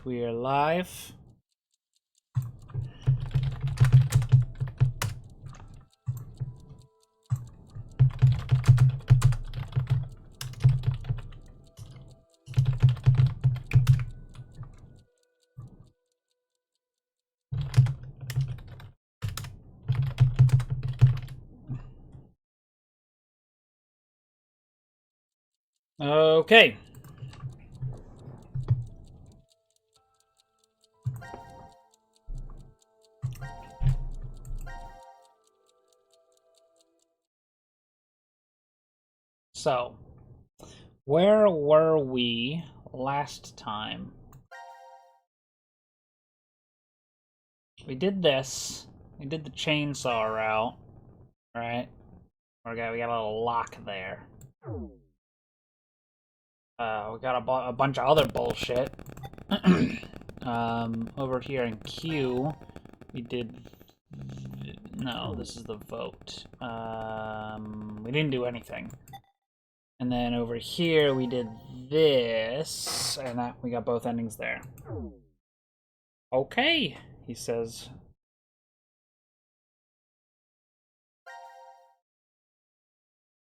We're live. Okay. So, where were we last time? We did this. We did the chainsaw route, right? We got a little lock there. We got a bunch of other bullshit. Over here in Q, we did. No, this is the vote. We didn't do anything. And then over here we did this, and that we got both endings there. Okay, he says.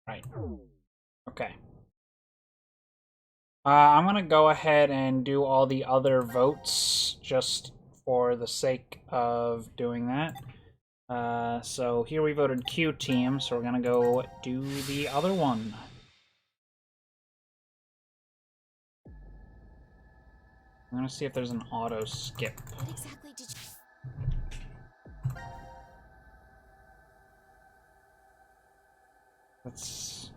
Right. Okay. I'm gonna go ahead and do all the other votes just for the sake of doing that. So here we voted Q team, so we're gonna go do the other one. I'm gonna see if there's an auto skip. What exactly did you... Let's...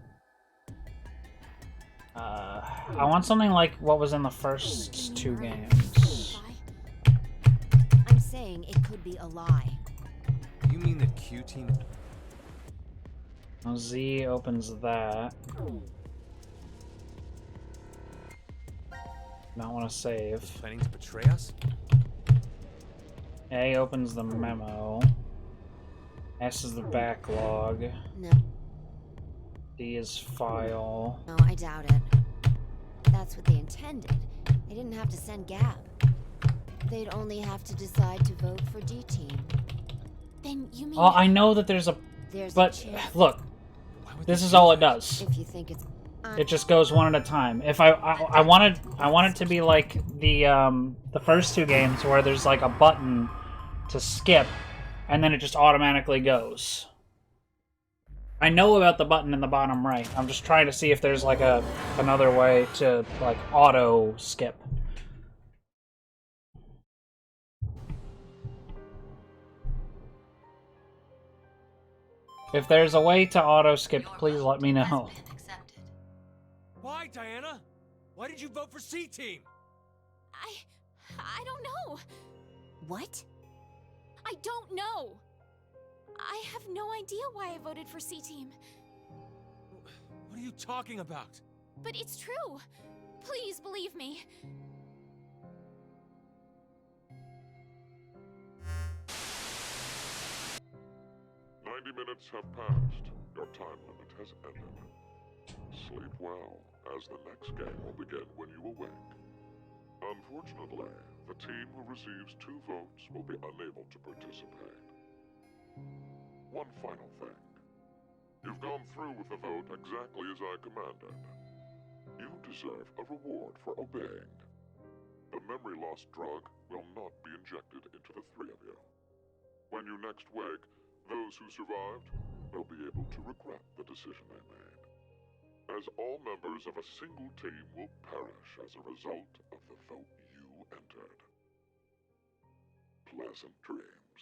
I want something like what was in the first two games. I'm saying it could be a lie. You mean the Q team? Now Z opens that. Not want to save. Planning to betray us? A opens the memo. S is the backlog. No. D is file. No, I doubt it. That's what they intended. They didn't have to send Gab. They'd only have to decide to vote for D team. Then you mean... Oh, I know that there's a... But, look. This is all it does. If you think it's... It just goes one at a time. If I want it to be like the first two games where there's like a button to skip, and then it just automatically goes. I know about the button in the bottom right. I'm just trying to see if there's like another way to like auto skip. If there's a way to auto skip, please let me know. Why, Diana? Why did you vote for C team? I don't know. What? I don't know. I have no idea why I voted for C team. What are you talking about? But it's true. Please believe me. Minutes have passed. Your time limit has ended. Sleep well, as the next game will begin when you awake. Unfortunately, the team who receives 2 votes will be unable to participate. One final thing. You've gone through with the vote exactly as I commanded. You deserve a reward for obeying. The memory loss drug will not be injected into the 3 of you. When you next wake, those who survived will be able to regret the decision they made, as all members of a single team will perish as a result of the vote you entered. Pleasant dreams.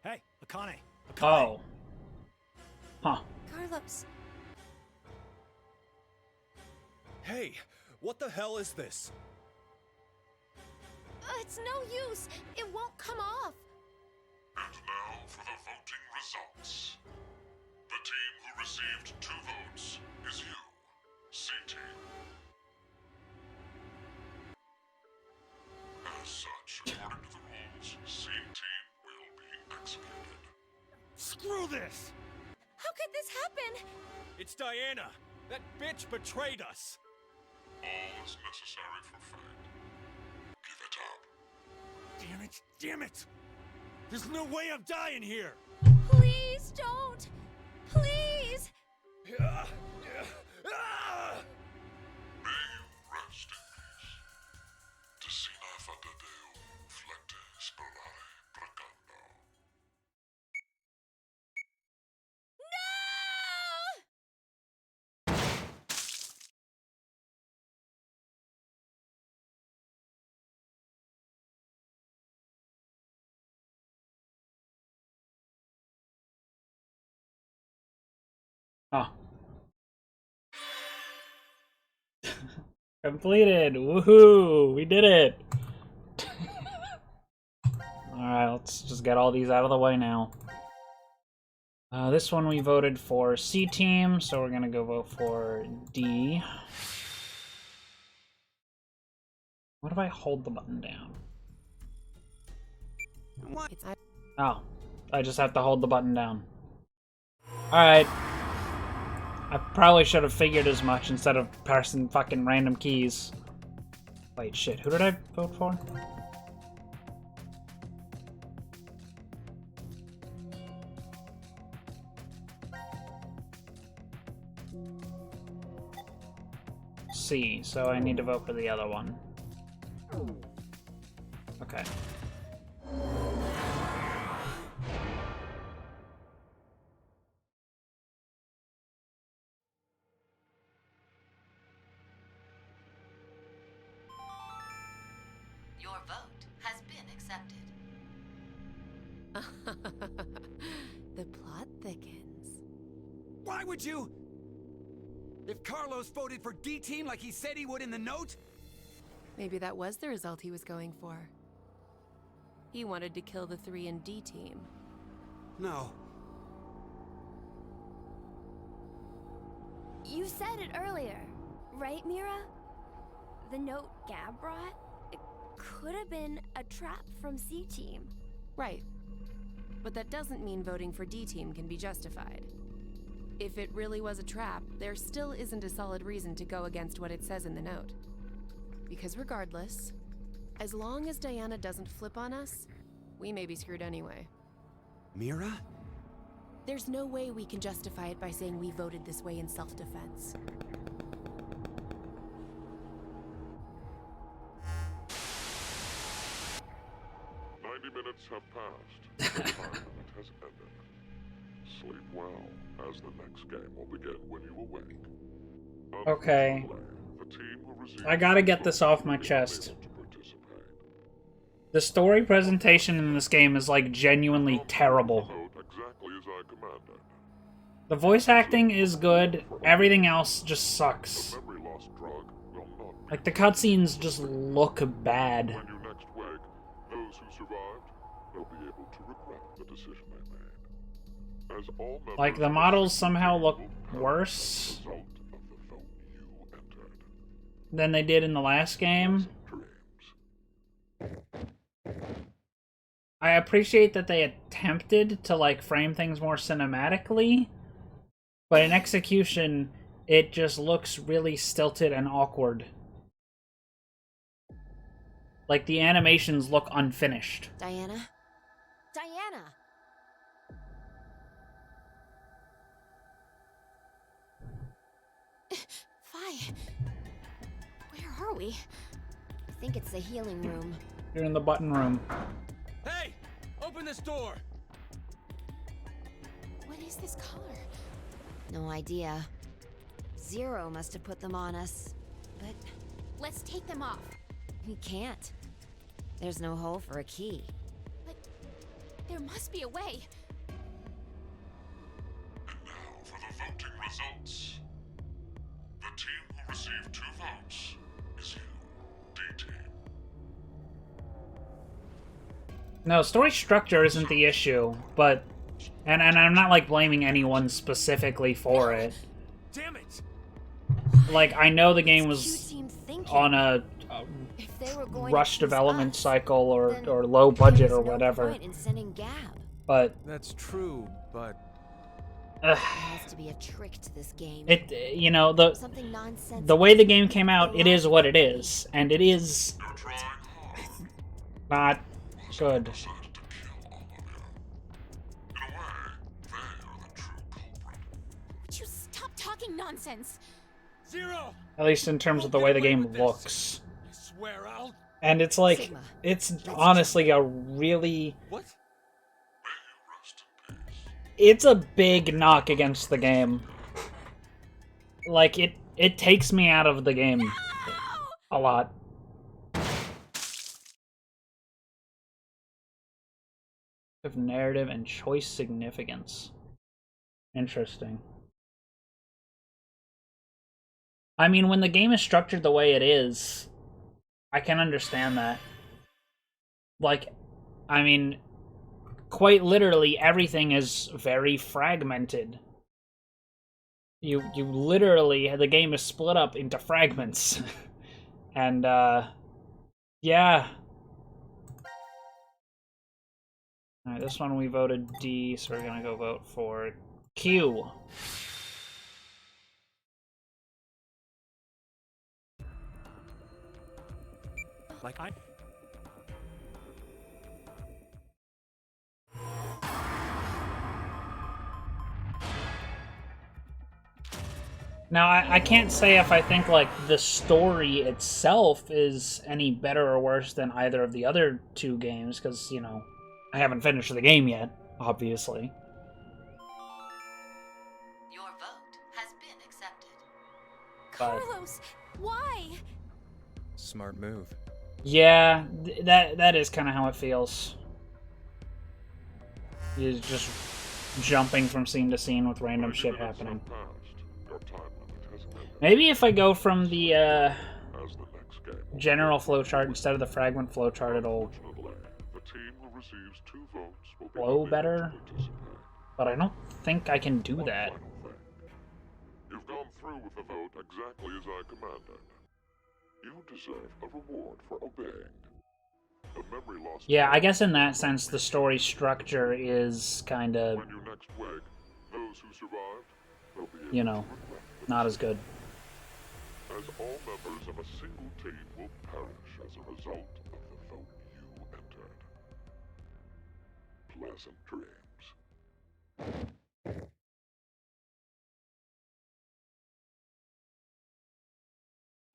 Hey, Akane. Oh. Huh. Carlos. Hey, what the hell is this? It's no use. It won't come off. And now for the voting results. The team who received 2 votes is you, C-Team. As such, according to the rules, C-Team will be executed. Screw this! How could this happen? It's Diana! That bitch betrayed us! All is necessary for fate. Give it up. Damn it! Damn it! There's no way I'm dying here! Please don't! Please! Ah! May you rest in peace. Decina fadadeu flecte sperae precando. Oh. Completed! Woohoo! We did it! Alright, let's just get all these out of the way now. This one we voted for C team, so we're gonna go vote for D. What if I hold the button down? What? Oh, I just have to hold the button down. Alright. I probably should have figured as much instead of pressing fucking random keys. Wait, shit, who did I vote for? C, so I need to vote for the other one. Okay. Your vote has been accepted. The plot thickens. Why would you? If Carlos voted for D-Team like he said he would in the note? Maybe that was the result he was going for. He wanted to kill the 3 in D team. No. You said it earlier, right, Mira? The note Gab brought? It could have been a trap from C-Team. Right. But that doesn't mean voting for D team can be justified. If it really was a trap, there still isn't a solid reason to go against what it says in the note. Because regardless, as long as Diana doesn't flip on us, we may be screwed anyway. Mira? There's no way we can justify it by saying we voted this way in self-defense. Minutes have passed. The time limit has ended. Sleep well, as the next game will begin when you awake. Okay. The team who received I gotta get this off my chest. The story presentation in this game is like genuinely terrible. Exactly as I commanded. The voice acting is good, everything else just sucks. The memory loss drug will not Like the cutscenes just look bad. when you next wake. Those who survived will be able to regret the decision they made. As all members Like the models somehow look worse result of the vote you entered. than they did in the last game. Dreams. I appreciate that they attempted to like frame things more cinematically, but in execution it just looks really stilted and awkward. Like the animations look unfinished. Diana? Diana! Fi, where are we? I think it's the healing room. You're in the button room. Hey! Open this door! What is this color? No idea. Zero must have put them on us. But Let's take them off. we can't. There's no hole for a key. But there must be a way. And now for the voting results. The team who received 2 votes is you, D-Team. No, story structure isn't the issue, but... And I'm not, like, blaming anyone specifically for it. Damn it! Like, I know the game What's was Q-Team thinking? on a If they were going to rush choose development us, cycle or then low budget there or was no whatever, point in sending Gab. but... That's true, but Ugh, There has to be a trick to this game. you know, the Something nonsensical. the way the game came out, it is what it is, and it is not good. Would you stop talking nonsense? Zero! At least in terms of the way the game looks. I swear I'll... And it's like, Sigma, it's honestly a really... What? It's a big knock against the game. Like, it takes me out of the game a lot. Of narrative and choice significance. Interesting. I mean, when the game is structured the way it is, I can understand that. Like, I mean, quite literally, everything is very fragmented. You literally, the game is split up into fragments. And, yeah. Alright, this one we voted D, so we're gonna go vote for Q. Like I... Now, I can't say if I think, like, the story itself is any better or worse than either of the other two games, because, you know, I haven't finished the game yet, obviously. Your vote has been accepted. But, Carlos, why? Smart move. yeah, that is kind of how it feels. You're just jumping from scene to scene with random shit happening. Maybe if I go from the general flowchart instead of the fragment flowchart, it'll flow better. But I don't think I can do that. You've gone through with the vote exactly as I commanded. You deserve a reward for obeying. The memory loss... Yeah, I guess in that sense, the story structure is kind of, When you next wake, those who survived will be able you know, not as good. as all members of a single team will perish as a result of the vote you entered. Pleasant dreams.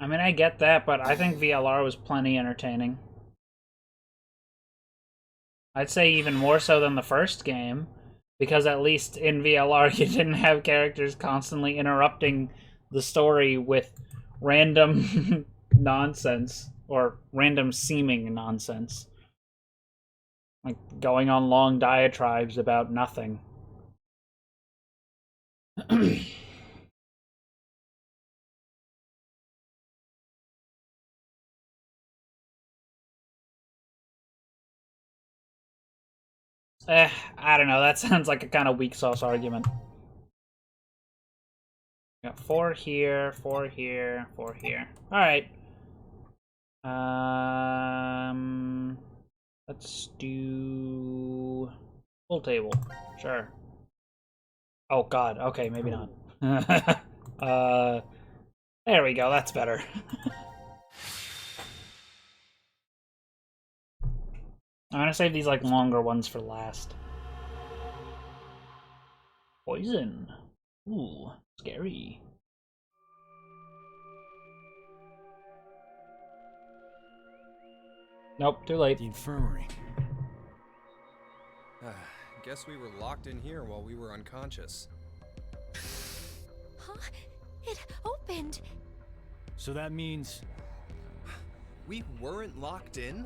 I mean, I get that, but I think VLR was plenty entertaining. I'd say even more so than the first game, because at least in VLR you didn't have characters constantly interrupting the story with random nonsense, or random seeming nonsense. Like going on long diatribes about nothing. I don't know, that sounds like a kind of weak sauce argument. Got 4 here, 4 here, 4 here. Alright. Let's do full table. Sure. Oh god, okay, maybe not. There we go, that's better. I'm gonna save these like longer ones for last. Poison. Ooh, scary. Nope, too late. The infirmary. Guess we were locked in here while we were unconscious. Huh? It opened. So that means... We weren't locked in?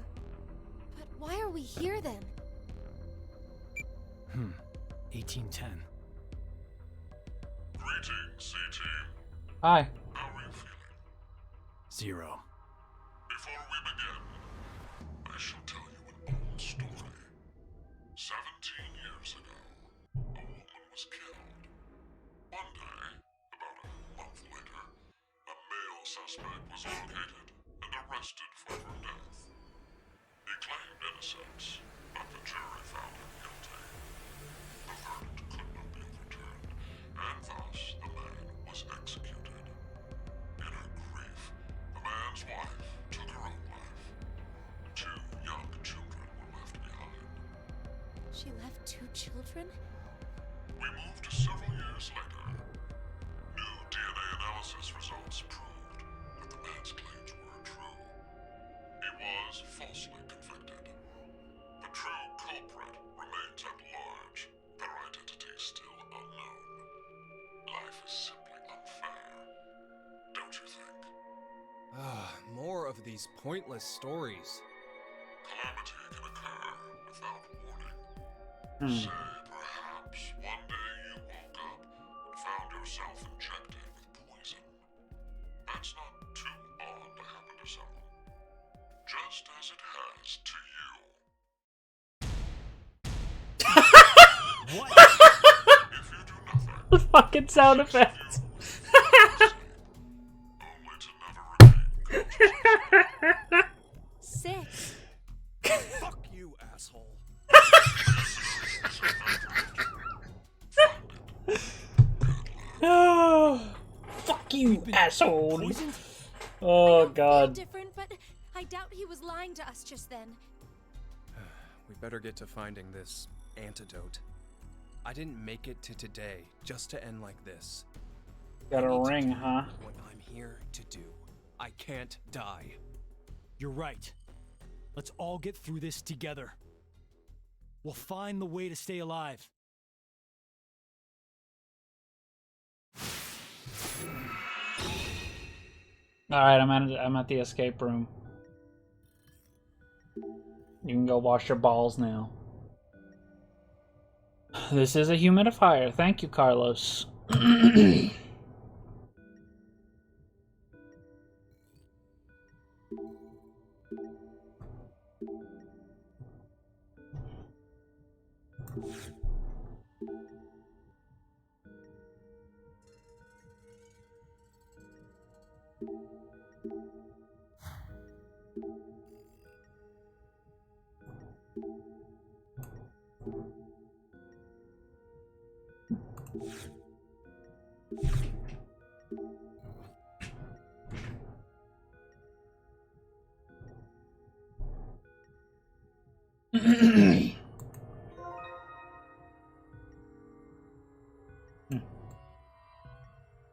But why are we here then? 1810. Greetings, C-Team. Hi. How are you feeling? 0. Before we begin, I shall tell you an old story. for death. He claimed innocence, but the jury found him guilty. The verdict could not be overturned, and thus the man was executed. In her grief, the man's wife took her own life. 2 young children were left behind. She left 2 children? We moved to several years later. New DNA analysis results proved that the man's claims were true. He was falsely convicted. The true culprit remains at large, their identity still unknown. Life is simply unfair, don't you think? More of these pointless stories. Calamity can occur without warning. Say, perhaps one day you woke up and found yourself injected with poison. That's not too odd to happen to someone. Just as it has to you. What? If you do nothing, The fucking sound effects. only to never regain. Sick. Fuck you, asshole. Oh, fuck you, asshole. Poisoned? Oh, Feel God. different, but I doubt he was lying to us just then. We better get to finding this antidote. I didn't make it to today just to end like this. Got I a need to ring, do huh? What I'm here to do. I can't die. You're right. Let's all get through this together. We'll find the way to stay alive. Alright, I'm at the escape room. You can go wash your balls now. This is a humidifier. Thank you, Carlos.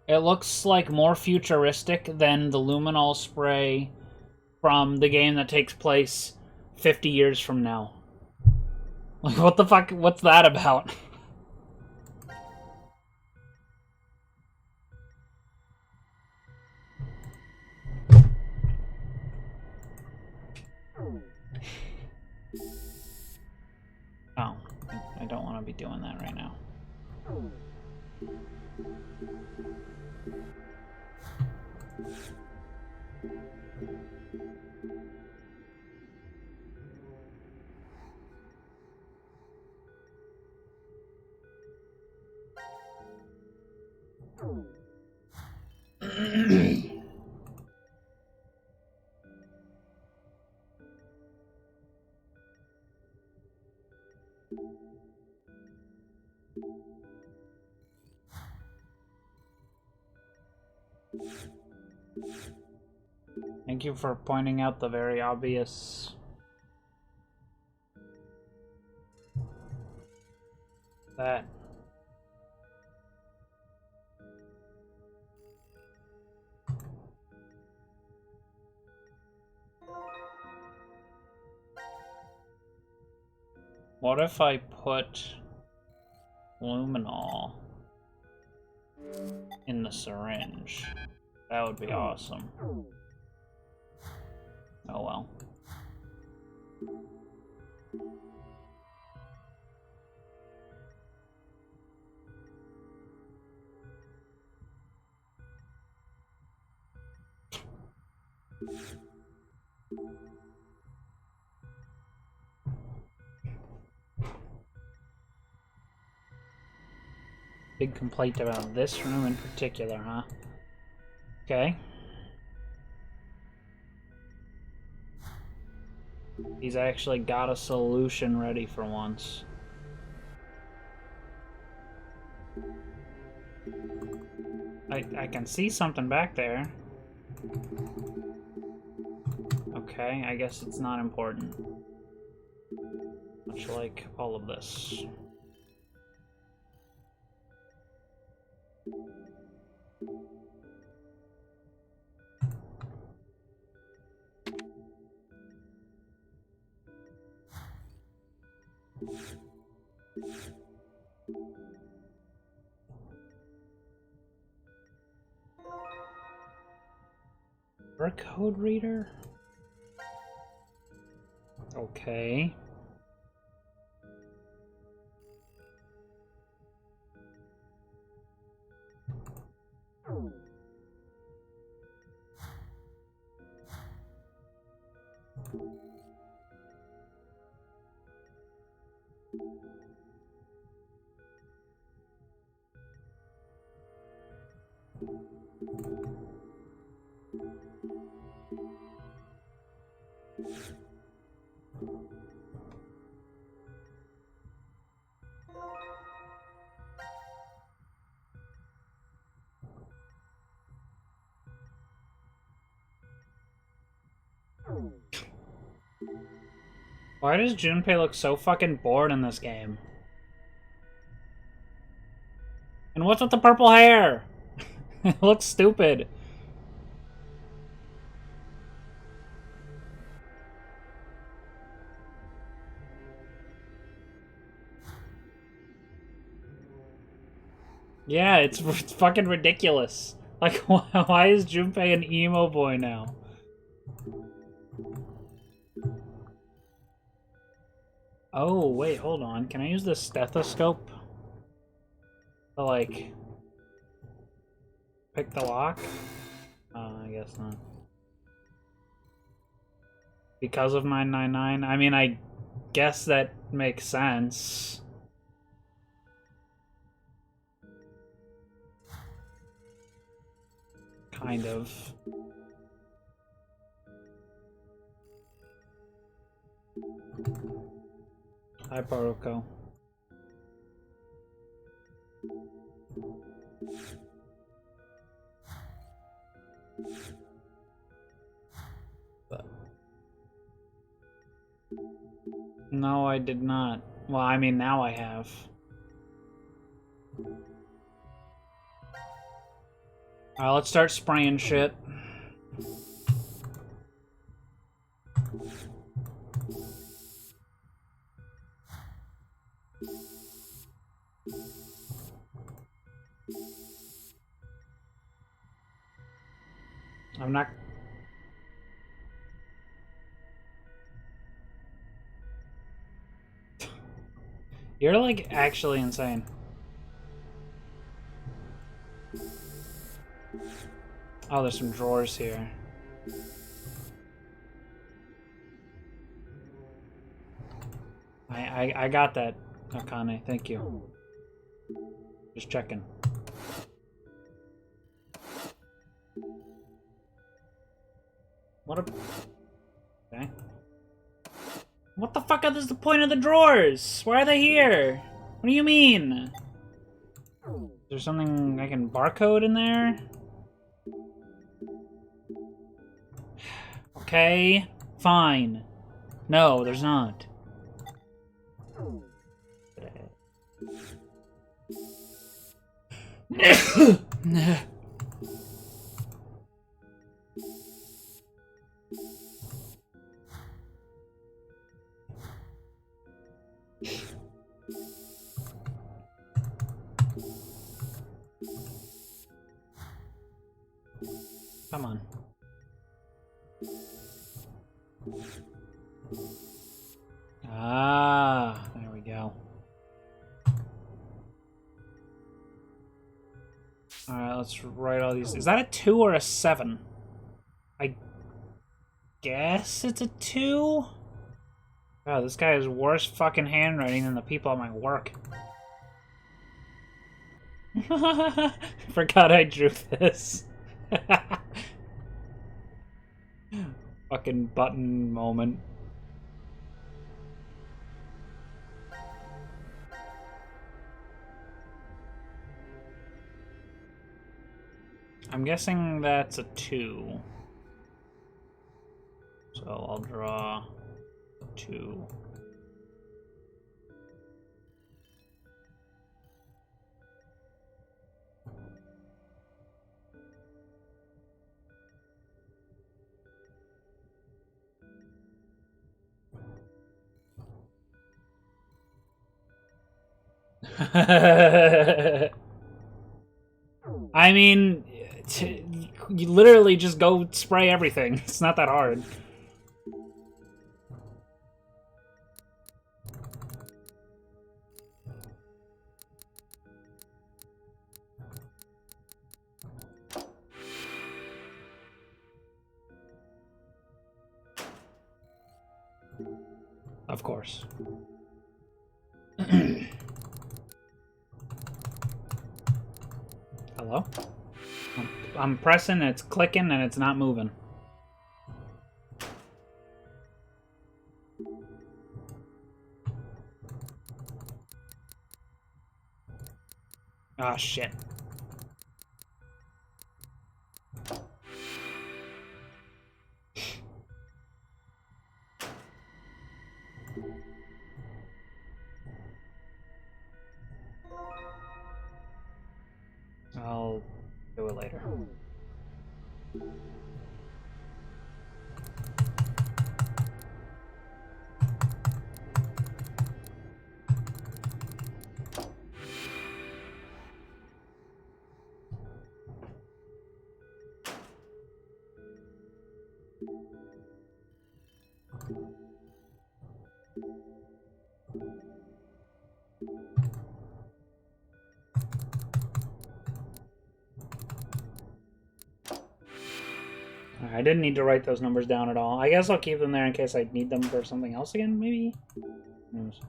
It looks like more futuristic than the luminol spray from the game that takes place 50 years from now. Like, what the fuck? What's that about? Oh, I don't want to be doing that right now. Thank you for pointing out the very obvious. That. What if I put luminol in the syringe? That would be awesome. Oh well. Big complaint about this room in particular, huh? Okay. He's actually got a solution ready for once. I can see something back there. Okay, I guess it's not important. Much like all of this. Barcode reader? Okay. Why does Junpei look so fucking bored in this game? And what's with the purple hair? It looks stupid. Yeah, it's fucking ridiculous. Like, why is Junpei an emo boy now? Oh, wait, hold on. Can I use the stethoscope to, like, pick the lock? I guess not. Because of 999? I mean, I guess that makes sense. Kind of. Hi, Baruko. No, I did not. Well, I mean, now I have. Alright, let's start spraying shit. I'm not... You're, like, actually insane. Oh, there's some drawers here. I got that, Akane. Thank you. Just checking. What a... Okay. What the fuck is the point of the drawers? Why are they here? What do you mean? Is there something I can barcode in there? Okay, fine. No, there's not. Come on. Ah, there we go. Alright, let's write all these. Is that a 2 or a 7? I guess it's a 2? Wow, this guy has worse fucking handwriting than the people at my work. Forgot I drew this. Fucking button moment. I'm guessing that's a 2. So I'll draw 2. I mean, you literally just go spray everything. It's not that hard. Of course. Hello? I'm pressing, it's clicking, and it's not moving. Ah, shit. I'll do it later. I didn't need to write those numbers down at all. I guess I'll keep them there in case I need them for something else again, maybe? Who knows?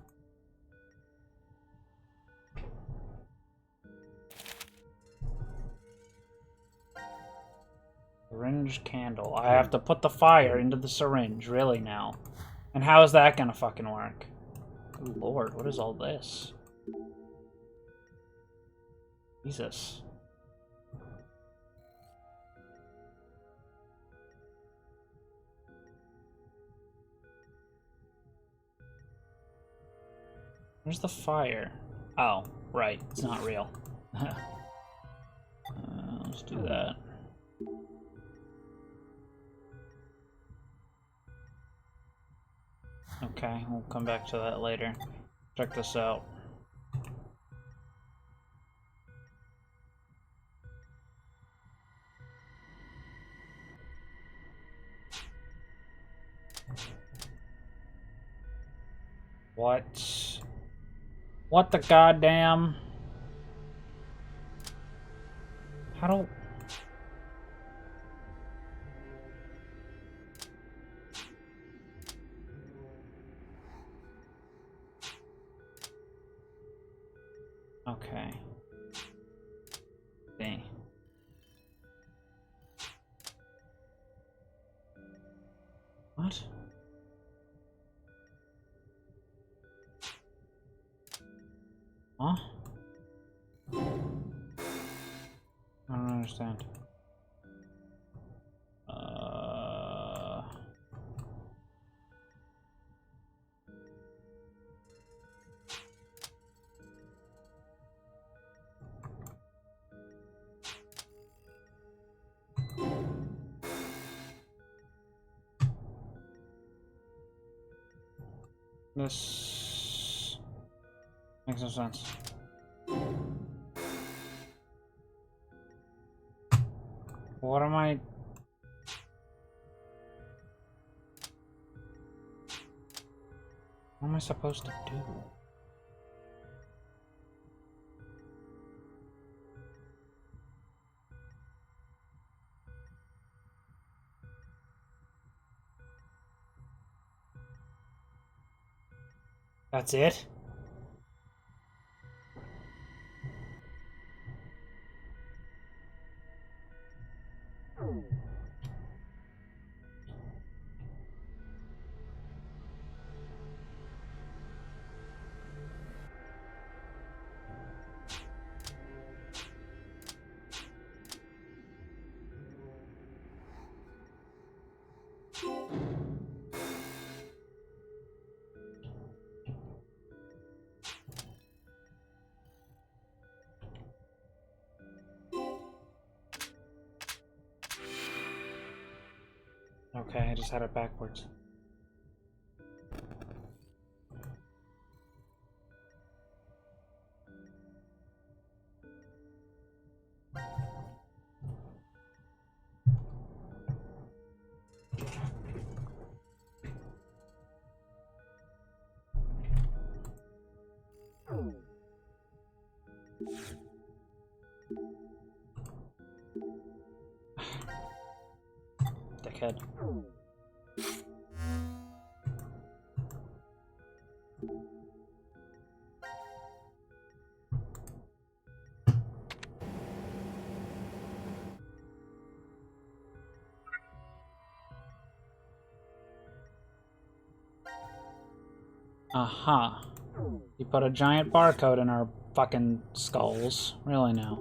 Syringe candle. I have to put the fire into the syringe, really now. And how is that gonna fucking work? Oh lord, what is all this? Jesus. Where's the fire? Oh, right. It's not real. Let's do that. Okay, we'll come back to that later. Check this out. What? What the goddamn? How do... Okay. Dang. What? Huh? I don't understand. This makes no sense. What am I... What am I supposed to do? That's it? okay, I just had it backwards. Dickhead. Aha. You put a giant barcode in our fucking skulls. Really now.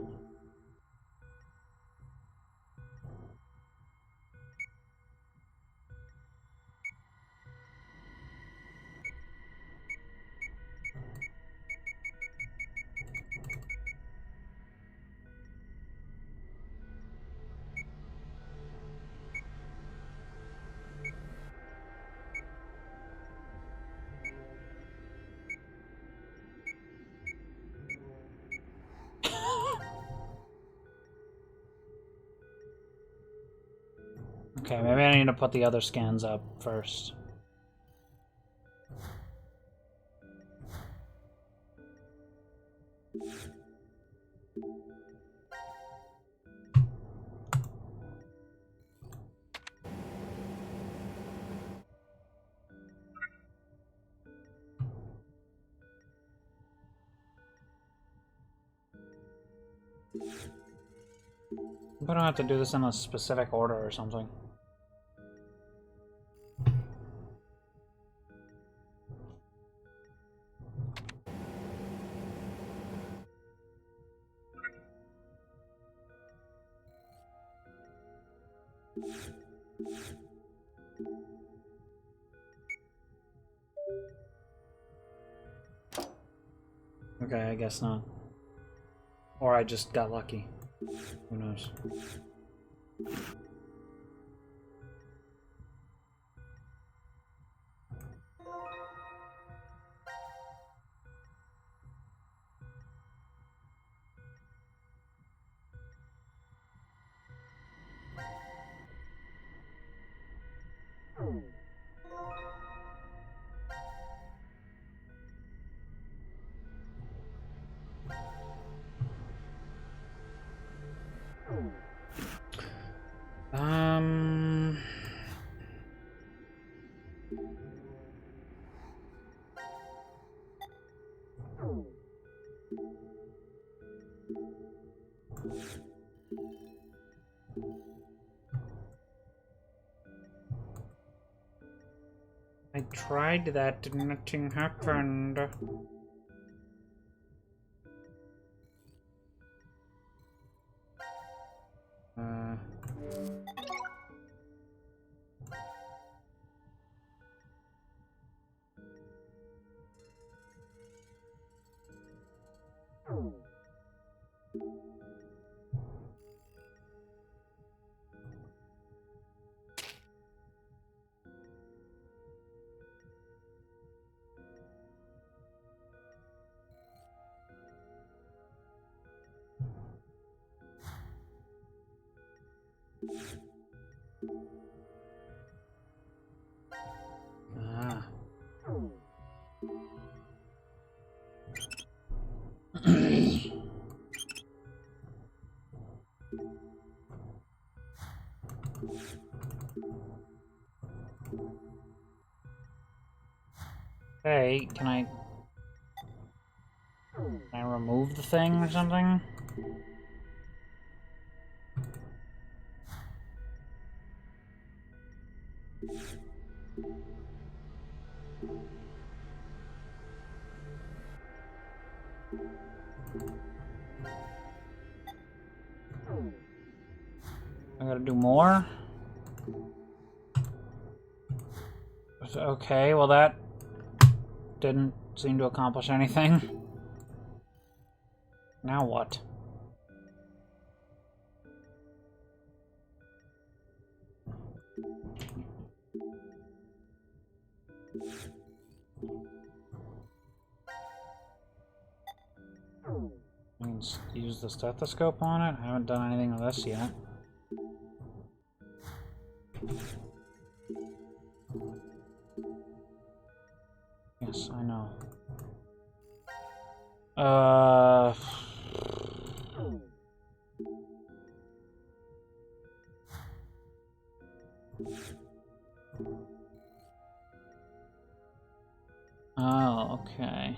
Okay, maybe I need to put the other scans up first. I don't have to do this in a specific order or something. Okay, I guess not. Or I just got lucky. Who knows? I tried that and nothing happened. Ah. Hey, can I remove the thing or something? I gotta do more? Okay, well that didn't seem to accomplish anything. Now what? Let's use the stethoscope on it. I haven't done anything with this yet. Yes, I know. Oh, okay.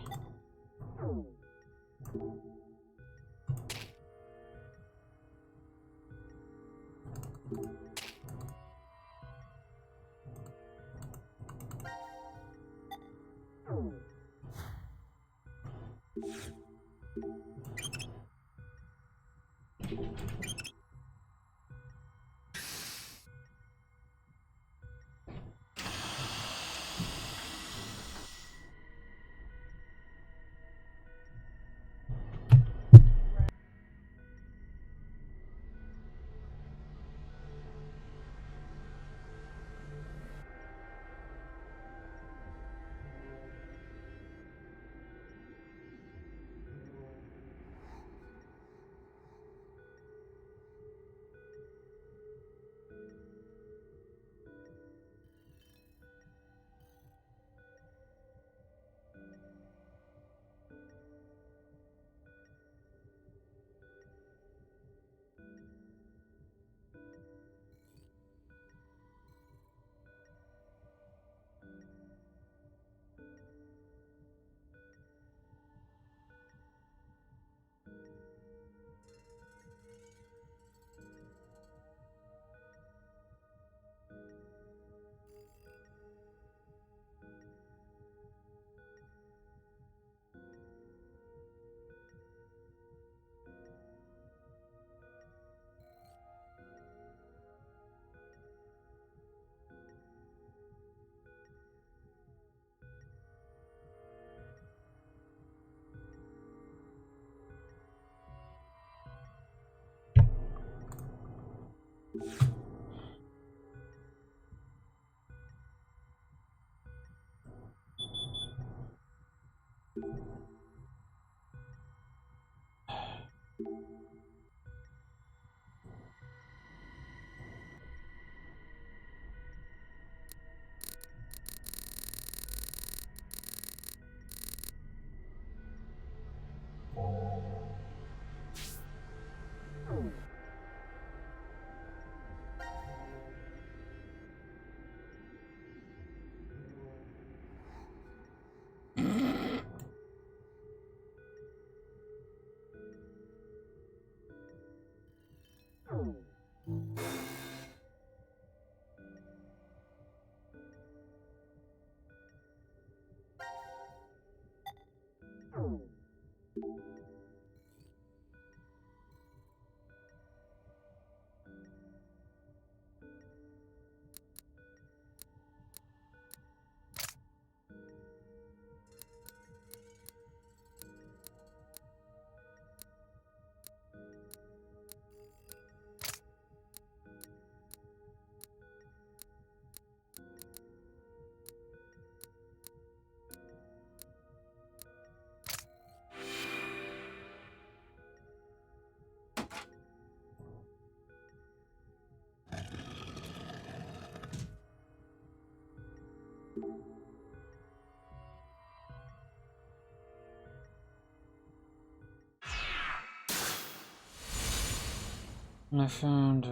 I found it.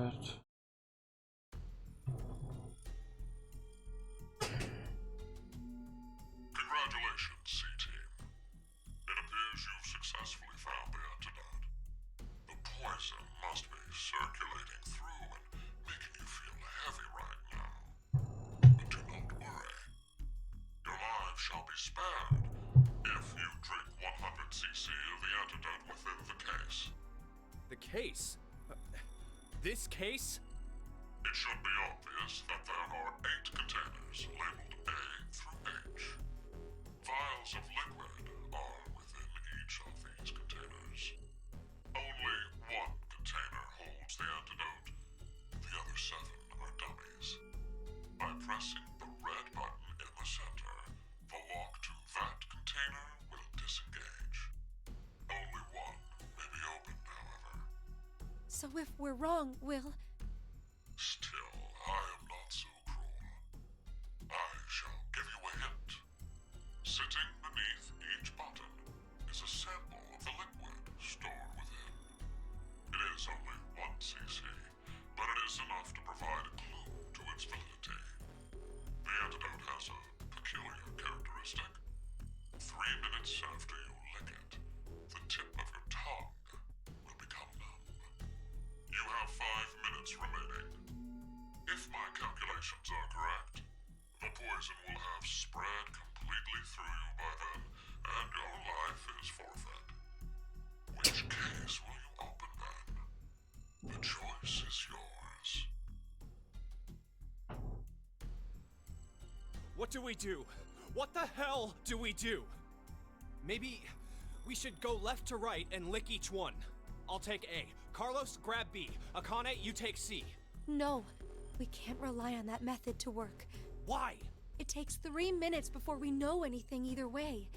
Congratulations, C-Team. It appears you've successfully found the antidote. The poison must be circulating through and making you feel heavy right now. But do not worry. Your lives shall be spared if you drink 100 cc of the antidote within the case. The case? This case? It should be obvious that there are 8 containers labeled A through H. Vials of liquid are within each of these containers. Only 1 container holds the antidote. The other 7 are dummies. By pressing the red button in the center, the lock to that container will disengage. Only one may be if we're wrong, we'll... Still, I am not so cruel. I shall give you a hint. Sitting beneath each button is a sample of the liquid stored within. It is only 1 cc, but it is enough to provide a clue to its validity. The antidote has a peculiar characteristic. 3 minutes after you lick it, the tip of your tongue will become numb. You have 5 minutes remaining. If my calculations are correct, the poison will have spread completely through you by then, and your life is forfeit. Which case will you open then? The choice is yours. What do we do? What the hell do we do? Maybe we should go left to right and lick each one. I'll take A. Carlos, grab B. Akane, you take C. No, we can't rely on that method to work. Why? It takes 3 minutes before we know anything either way.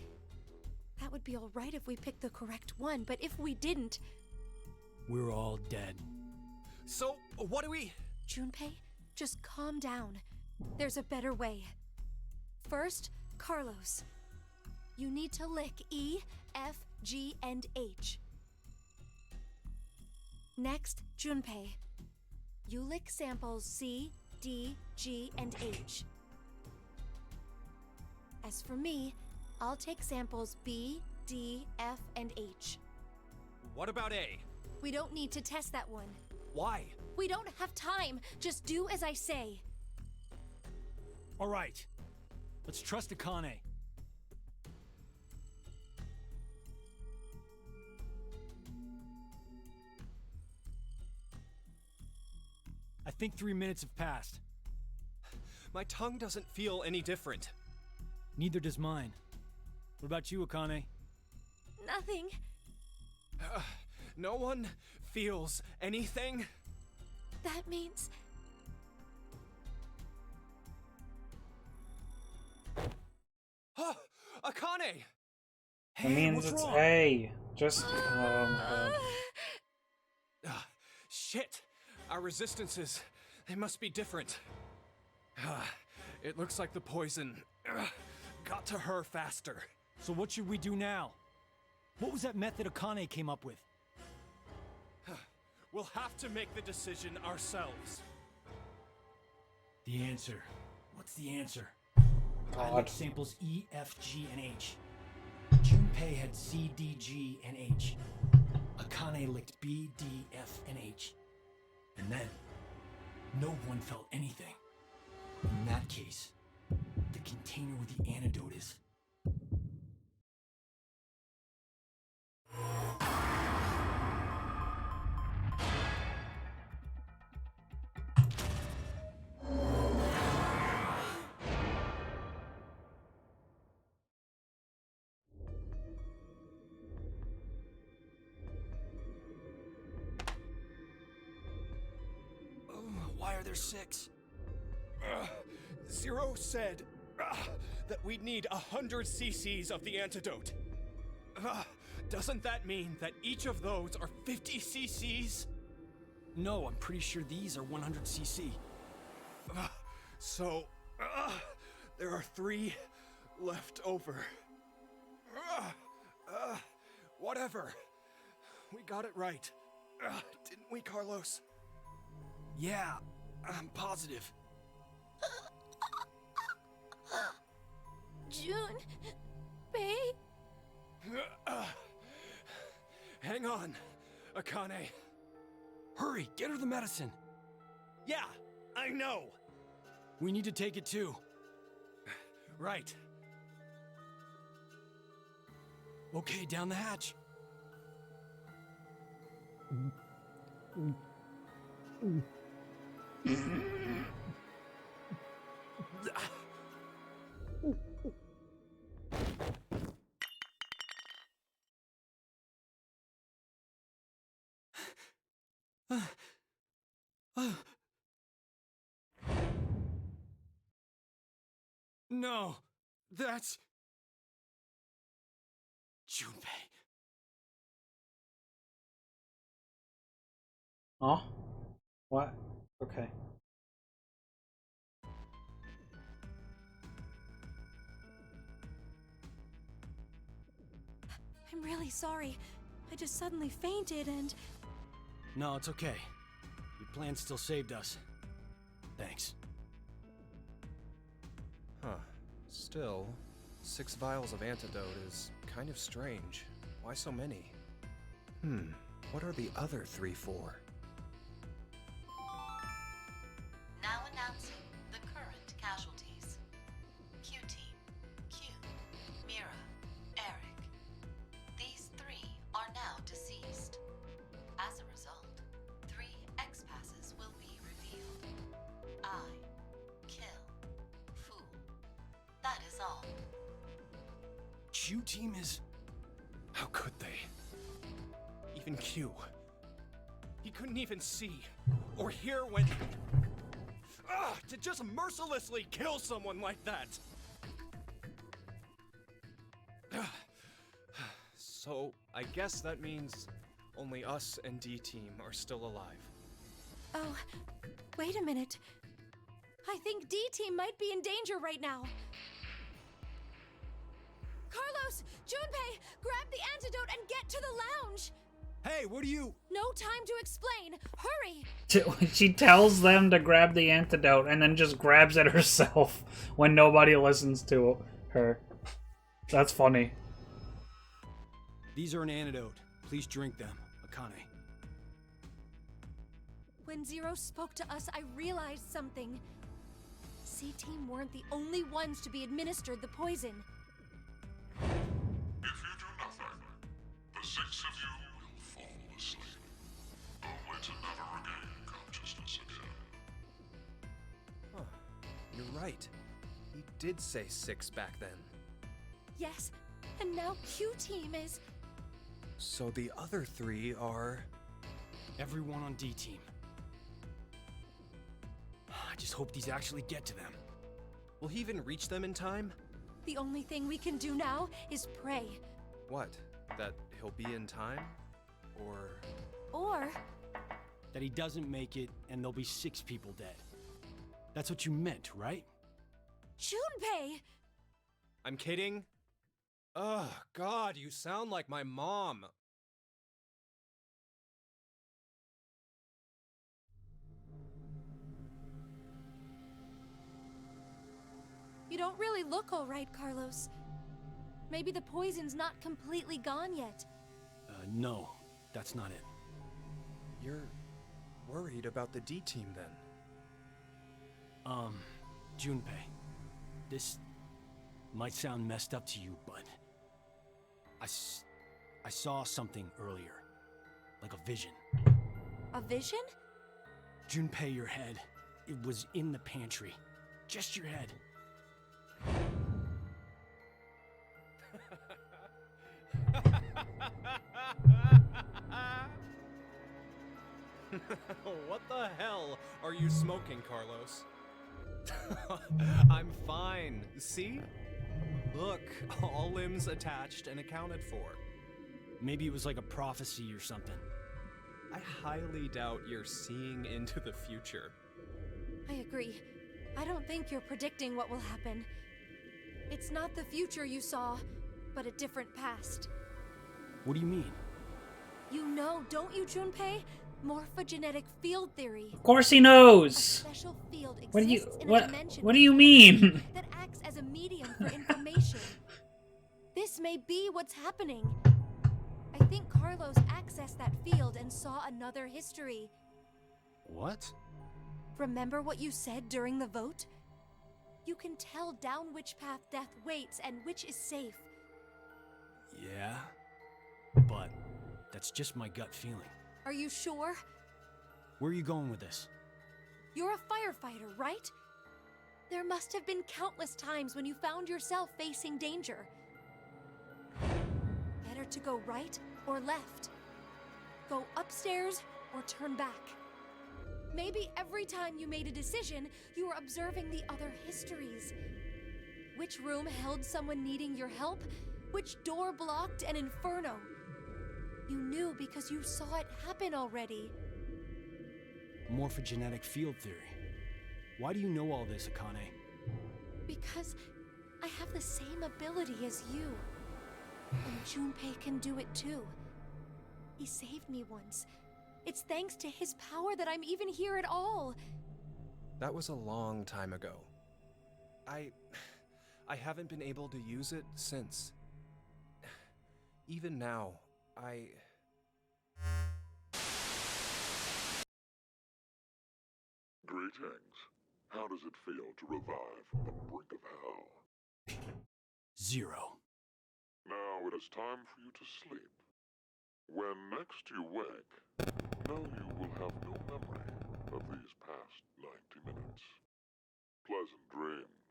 That would be alright if we picked the correct one, but if we didn't... We're all dead. So, what do we... Junpei, just calm down. There's a better way. First, Carlos. You need to lick E, F, G, and H. Next, Junpei. You lick samples C, D, G, and H. As for me, I'll take samples B, D, F, and H. What about A? We don't need to test that one. Why? We don't have time. Just do as I say. All right. Let's trust Akane. I think 3 minutes have passed. My tongue doesn't feel any different. Neither does mine. What about you, Akane? Nothing. No one feels anything? That means... Akane! It means what's it's wrong? A. Just, God. Shit! Our resistances, they must be different. It looks like the poison got to her faster. So what should we do now? What was that method Akane came up with? We'll have to make the decision ourselves. The answer. What's the answer? I God. licked samples E, F, G, and H. Junpei had C, D, G, and H. Akane licked B, D, F, and H. And then, no one felt anything. In that case, the container with the antidote is... Why are there 6? Zero said that we'd need 100 cc's of the antidote. Doesn't that mean that each of those are 50 cc's? No, I'm pretty sure these are 100 cc. So, there are 3 left over. Whatever. We got it right. Didn't we, Carlos? Yeah, I'm positive. Junpei? Hang on, Akane. Hurry, get her the medicine. Yeah, I know. We need to take it too. Right. Okay, down the hatch. No, that's... Junpei. Oh? What? Okay. I'm really sorry. I just suddenly fainted and... No, it's okay. Your plan still saved us. Thanks. Huh. Still, 6 vials of antidote is kind of strange. Why so many? What are the other 3 for? Now announcing the current casualties. Q-Team, Q, Mira, Eric. These 3 are now deceased. As a result, 3 X-Passes will be revealed. I, kill, fool. That is all. Q-Team is... How could they? Even Q. He couldn't even see or hear when... to just mercilessly kill someone like that! So, I guess that means only us and D-Team are still alive. Oh, wait a minute. I think D-Team might be in danger right now. Carlos! Junpei! Grab the antidote and get to the lounge! Hey, what do you... No time to explain! Hurry! She tells them to grab the antidote and then just grabs it herself when nobody listens to her. That's funny. These are an antidote. Please drink them, Akane. When Zero spoke to us, I realized something. C-Team weren't the only ones to be administered the poison. If you do nothing, the 6 of you will fall asleep, only to never regain consciousness again. Huh. You're right. He did say 6 back then. Yes, and now Q-Team is... So the other 3 are... Everyone on D-Team. I just hope these actually get to them. Will he even reach them in time? The only thing we can do now is pray. What? That he'll be in time? Or... That he doesn't make it and there'll be 6 people dead. That's what you meant, right? Junpei! I'm kidding. Ugh, God, you sound like my mom. You don't really look all right, Carlos. Maybe the poison's not completely gone yet. No, that's not it. You're worried about the D-Team then? Junpei, this might sound messed up to you, but I saw something earlier, like a vision. A vision? Junpei, your head. It was in the pantry. Just your head. What the hell are you smoking, Carlos? I'm fine. See? Look, all limbs attached and accounted for. Maybe it was like a prophecy or something. I highly doubt you're seeing into the future. I agree. I don't think you're predicting what will happen. It's not the future you saw, but a different past. What do you mean? You know, don't you, Junpei? Morphogenetic field theory. Of course he A knows. special field What do you exists in a dimension what do you mean? that acts as a medium for information. This may be what's happening. I think Carlos accessed that field and saw another history. What? Remember what you said during the vote? You can tell down which path death waits and which is safe. Yeah, but that's just my gut feeling. Are you sure? Where are you going with this? You're a firefighter, right? There must have been countless times when you found yourself facing danger. Better to go right or left. Go upstairs or turn back. Maybe every time you made a decision, you were observing the other histories. Which room held someone needing your help? Which door blocked an inferno? You knew because you saw it happen already. morphogenetic field theory. Why do you know all this, Akane? Because I have the same ability as you. And Junpei can do it too. He saved me once. It's thanks to his power that I'm even here at all. That was a long time ago. I haven't been able to use it since. Even now, Greetings. How does it feel to revive from the brink of hell? 0. Now it is time for you to sleep. When next you wake, know you will have no memory of these past 90 minutes. Pleasant dreams.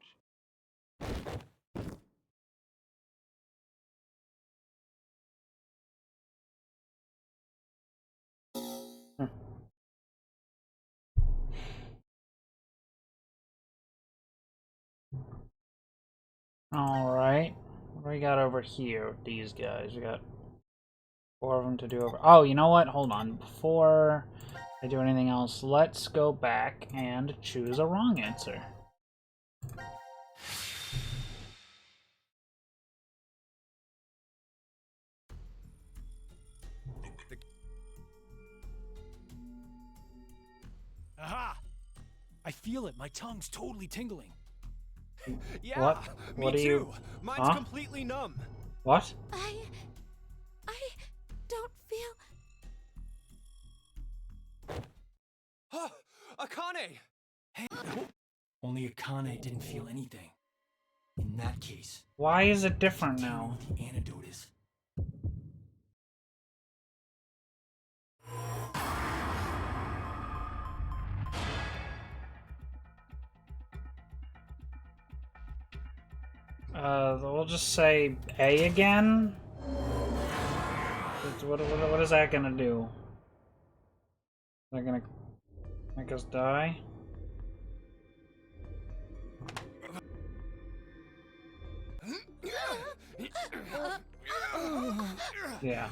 Alright. What do we got over here with these guys? We got 4 of them to do over. Oh, you know what? Hold on. Before I do anything else, let's go back and choose a wrong answer. Aha! I feel it. My tongue's totally tingling. Yeah, What? me What are too. you- Mine's Huh? completely numb. What? I don't feel... Akane! Hey, only Akane didn't feel anything. In that case, Why is it different now? the antidote is. We'll just say A again? What is that gonna do? Is that gonna make us die? Yeah.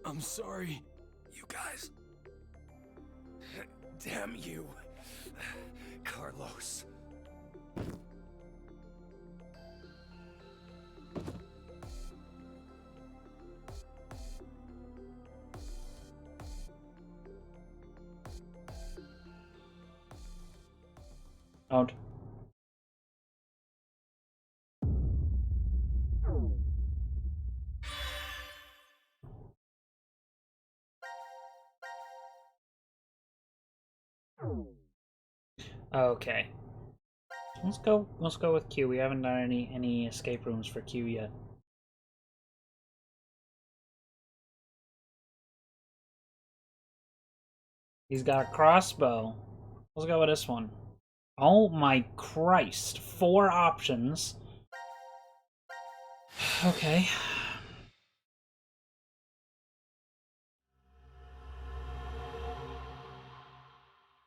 I'm sorry, you guys. Damn you, Carlos. Don't. Okay. Let's go with Q. We haven't done any escape rooms for Q yet. He's got a crossbow. Let's go with this one. Oh my Christ. 4 options. Okay.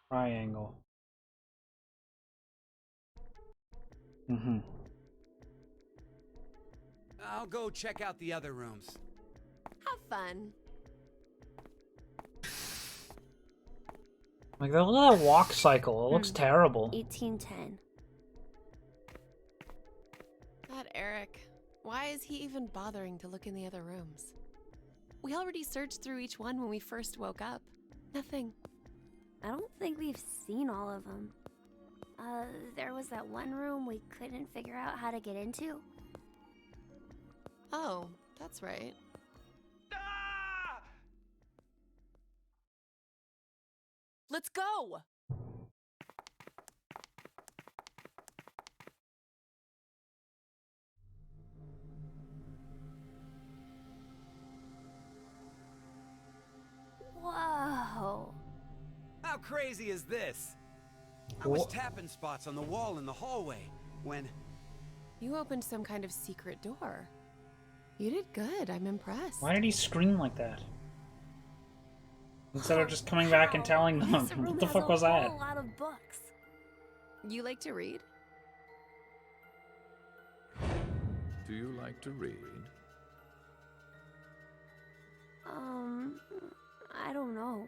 Triangle. Mm-hmm. I'll go check out the other rooms. Have fun. Like, look at that walk cycle. It looks terrible. 1810. That Eric. Why is he even bothering to look in the other rooms? We already searched through each one when we first woke up. Nothing. I don't think we've seen all of them. There was that one room we couldn't figure out how to get into. Oh, that's right. Let's go! Whoa. How crazy is this? I was tapping spots on the wall in the hallway when... You opened some kind of secret door. You did good. I'm impressed. Why did he scream like that? Instead of just coming back and telling them. This room What the has fuck was that? a whole lot of books. You like to read? Do you like to read? I don't know.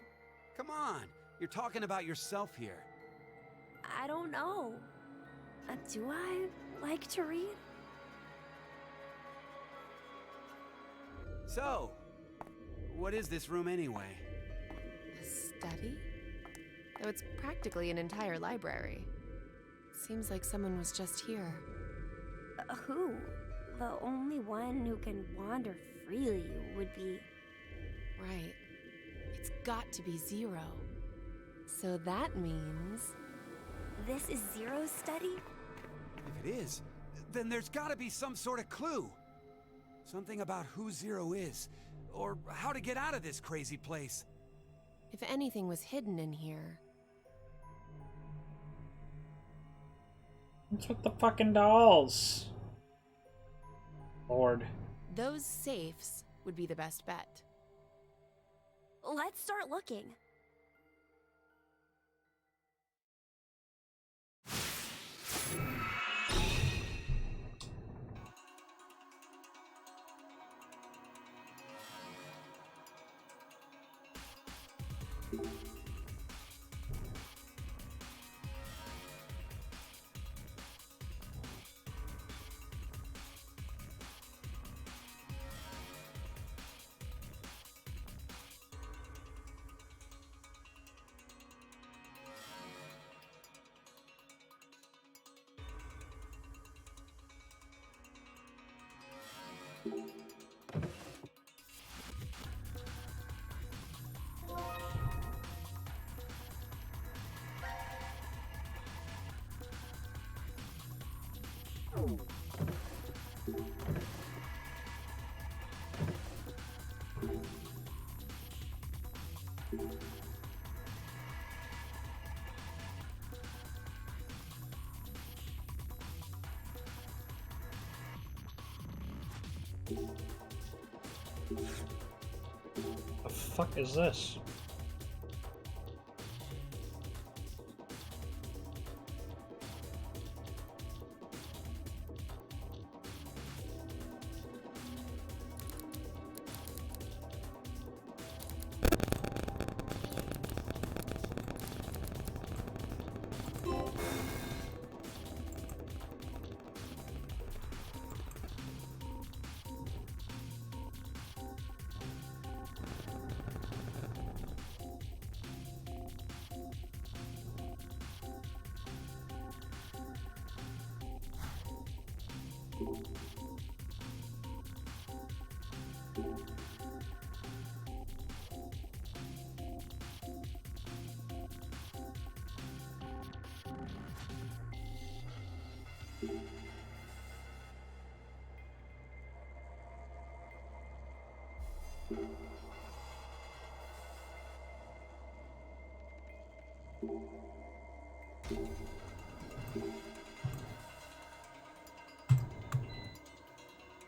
Come on, you're talking about yourself here. I don't know. Do I like to read? So, what is this room anyway? A study? Though it's practically an entire library. Seems like someone was just here. Who? The only one who can wander freely would be... Right. It's got to be Zero. So that means... This is Zero's study? If it is, then there's gotta be some sort of clue. Something about who Zero is, or how to get out of this crazy place. If anything was hidden in here... What's with the fucking dolls? Lord. Those safes would be the best bet. Let's start looking. The fuck is this?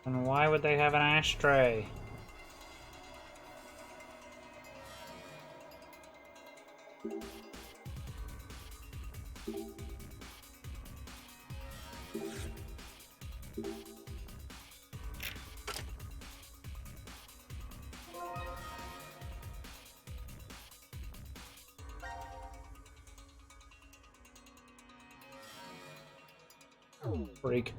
And why would they have an ashtray? Freak.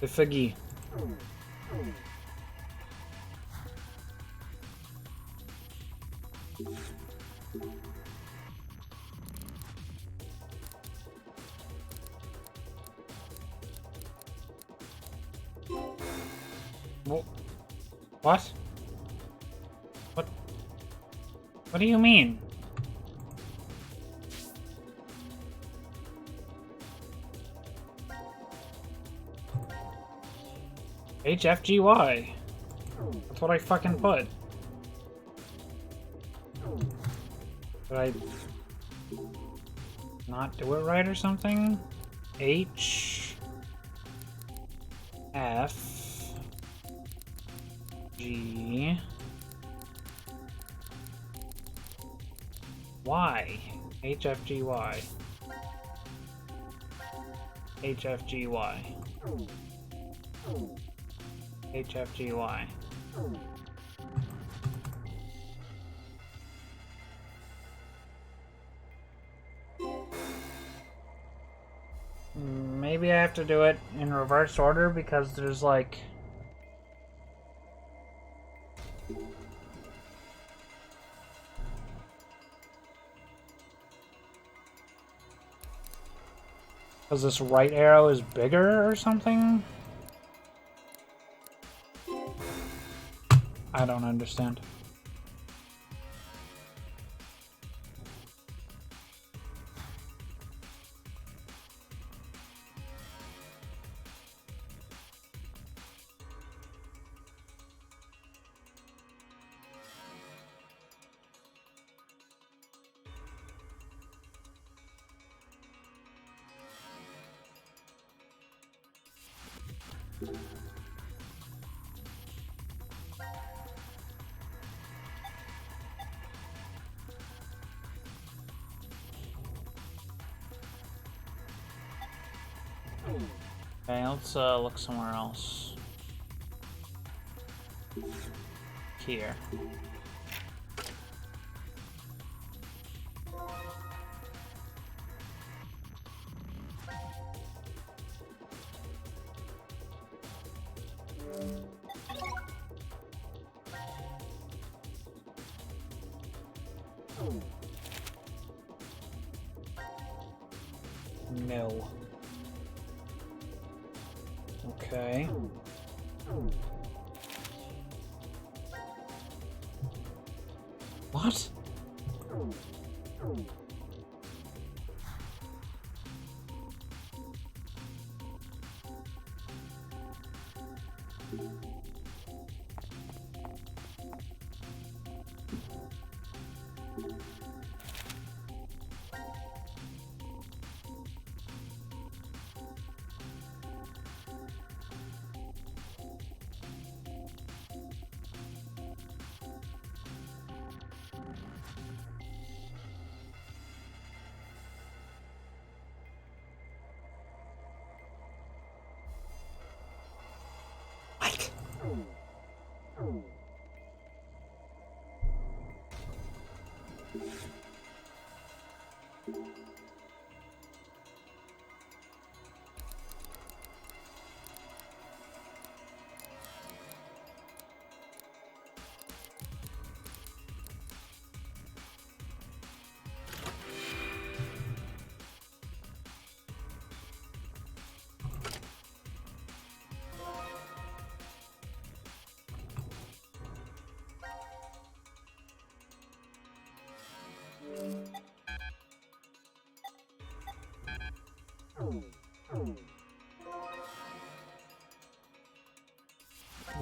The figgy. What? What do you mean? HFGY. That's what I fucking put. Did I not do it right or something? H F G Y H F G Y H F G Y H F G Y. Maybe I have to do it in reverse order because there's like because this right arrow is bigger or something? I don't understand. Okay, let's look somewhere else. Here. No. Okay. What?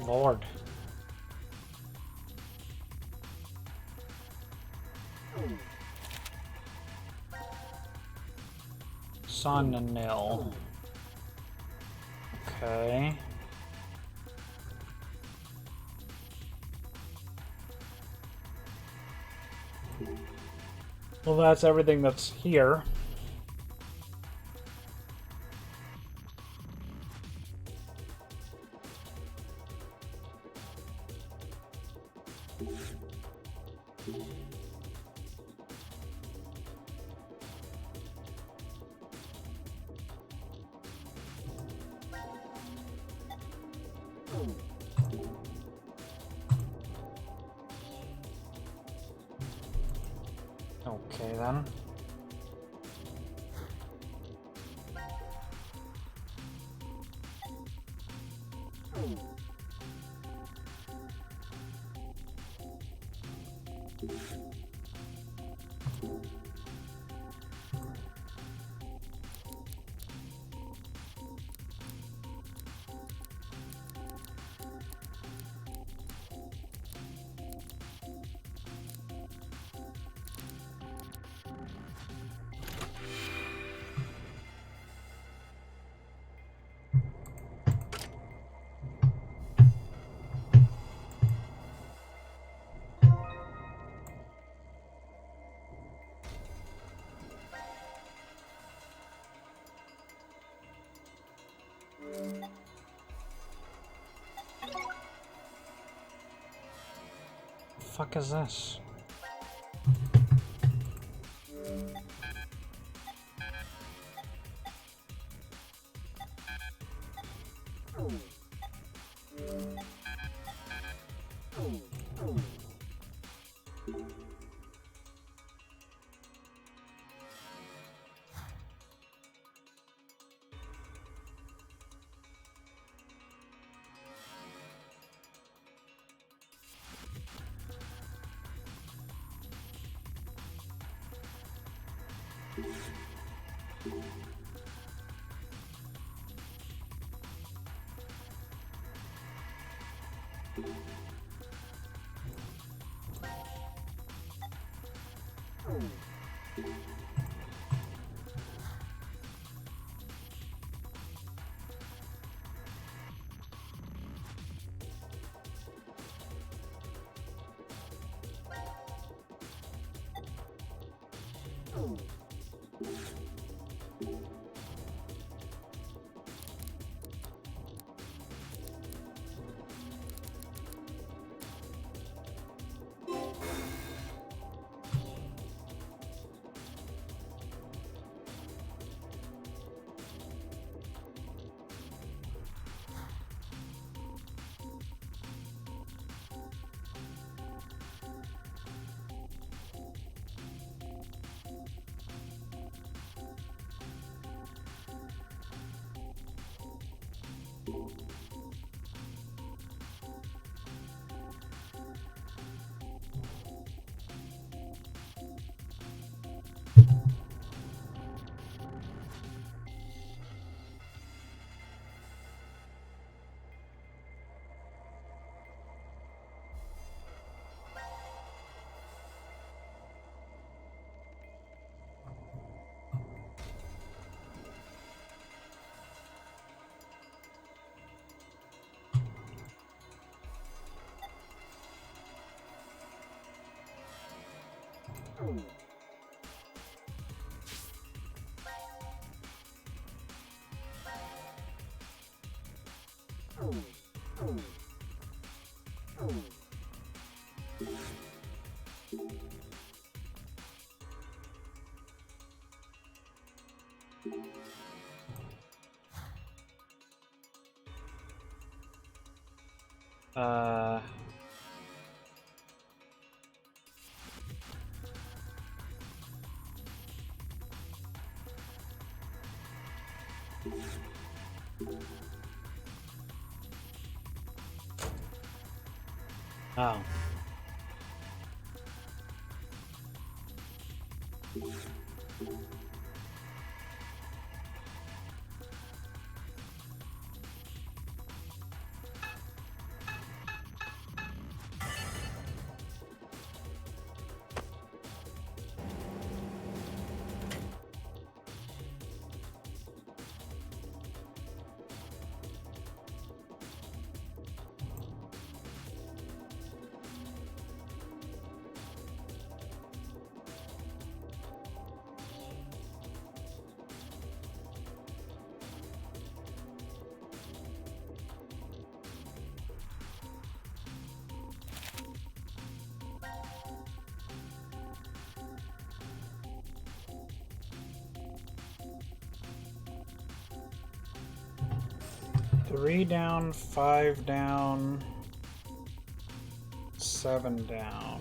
Lord. Sun and nil. Okay. Well, that's everything that's here. Okay, then. fuck is this? Oh. Three down, 5 down, 7 down.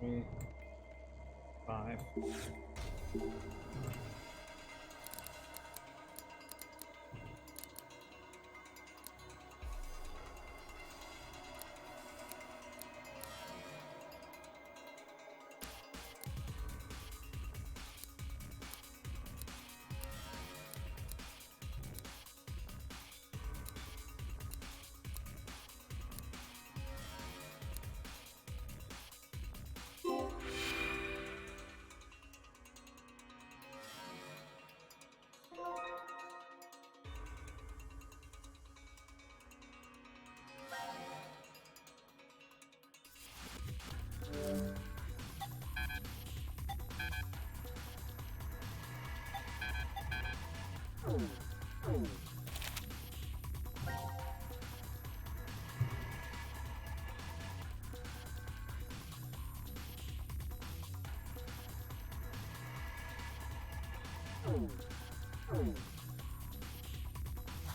Three, 5.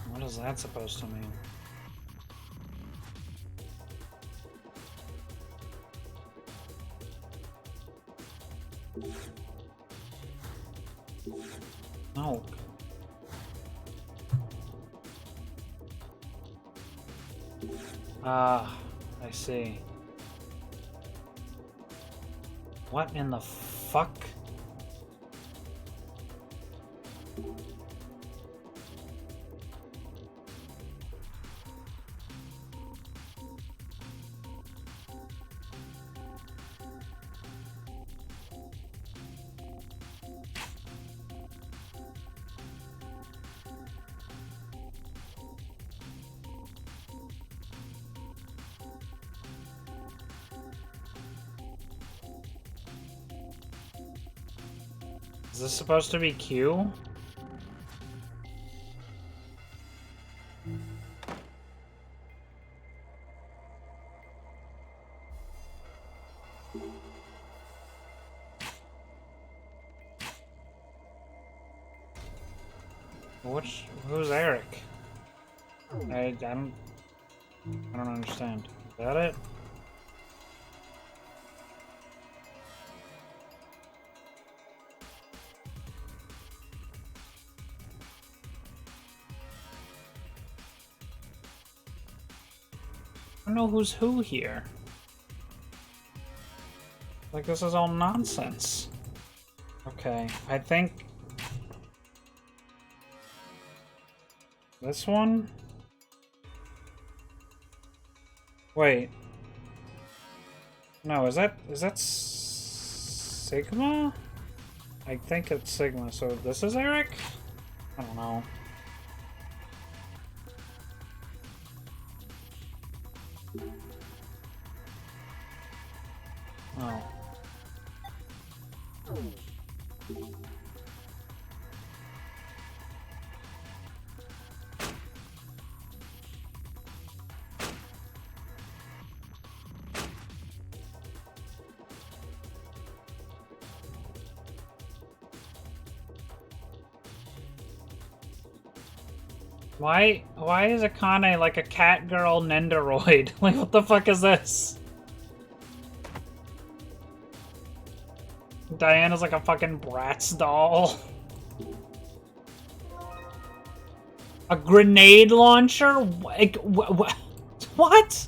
What is that supposed to mean? No. Ah, I see. What in the fuck? Is this supposed to be Q? Who's Eric? I don't understand. Is that it? I don't know who's who here. Like, this is all nonsense. Okay, I think... this one? Wait. No, is that Sigma? I think it's Sigma, so this is Eric? I don't know. Oh. Why is Akane like a cat girl Nendoroid? Like, what the fuck is this? Diana's like a fucking Bratz doll. A grenade launcher? Like, what?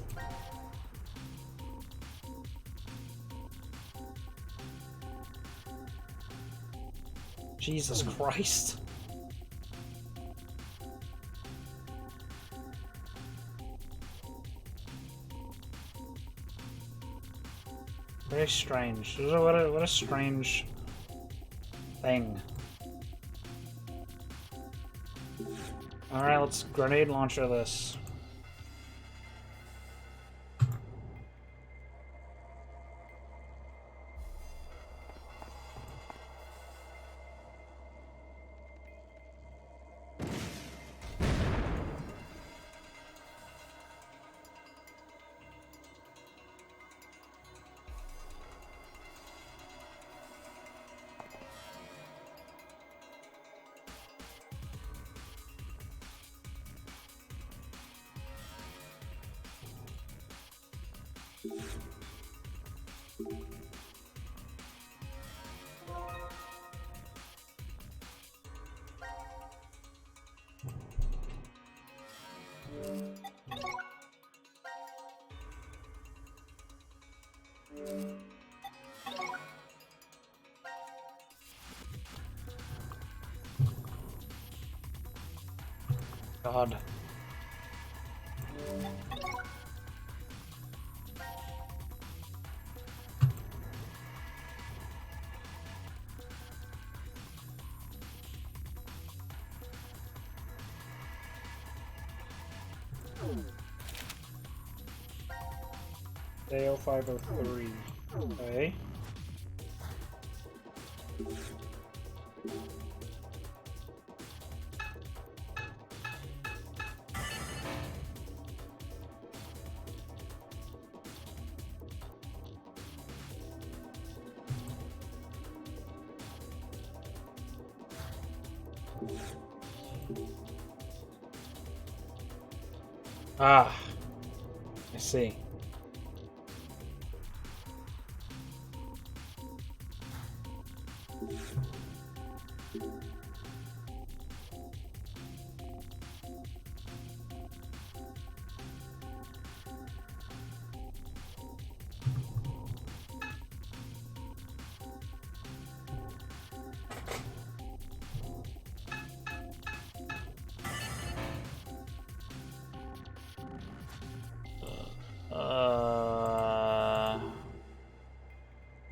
Jesus Christ. Very strange. What a strange thing. Alright, let's grenade launcher this. God. AO503. Okay. Ah, I see.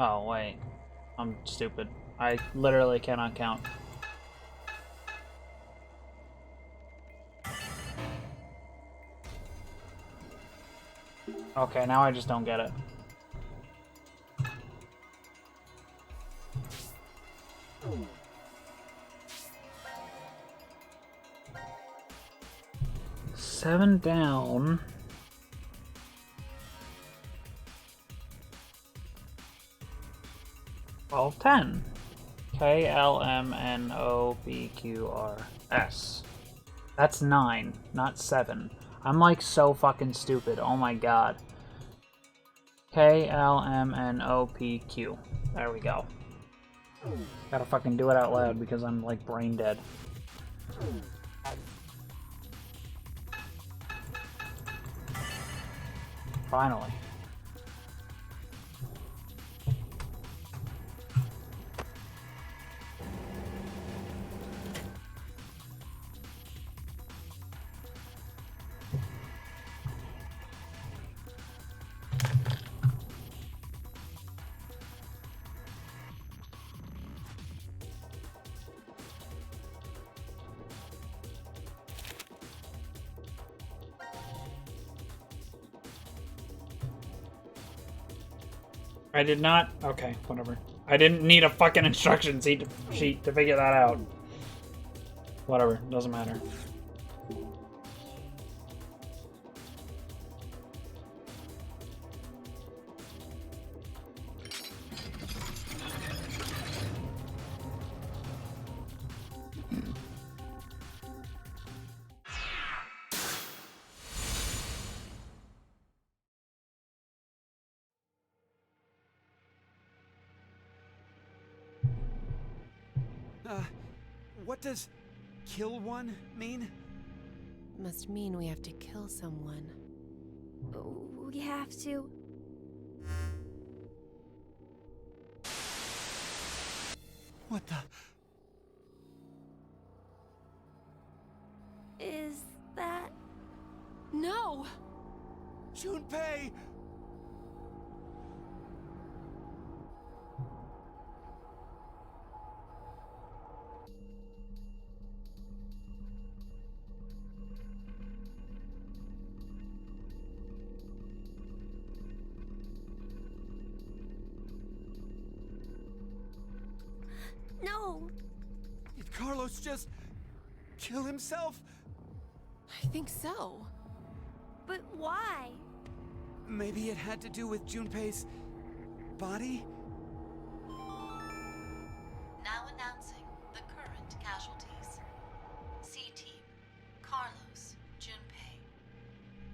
Oh, wait. I'm stupid. I literally cannot count. Okay, now I just don't get it. Seven down. Well, 10. KLMNOPQRS. That's 9, not 7. I'm like so fucking stupid. Oh my god. KLMNOPQ. There we go. Gotta fucking do it out loud because I'm like brain dead. Finally. I did not. Okay, whatever. I didn't need a fucking instruction sheet to figure that out. Whatever, doesn't matter. What does kill one mean? Must mean we have to kill someone. We have to. What the? Is that... No! Junpei! No! Did Carlos just kill himself? I think so. But why? Maybe it had to do with Junpei's body? Now announcing the current casualties. C-Team, Carlos, Junpei.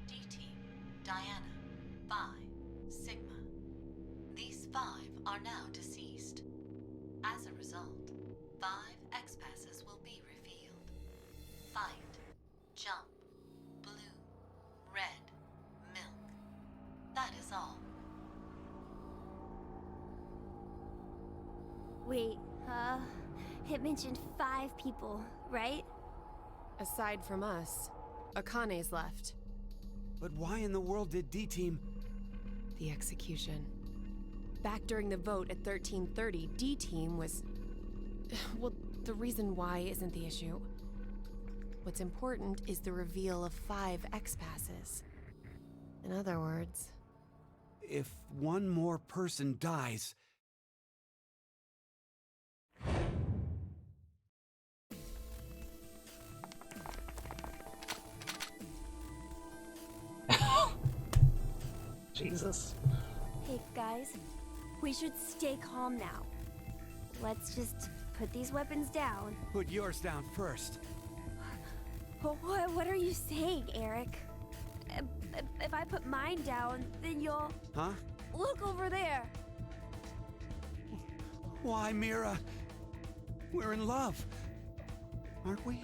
D-Team, Diana, Phi, Sigma. These 5 are now deceased. As a result, 5 X-Passes will be revealed. Fight, jump, blue, red, milk. That is all. Wait, it mentioned 5 people, right? Aside from us, Akane's left. But why in the world did D-Team... The execution. Back during the vote at 1330, D-Team was... Well, the reason why isn't the issue. What's important is the reveal of 5 X-Passes. In other words... If one more person dies... Jesus. Hey, guys. We should stay calm now. Let's just put these weapons down. Put yours down first. What are you saying, Eric? If I put mine down, then you'll... Huh? Look over there! Why, Mira? We're in love. Aren't we?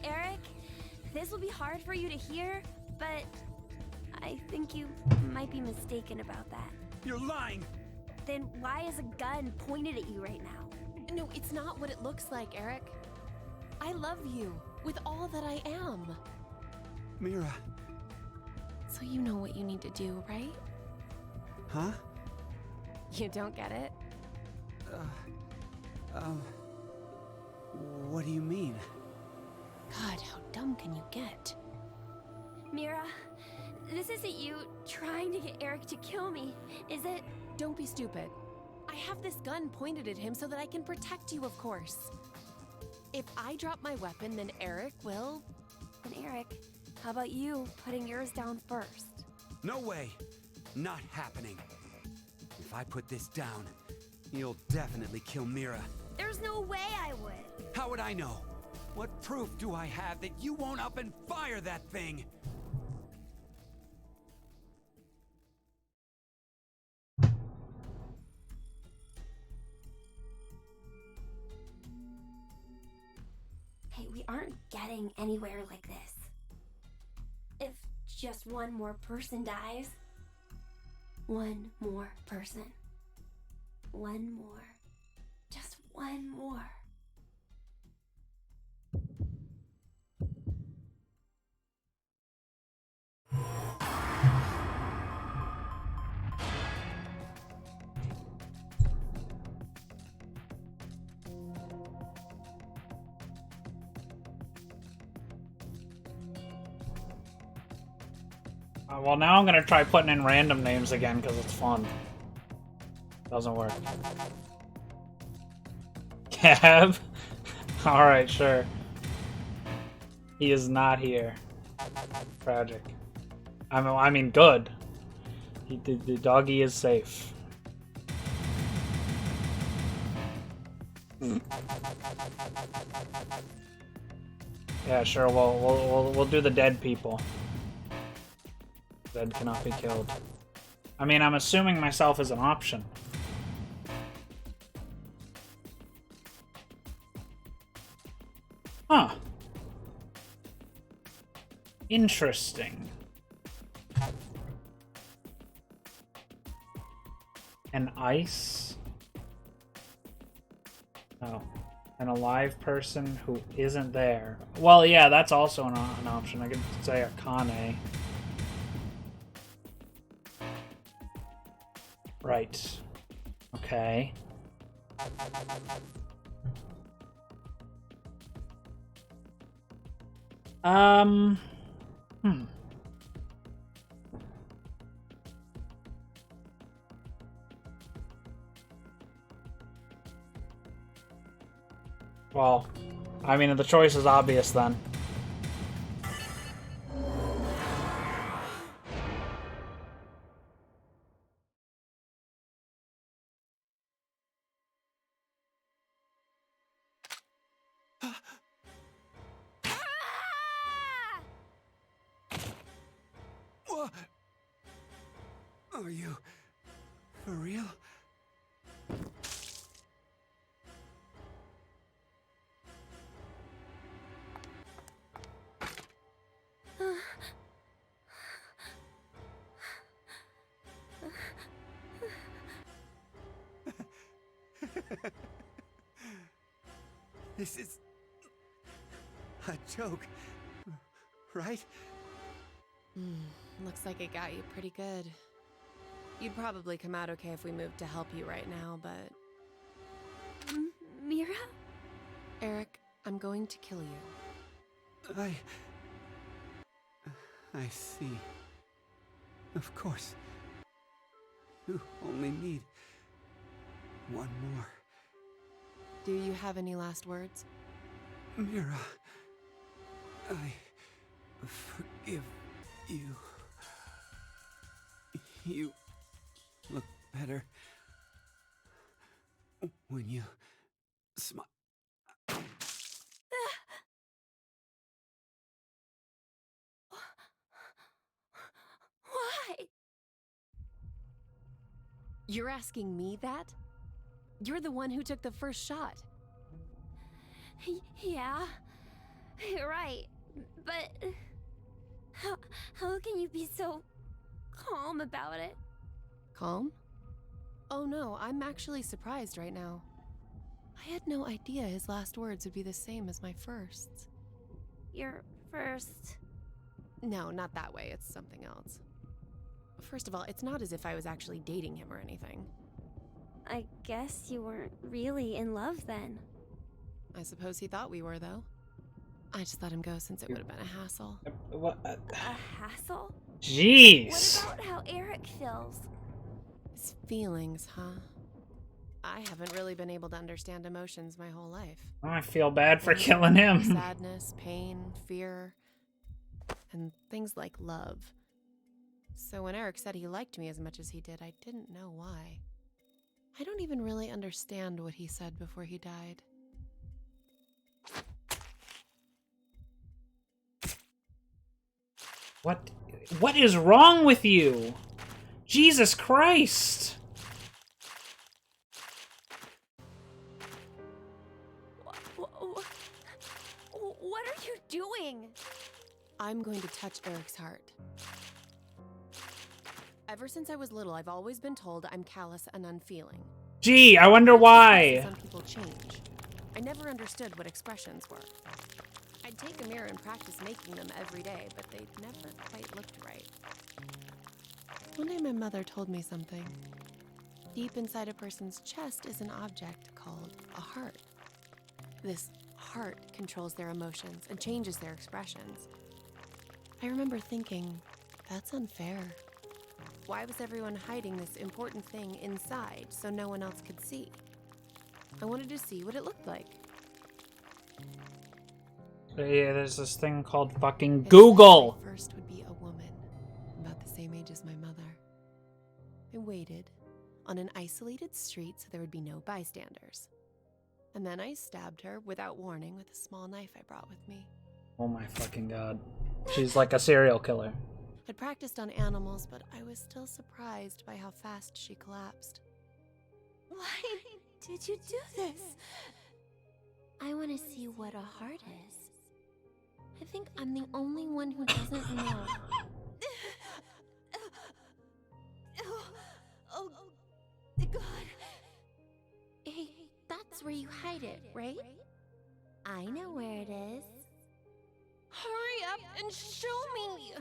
Eric, this will be hard for you to hear, but I think you might be mistaken about that. You're lying! Then why is a gun pointed at you right now? No, it's not what it looks like, Eric. I love you with all that I am. Mira. So you know what you need to do, right? Huh? You don't get it? What do you mean? God, how dumb can you get? Mira, this isn't you trying to get Eric to kill me, is it? Don't be stupid. I have this gun pointed at him so that I can protect you, of course. If I drop my weapon, then Eric will... And Eric, how about you putting yours down first? No way! Not happening. If I put this down, you'll definitely kill Mira. There's no way I would. How would I know? What proof do I have that you won't up and fire that thing? Hey, we aren't getting anywhere like this. If just one more person dies. One more person. One more. Just one more. Well, now I'm gonna try putting in random names again because it's fun. Doesn't work. Cab? Alright, sure. He is not here. Tragic. I mean, good. The doggy is safe. Yeah, sure. We'll do the dead people. Dead cannot be killed. I mean, I'm assuming myself is an option. Huh. Interesting. An ice? Oh. An alive person who isn't there. Well, yeah, that's also an option. I could say Akane. Right. Okay. Well, I mean, the choice is obvious then. What? Are you for real? This is a joke, right? Looks like it got you pretty good. You'd probably come out okay if we moved to help you right now, but... Mira? Eric, I'm going to kill you. I see. Of course. You only need one more. Do you have any last words? Mira, I forgive you. You look better. When you smile. Why? You're asking me that? You're the one who took the first shot. Yeah, you're right. But how can you be so calm about it? Calm? Oh no, I'm actually surprised right now. I had no idea his last words would be the same as my firsts. Your first. No, not that way. It's something else. First of all, it's not as if I was actually dating him or anything. I guess you weren't really in love then. I suppose he thought we were, though. I just let him go since it would have been a hassle. What? A hassle? Jeez. What about how Eric feels? His feelings, huh? I haven't really been able to understand emotions my whole life. I feel bad for killing him. Sadness, pain, fear, and things like love. So when Eric said he liked me as much as he did, I didn't know why. I don't even really understand what he said before he died. What is wrong with you? Jesus Christ! What are you doing? I'm going to touch Eric's heart. Ever since I was little, I've always been told I'm callous and unfeeling. Gee, I wonder why. Some people change. I never understood what expressions were. I'd take a mirror and practice making them every day, but they never quite looked right. One day my mother told me something. Deep inside a person's chest is an object called a heart. This heart controls their emotions and changes their expressions. I remember thinking, that's unfair. Why was everyone hiding this important thing inside so no one else could see? I wanted to see what it looked like. Yeah, there's this thing called fucking Google. First would be a woman, about the same age as my mother. I waited on an isolated street so there would be no bystanders. And then I stabbed her without warning with a small knife I brought with me. Oh my fucking god. She's like a serial killer. I'd practiced on animals, but I was still surprised by how fast she collapsed. Why did you do this? I want to see what a heart is. I think I'm the only one who doesn't know. Oh, God. Hey, that's where you hide it, right? I know where it is. Hurry up and show me!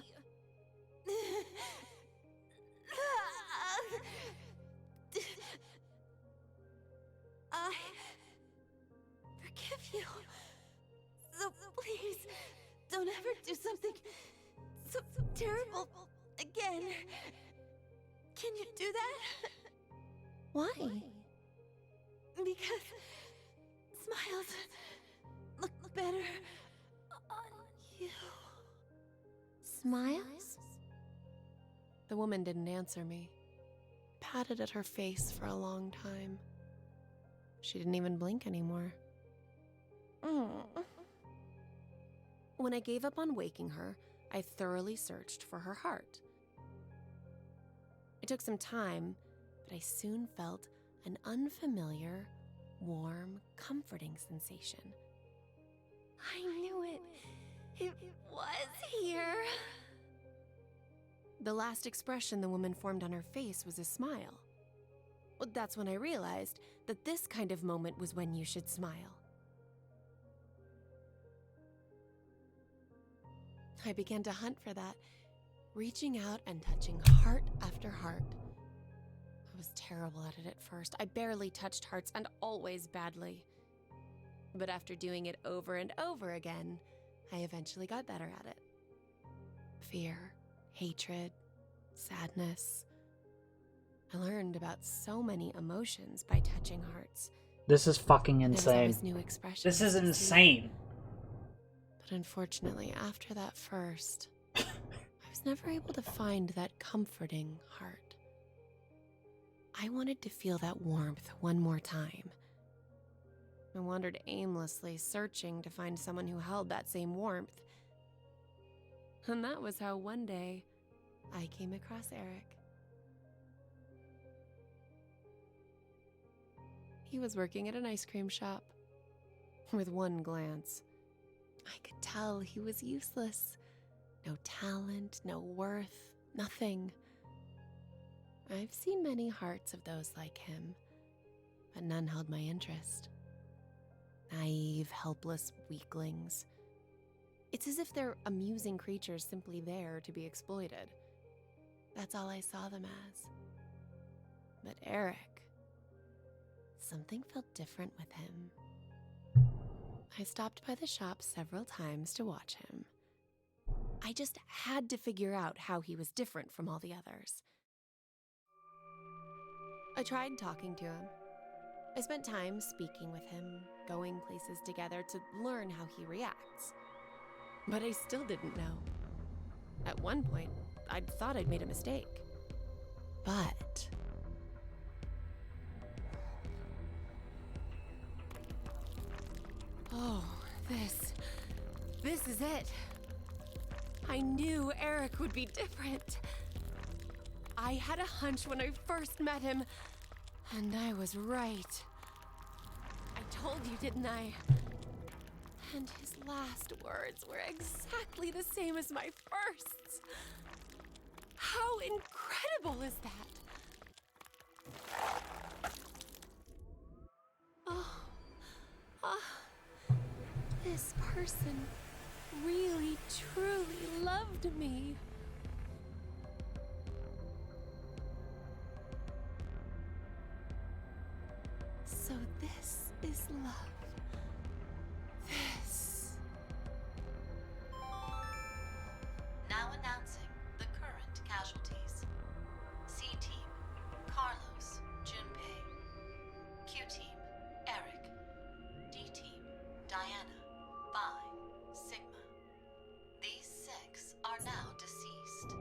I forgive you. So please, don't ever do something so terrible again. Can you do that? Why? Because smiles look better on you. Smiles? The woman didn't answer me. Patted at her face for a long time. She didn't even blink anymore. When I gave up on waking her, I thoroughly searched for her heart. It took some time, but I soon felt an unfamiliar, warm, comforting sensation. I knew it. It was here. The last expression the woman formed on her face was a smile. Well, that's when I realized that this kind of moment was when you should smile. I began to hunt for that, reaching out and touching heart after heart. I was terrible at it at first. I barely touched hearts and always badly. But after doing it over and over again, I eventually got better at it. Fear, hatred, sadness. I learned about so many emotions by touching hearts. This is fucking There was insane. always new expressions This is to see. insane. But unfortunately, after that first, I was never able to find that comforting heart. I wanted to feel that warmth one more time. I wandered aimlessly, searching to find someone who held that same warmth. And that was how one day I came across Eric. He was working at an ice cream shop. With one glance, I could tell he was useless. No talent, no worth, nothing. I've seen many hearts of those like him, but none held my interest. Naive, helpless weaklings. It's as if they're amusing creatures simply there to be exploited. That's all I saw them as. But Eric, something felt different with him. I stopped by the shop several times to watch him. I just had to figure out how he was different from all the others. I tried talking to him. I spent time speaking with him, going places together to learn how he reacts. But I still didn't know. At one point, I'd thought I'd made a mistake. But oh, this is it. I knew Eric would be different. I had a hunch when I first met him, and I was right. I told you, didn't I? And his last words were exactly the same as my first. How incredible is that? This person really, truly loved me. So this is love. This. Now announcing the current casualties. C-Team, Carlos, Junpei. Q-Team, Eric. D-Team, Diana, Bai, Sigma. These 6 are now deceased.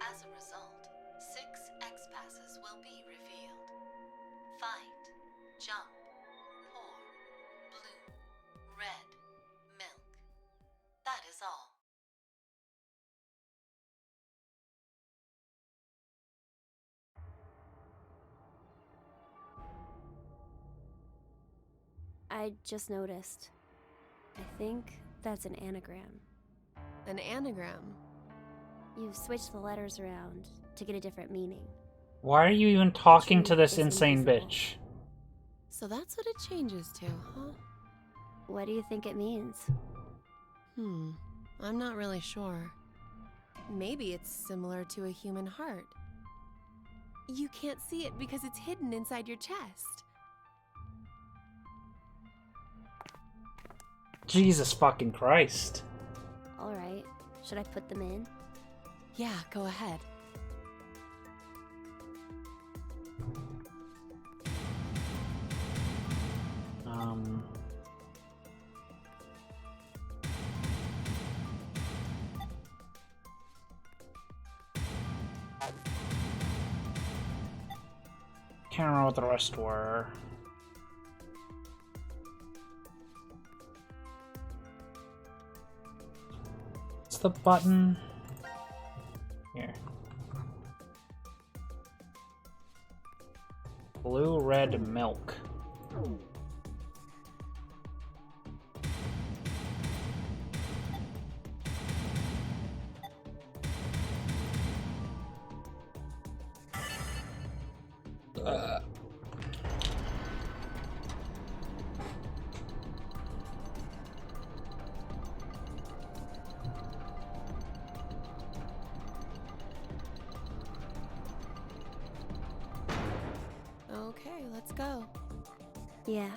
As a result, 6 X-Passes will be revealed. Fight, jump, pour, blue, red, milk. That is all. I just noticed. I think that's an anagram. An anagram? You've switched the letters around to get a different meaning. Why are you even talking to this Is insane invisible. bitch? So that's what it changes to, huh? What do you think it means? I'm not really sure. Maybe it's similar to a human heart. You can't see it because it's hidden inside your chest. Jesus fucking Christ. Alright, should I put them in? Yeah, go ahead. Can't remember what the rest were. What's the button? Here. Blue, red, milk. Okay, let's go. Yeah.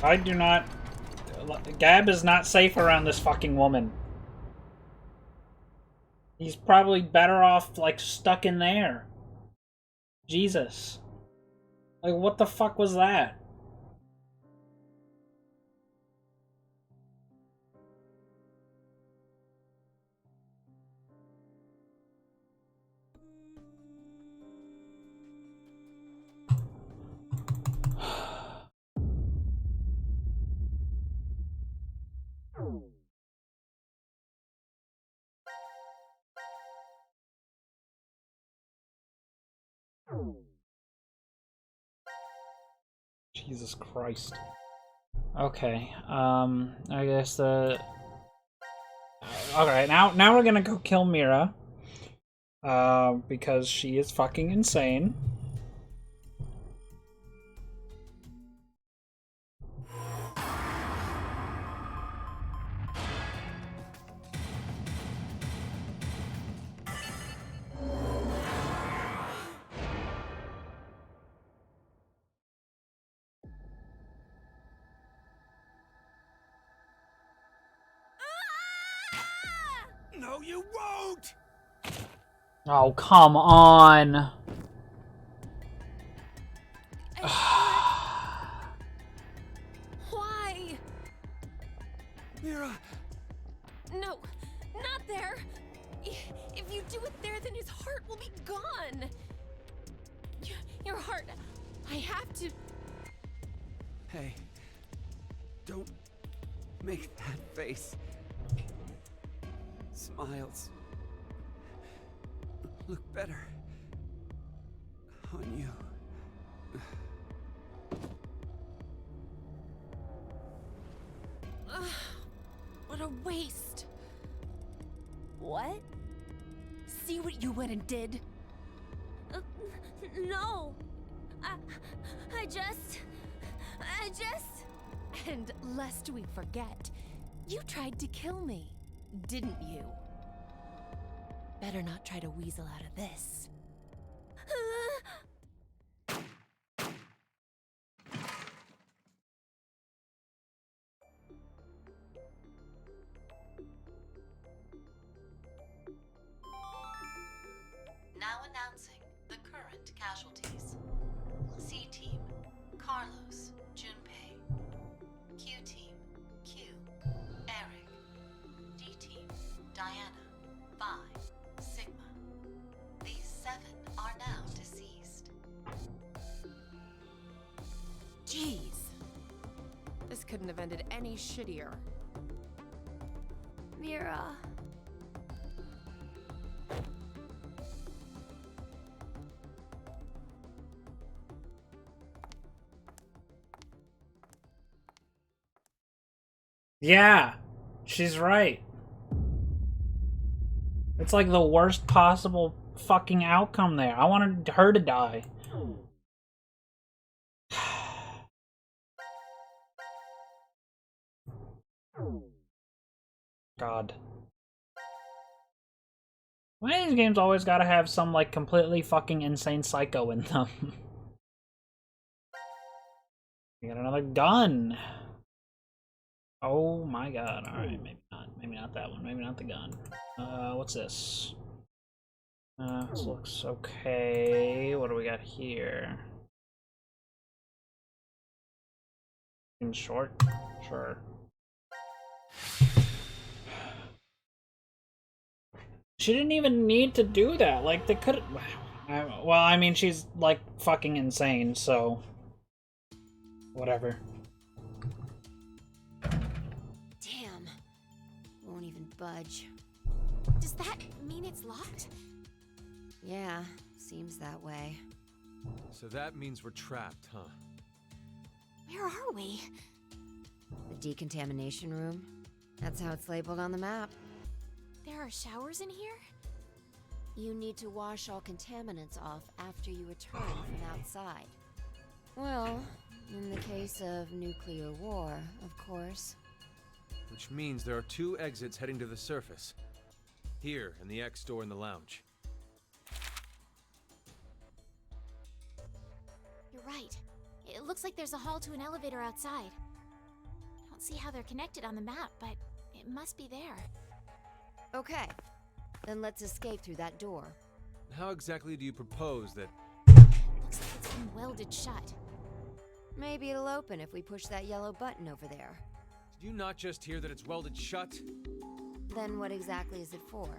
I do not... Gab is not safe around this fucking woman. He's probably better off, like, stuck in there. Jesus. Like, what the fuck was that? Jesus Christ. Okay, I guess the... Alright, now we're gonna go kill Mira. Because she is fucking insane. No, you won't! Oh, come on. Why? Mira! No, not there. If you do it there, then his heart will be gone. Your heart. I have to. Hey, don't make that face. Smiles look better on you. What a waste. What? See what you went and did? No. I just... And lest we forget, you tried to kill me, didn't you? Better not try to weasel out of this. Now announcing the current casualties. C-Team, Carlos, Junpei. Q-Team, Q, Eric. D-Team, Diana, Vi, Sigma. These 7 are now deceased. Jeez. This couldn't have ended any shittier. Mira. Yeah, she's right. It's like the worst possible fucking outcome there. I wanted her to die. God. Why do these games always gotta have some, like, completely fucking insane psycho in them? We got another gun. Oh my god, alright, maybe not. Maybe not that one. Maybe not the gun. What's this? This looks okay. What do we got here? In short? Sure. She didn't even need to do that. Like, they could. Well, I mean, she's, like, fucking insane, so. Whatever. Damn. Won't even budge. Does that mean it's locked? Yeah, seems that way. So that means we're trapped, huh? Where are we? The decontamination room? That's how it's labeled on the map. There are showers in here? You need to wash all contaminants off after you return from outside. Well, in the case of nuclear war, of course. Which means there are 2 exits heading to the surface. Here, and the X door in the lounge. You're right. It looks like there's a hall to an elevator outside. I don't see how they're connected on the map, but it must be there. Okay, then let's escape through that door. How exactly do you propose that... Looks like it's been welded shut. Maybe it'll open if we push that yellow button over there. Did you not just hear that it's welded shut? Then what exactly is it for?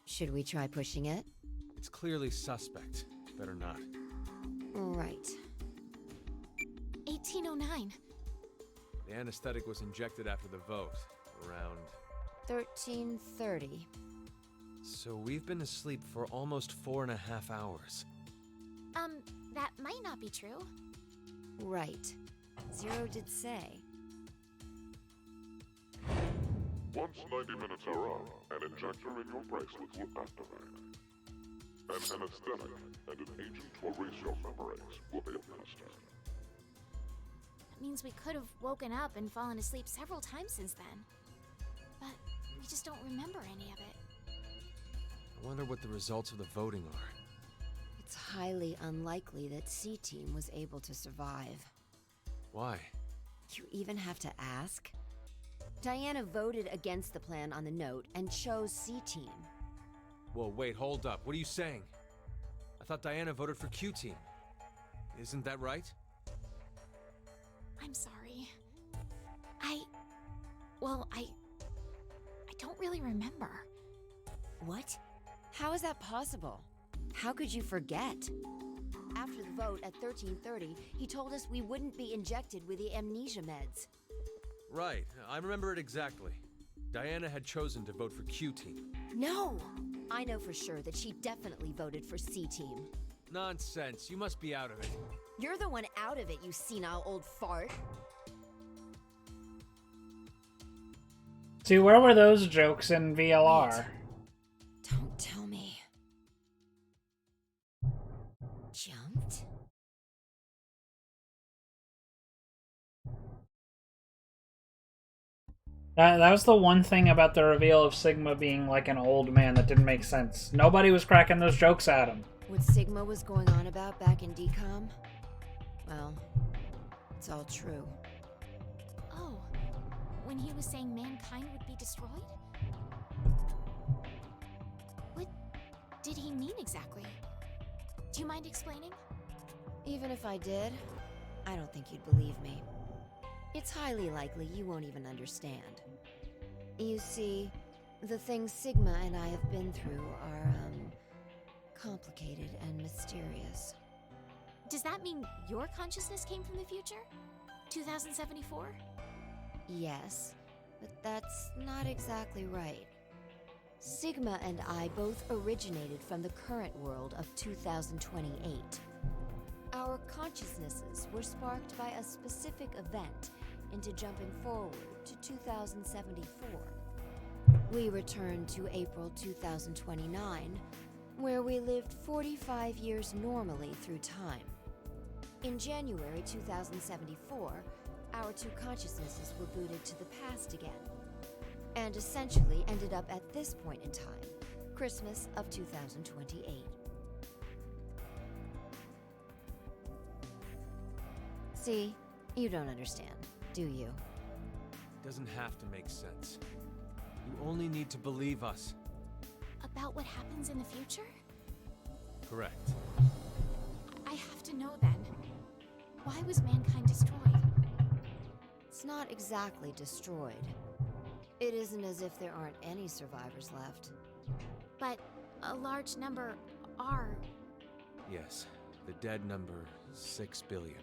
Should we try pushing it? It's clearly suspect. Better not. Right. 1809. The anesthetic was injected after the vote, around... 1330. So we've been asleep for almost 4.5 hours. That might not be true. Right. Zero did say. Once 90 minutes are up, an injector in your bracelet will activate. An anesthetic and an agent to erase your memories will be administered. That means we could have woken up and fallen asleep several times since then. But we just don't remember any of it. I wonder what the results of the voting are. It's highly unlikely that C-Team was able to survive. Why? You even have to ask? Diana voted against the plan on the note and chose C-Team. Whoa, wait, hold up. What are you saying? I thought Diana voted for Q-Team. Isn't that right? I'm sorry. I don't really remember. What? How is that possible? How could you forget? After the vote at 13:30, he told us we wouldn't be injected with the amnesia meds. Right, I remember it exactly. Diana had chosen to vote for Q-Team. No! I know for sure that she definitely voted for C-Team. Nonsense, you must be out of it. You're the one out of it, you senile old fart. See, where were those jokes in VLR? Don't tell me. Jumped? That was the one thing about the reveal of Sigma being like an old man that didn't make sense. Nobody was cracking those jokes at him. What Sigma was going on about back in DCOM? Well, it's all true. Oh, when he was saying mankind would be destroyed? What did he mean exactly? Do you mind explaining? Even if I did, I don't think you'd believe me. It's highly likely you won't even understand. You see, the things Sigma and I have been through are, complicated and mysterious. Does that mean your consciousness came from the future? 2074? Yes, but that's not exactly right. Sigma and I both originated from the current world of 2028. Our consciousnesses were sparked by a specific event into jumping forward to 2074. We returned to April 2029, where we lived 45 years normally through time. In January 2074, our two consciousnesses were booted to the past again, and essentially ended up at this point in time, Christmas of 2028. See, you don't understand, do you? It doesn't have to make sense. You only need to believe us. About what happens in the future? Correct. I have to know then. Why was mankind destroyed? It's not exactly destroyed. It isn't as if there aren't any survivors left. But a large number are. Yes, the dead number 6 billion.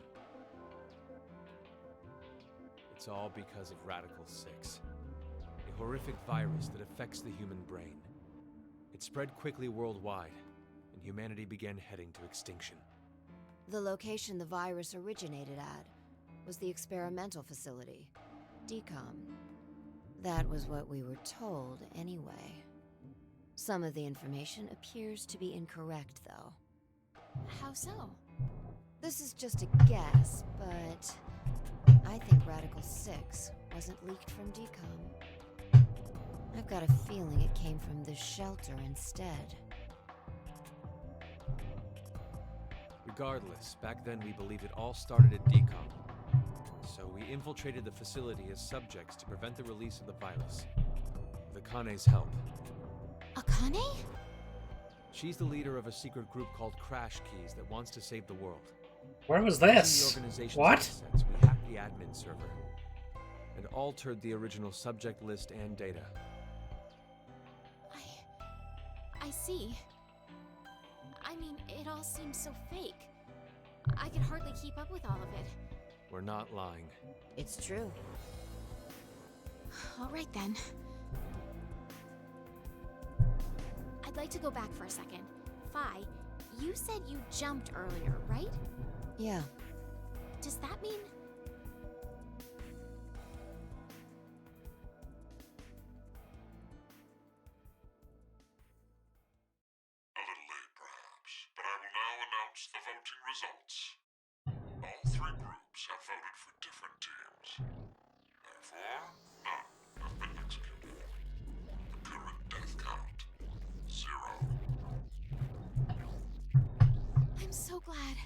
It's all because of Radical 6, a horrific virus that affects the human brain. It spread quickly worldwide, and humanity began heading to extinction. The location the virus originated at was the experimental facility, DCOM. That was what we were told, anyway. Some of the information appears to be incorrect, though. How so? This is just a guess, but I think Radical 6 wasn't leaked from DCOM. I've got a feeling it came from this shelter instead. Regardless, back then we believed it all started at DCOM. So we infiltrated the facility as subjects to prevent the release of the virus. With Akane's help. Akane? She's the leader of a secret group called Crash Keys that wants to save the world. Where was Using this? the organization's What? assets, we hacked the admin server and altered the original subject list and data. I see. I mean, it all seems so fake. I could hardly keep up with all of it. We're not lying. It's true. All right then. I'd like to go back for a second. Fi, you said you jumped earlier, right? Yeah. Does that mean... A little late, perhaps, but I will now announce the voting results. All three groups have voted for different teams. Therefore, none have been executed. The current death count, 0. I'm so glad.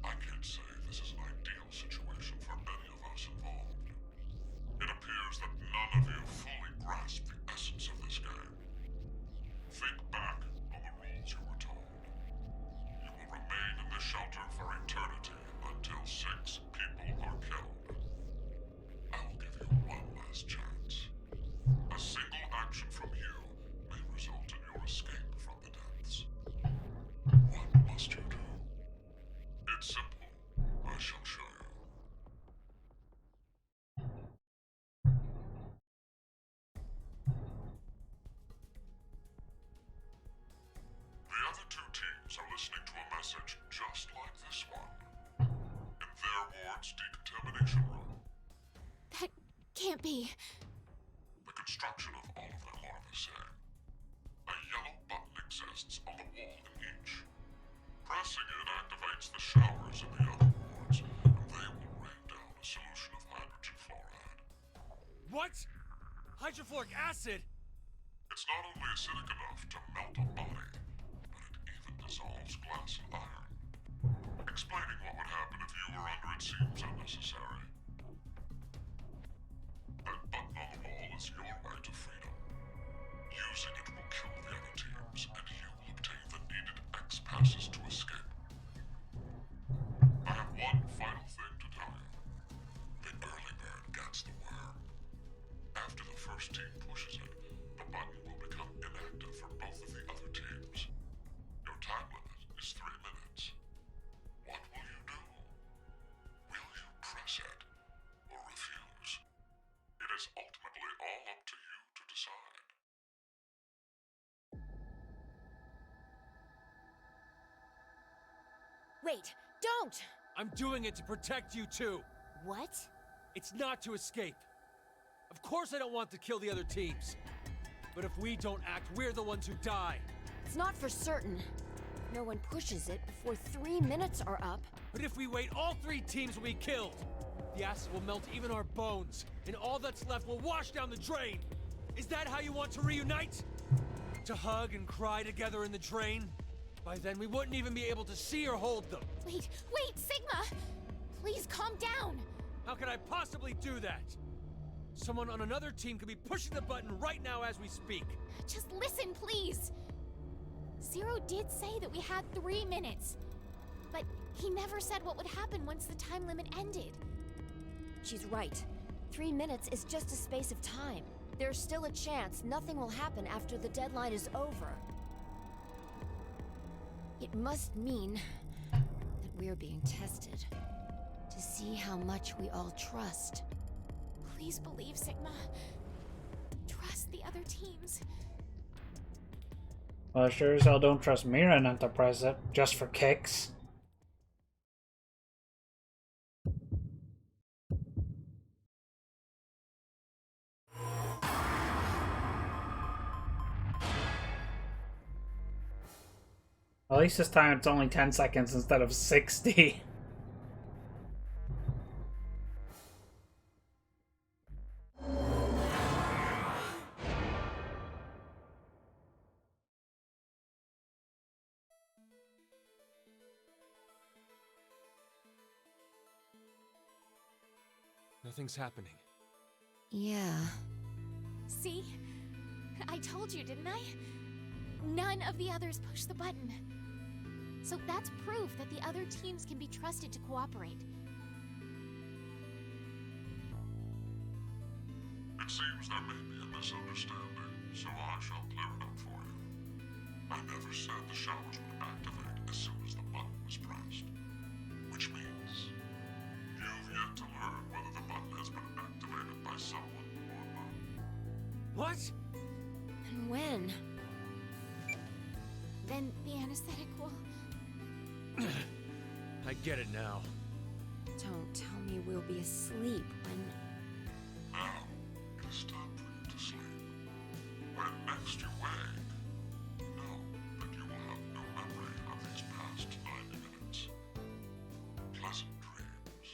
I can't say this is an ideal situation for any of us involved. It appears that none of you fully grasp the essence of this game. Think back on the rules you were told. You will remain in the shelter for eternity until 6 people are killed. I will give you one last chance. A single action from you may result in your escape from the depths. What must you do? It's simple. I shall show you. The other 2 teams are listening to a message just like this one. In their ward's decontamination room. That can't be. The construction of all of them are the same. A yellow button exists on the wall in each. Pressing it activates the showers in the other wards, and they will rain down a solution of hydrogen fluoride. What? Hydrofluoric acid? It's not only acidic enough to melt a body, but it even dissolves glass and iron. Explaining what would happen if you were under it seems unnecessary. That button on the wall is your way to freedom. Using it will kill the other teams, and you will obtain the needed X passes to escape. I have one final thing to tell you. The early bird gets the worm. After the first team pushes it, the button will become inactive for both of the other teams. Your time limit is 3 minutes. What will you do? Will you press it or refuse? It is ultimately all up to you to decide. Wait, don't! I'm doing it to protect you too. What? It's not to escape. Of course I don't want to kill the other teams. But if we don't act, we're the ones who die. It's not for certain. No one pushes it before 3 minutes are up. But if we wait, all 3 teams will be killed. The acid will melt even our bones, and all that's left will wash down the drain. Is that how you want to reunite? To hug and cry together in the drain? By then, we wouldn't even be able to see or hold them. Wait, Sigma! Please calm down! How could I possibly do that? Someone on another team could be pushing the button right now as we speak. Just listen, please! Zero did say that we had 3 minutes. But he never said what would happen once the time limit ended. She's right. 3 minutes is just a space of time. There's still a chance nothing will happen after the deadline is over. It must mean that we're being tested. To see how much we all trust. Please believe, Sigma. Trust the other teams. Well, I sure as hell don't trust Mira not to press it, just for kicks. At least this time it's only 10 seconds instead of 60. Nothing's happening. Yeah. See? I told you, didn't I? None of the others pushed the button. So that's proof that the other teams can be trusted to cooperate. It seems there may be a misunderstanding, so I shall clear it up for you. I never said the showers would activate as soon as the button was pressed. Which means you've yet to learn whether the button has been activated by someone or not. What? And when? Then the anesthetic will... I get it now. Don't tell me we'll be asleep when... Now, it is time for you to sleep. When next you wake, know that you will have no memory of these past 90 minutes. Pleasant dreams.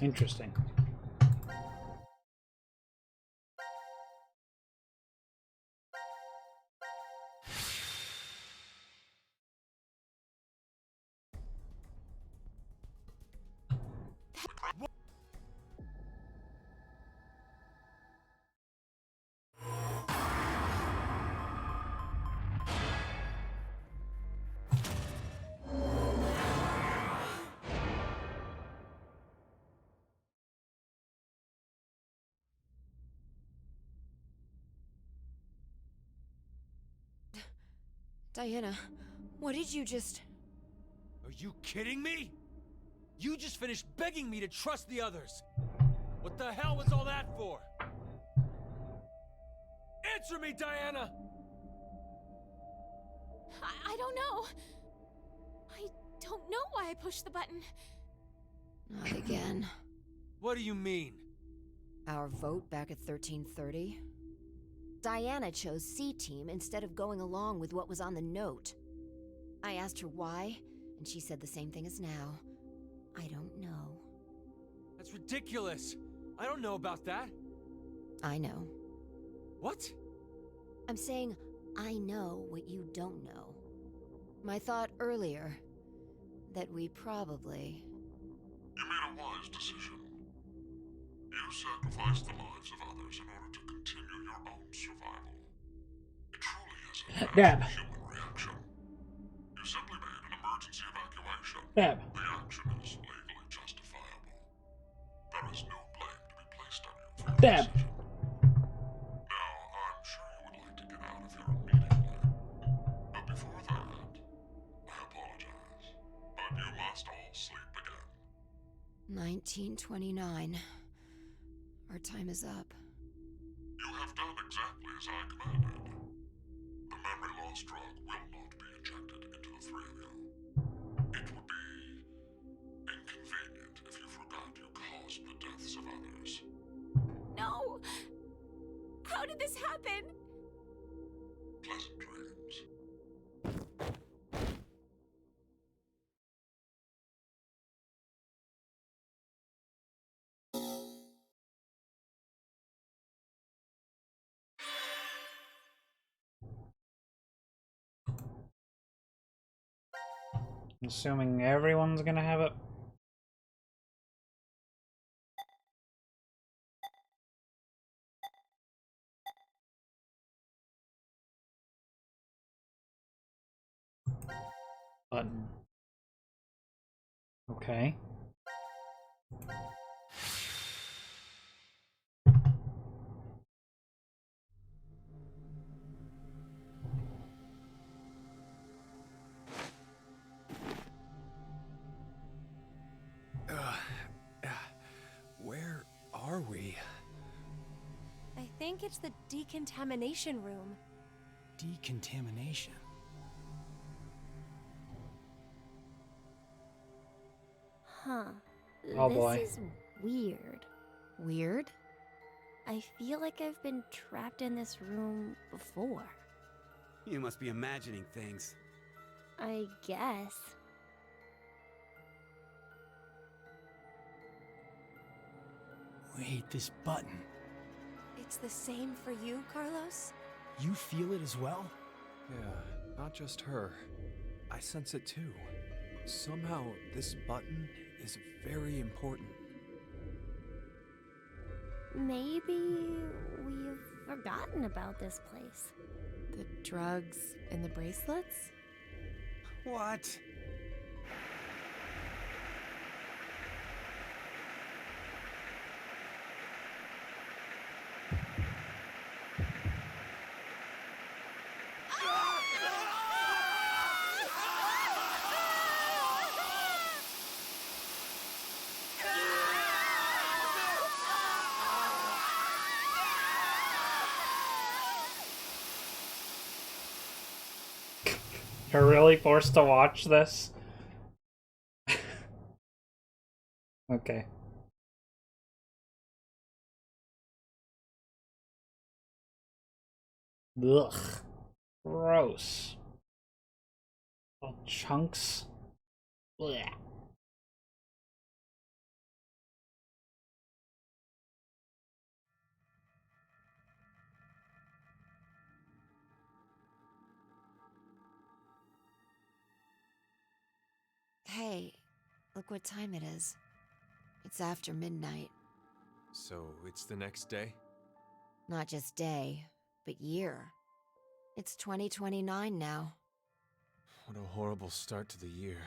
Interesting. Diana, what did you just... Are you kidding me? You just finished begging me to trust the others. What the hell was all that for? Answer me, Diana! I don't know. I don't know why I pushed the button. Not again. What do you mean? Our vote back at 1330? Diana chose C-Team instead of going along with what was on the note. I asked her why, and she said the same thing as now. I don't know. That's ridiculous. I don't know about that. I know. What? I'm saying I know what you don't know. My thought earlier, that we probably... You made a wise decision. You sacrificed the lives of others in order to continue your own survival. It truly is a Dab. human reaction. You simply made an emergency evacuation. Dab. The action is legally justifiable. There is no blame to be placed on you for your Dab. decision. Now, I'm sure you would like to get out of here immediately. But before that, I apologize. But you must all sleep again. 1929. Our time is up. You have done exactly as I commanded. The memory loss drug will not be injected into the three of you. It would be inconvenient if you forgot you caused the deaths of others. No! How did this happen? Pleasant dreams. Assuming everyone's gonna have it. Button. Okay. Where are we? I think it's the decontamination room. Decontamination. Huh. Oh boy. This is weird. Weird? I feel like I've been trapped in this room before. You must be imagining things. I guess. Wait, this button. It's the same for you, Carlos? You feel it as well? Yeah, not just her. I sense it too. Somehow, this button is very important. Maybe we've forgotten about this place. The drugs and the bracelets? What? You're really forced to watch this? Okay. Ugh. Gross. Little chunks. Blech. Hey, look what time it is. It's after midnight. So, it's the next day? Not just day, but year. It's 2029 now. What a horrible start to the year.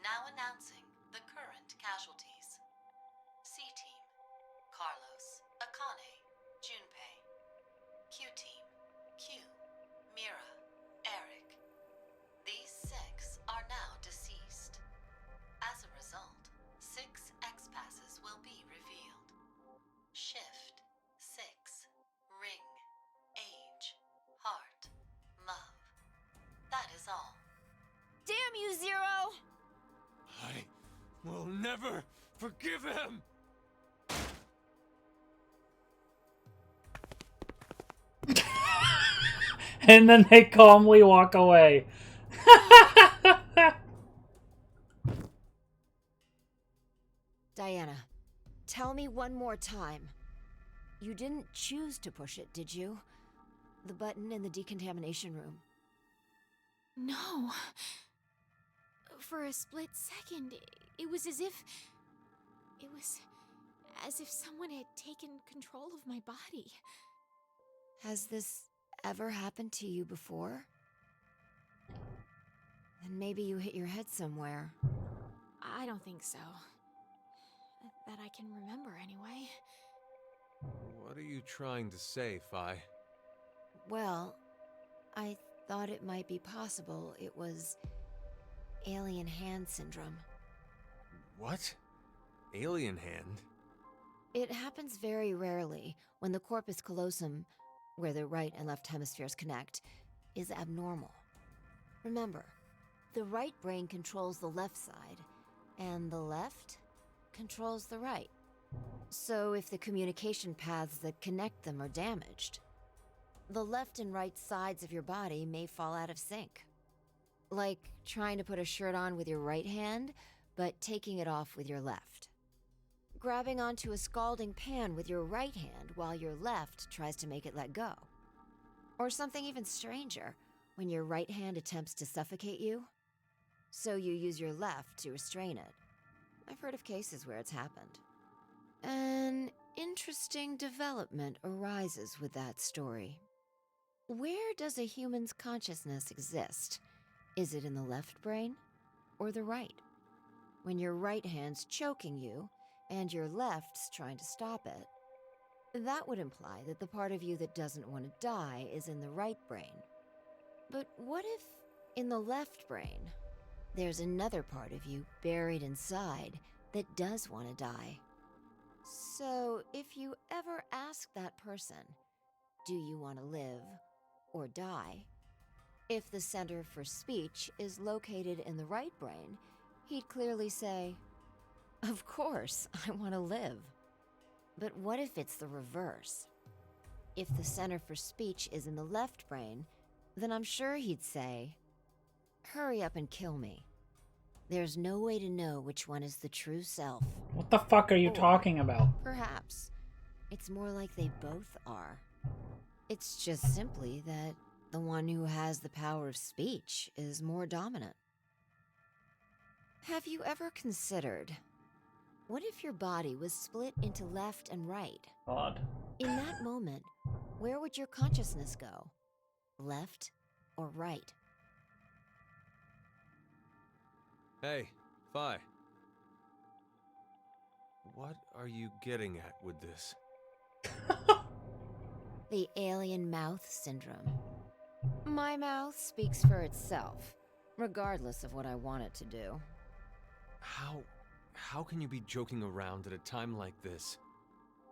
Now announcing the current casualties. C-Team, Carlos, Akane, Junpei. Q-Team, Q, Mira, Eric. These 6 are now deceased. As a result, 6 X-Passes will be revealed. Shift, 6, Ring, Age, Heart, Love. That is all. Damn you, Zero! I will never forgive him! And then they calmly walk away. Diana, tell me one more time. You didn't choose to push it, did you? The button in the decontamination room. No. For a split second, it was as if... It was as if someone had taken control of my body. Has this ever happened to you before? Then maybe you hit your head somewhere. I don't think so. That I can remember, anyway. What are you trying to say, Phi? Well, I thought it might be possible it was alien hand syndrome. What? Alien hand? It happens very rarely when the corpus callosum, where the right and left hemispheres connect, is abnormal. Remember, the right brain controls the left side, and the left controls the right. So if the communication paths that connect them are damaged, the left and right sides of your body may fall out of sync. Like trying to put a shirt on with your right hand, but taking it off with your left. Grabbing onto a scalding pan with your right hand while your left tries to make it let go. Or something even stranger, when your right hand attempts to suffocate you, so you use your left to restrain it. I've heard of cases where it's happened. An interesting development arises with that story. Where does a human's consciousness exist? Is it in the left brain or the right? When your right hand's choking you and your left's trying to stop it, that would imply that the part of you that doesn't want to die is in the right brain. But what if, in the left brain, there's another part of you buried inside that does want to die? So, if you ever ask that person, do you want to live or die? If the center for speech is located in the right brain, he'd clearly say, of course, I want to live. But what if it's the reverse? If the center for speech is in the left brain, then I'm sure he'd say, hurry up and kill me. There's no way to know which one is the true self. What the fuck are you talking about? Perhaps. It's more like they both are. It's just simply that the one who has the power of speech is more dominant. Have you ever considered, what if your body was split into left and right? God. In that moment, where would your consciousness go? Left or right? Hey, Phi. What are you getting at with this? The alien mouth syndrome. My mouth speaks for itself, regardless of what I want it to do. How can you be joking around at a time like this?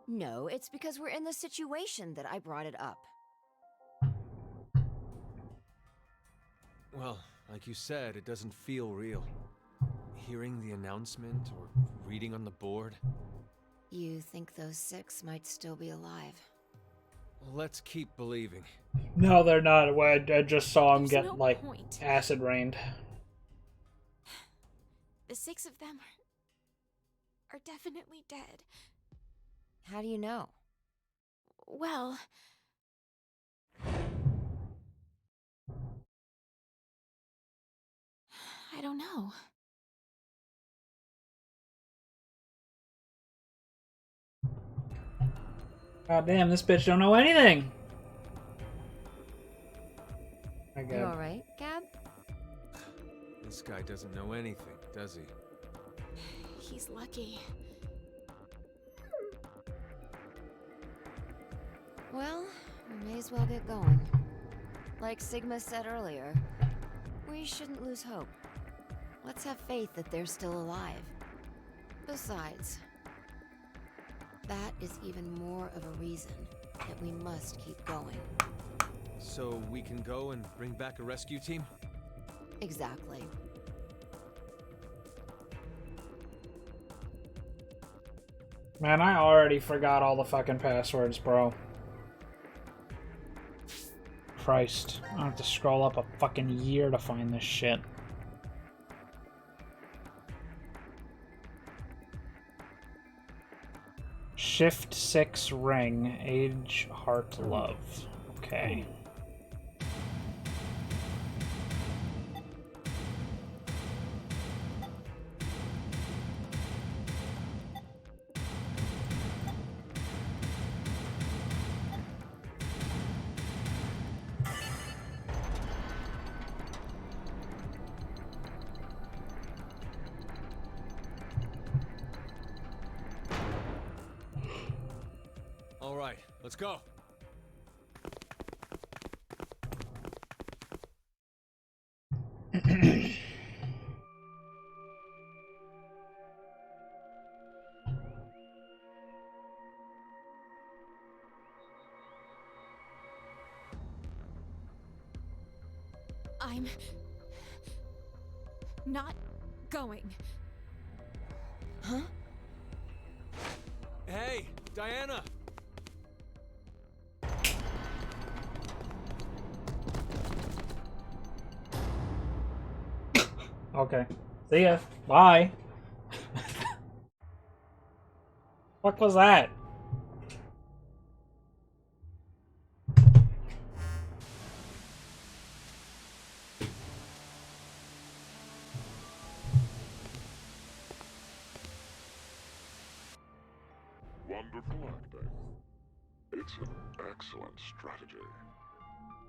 No, it's because we're in the situation that I brought it up. Well, like you said, it doesn't feel real. Hearing the announcement or reading on the board. You think those 6 might still be alive? Let's keep believing. No, they're not. I just saw him There's get, no like, point. acid rained. The 6 of them are definitely dead. How do you know? Well, I don't know. God damn, this bitch don't know anything. You alright, Gab? This guy doesn't know anything, does he? He's lucky. Well, we may as well get going. Like Sigma said earlier, we shouldn't lose hope. Let's have faith that they're still alive. Besides, that is even more of a reason that we must keep going. So we can go and bring back a rescue team? Exactly. Man, I already forgot all the fucking passwords, bro. Christ. I have to scroll up a fucking year to find this shit. Shift 6 ring. Age, heart, love. Okay. All right, let's go. I'm not going. Huh? Hey, Diana! Okay. See ya. Bye. What was that? Wonderful acting. It's an excellent strategy.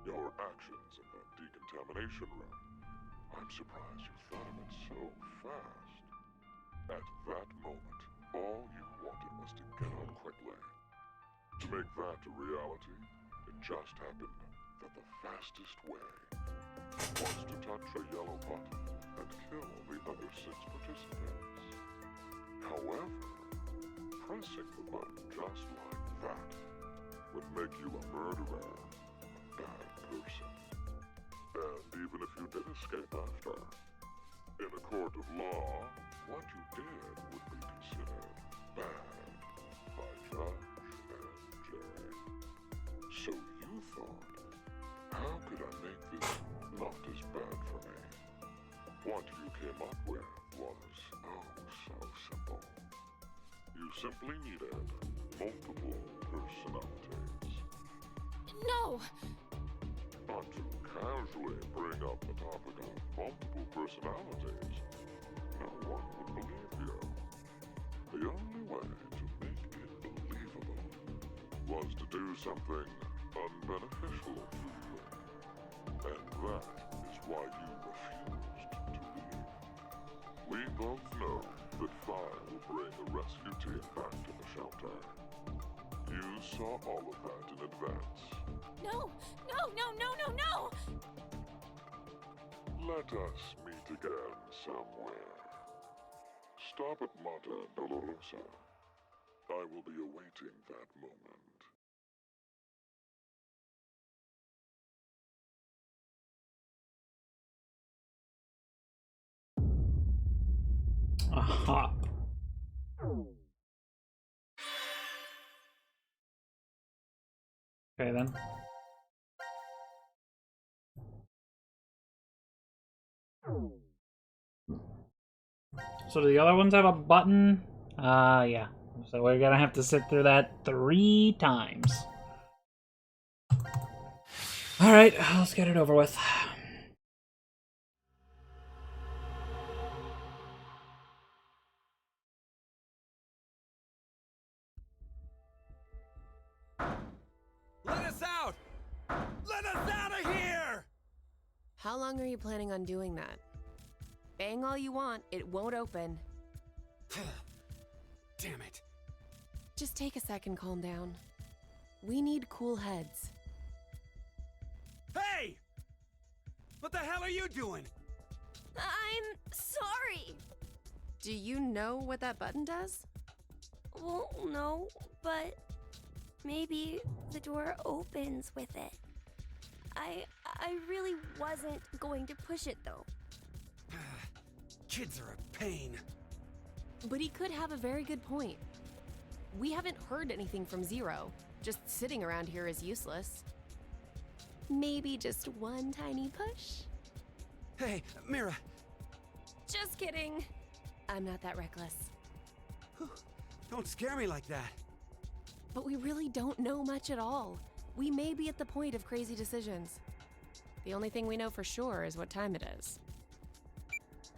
Your actions in the decontamination room. I'm surprised you thought of it so fast. At that moment, all you wanted was to get out quickly. To make that a reality, it just happened that the fastest way was to touch a yellow button and kill the other 6 participants. However, pressing the button just like that would make you a murderer, a bad person. And even if you did escape after, in a court of law, what you did would be considered bad by judge and jury. So you thought, how could I make this not as bad for me? What you came up with was, oh, so simple. You simply needed multiple personalities. No! Not to casually bring up the topic of multiple personalities, no one would believe you. The only way to make it believable was to do something unbeneficial to you. And that is why you refused to leave. We both know that Fire will bring a rescue team back to the shelter. You saw all of that in advance. No! No, no, no, no, no! Let us meet again somewhere. Stop at Mata Dolorosa. I will be awaiting that moment. Stop. Okay then. So do the other ones have a button? Yeah. So we're gonna have to sit through that 3 times. Alright, let's get it over with. Let us out! Let us out of here! How long are you planning on doing that? Bang all you want, it won't open. Damn it. Just take a second, calm down. We need cool heads. Hey! What the hell are you doing? I'm sorry. Do you know what that button does? Well, no, but maybe the door opens with it. I really wasn't going to push it though. Kids are a pain. But he could have a very good point. We haven't heard anything from Zero. Just sitting around here is useless. Maybe just one tiny push? Hey, Mira. Just kidding. I'm not that reckless. Don't scare me like that. But we really don't know much at all. We may be at the point of crazy decisions. The only thing we know for sure is what time it is.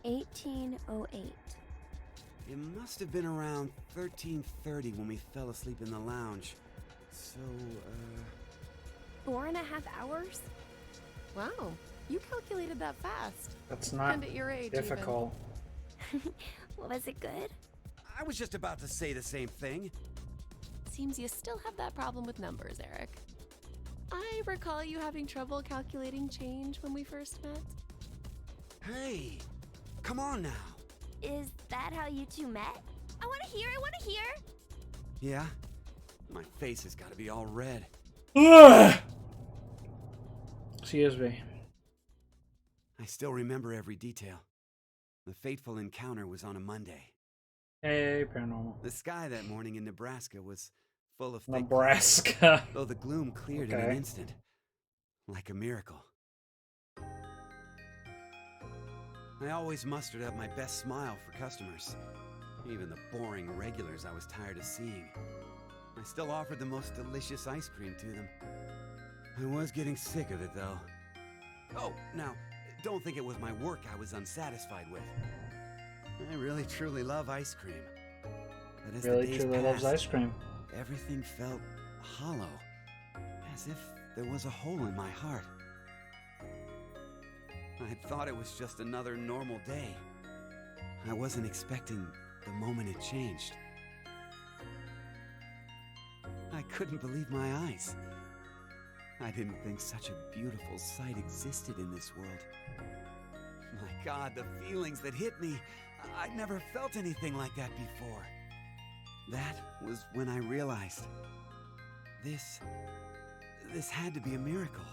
1808. It must have been around 13:30 when we fell asleep in the lounge. So, 4.5 hours? Wow, you calculated that fast. That's not and at your age, difficult. Was it good? I was just about to say the same thing. Seems you still have that problem with numbers, Eric. I recall you having trouble calculating change when we first met. Hey, come on now. Is that how you two met? I want to hear, Yeah? My face has got to be all red. Excuse me. I still remember every detail. The fateful encounter was on a Monday. Hey, paranormal. The sky that morning in Nebraska was full of thick Nebraska. clouds, though the gloom cleared in an Okay. instant. Like a miracle. I always mustered up my best smile for customers. Even the boring regulars I was tired of seeing. I still offered the most delicious ice cream to them. I was getting sick of it, though. Oh, now, don't think it was my work I was unsatisfied with. I really truly love ice cream. But as the Really days truly loves passed, ice cream. everything felt hollow. As if there was a hole in my heart. I thought it was just another normal day. I wasn't expecting the moment it changed. I couldn't believe my eyes. I didn't think such a beautiful sight existed in this world. My God, the feelings that hit me. I'd never felt anything like that before. That was when I realized this had to be a miracle.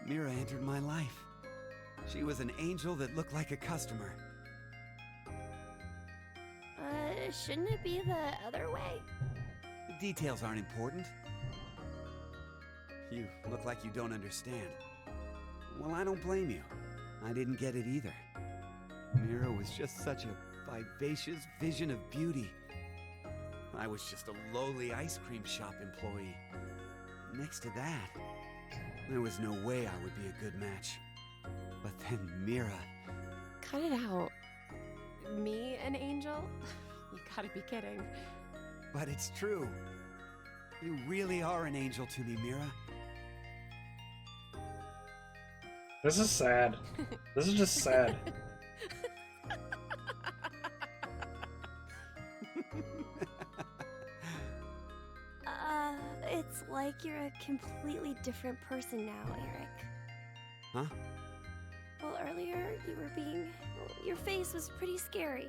Mira entered my life. She was an angel that looked like a customer. Shouldn't it be the other way? The details aren't important. You look like you don't understand. Well, I don't blame you. I didn't get it either. Mira was just such a vivacious vision of beauty. I was just a lowly ice cream shop employee. Next to that, there was no way I would be a good match. But then Mira... Cut it out. Me, an angel? You gotta be kidding. But it's true. You really are an angel to me, Mira. This is sad. This is just sad. It's like you're a completely different person now, Eric. Huh? Well, earlier you were being... Your face was pretty scary.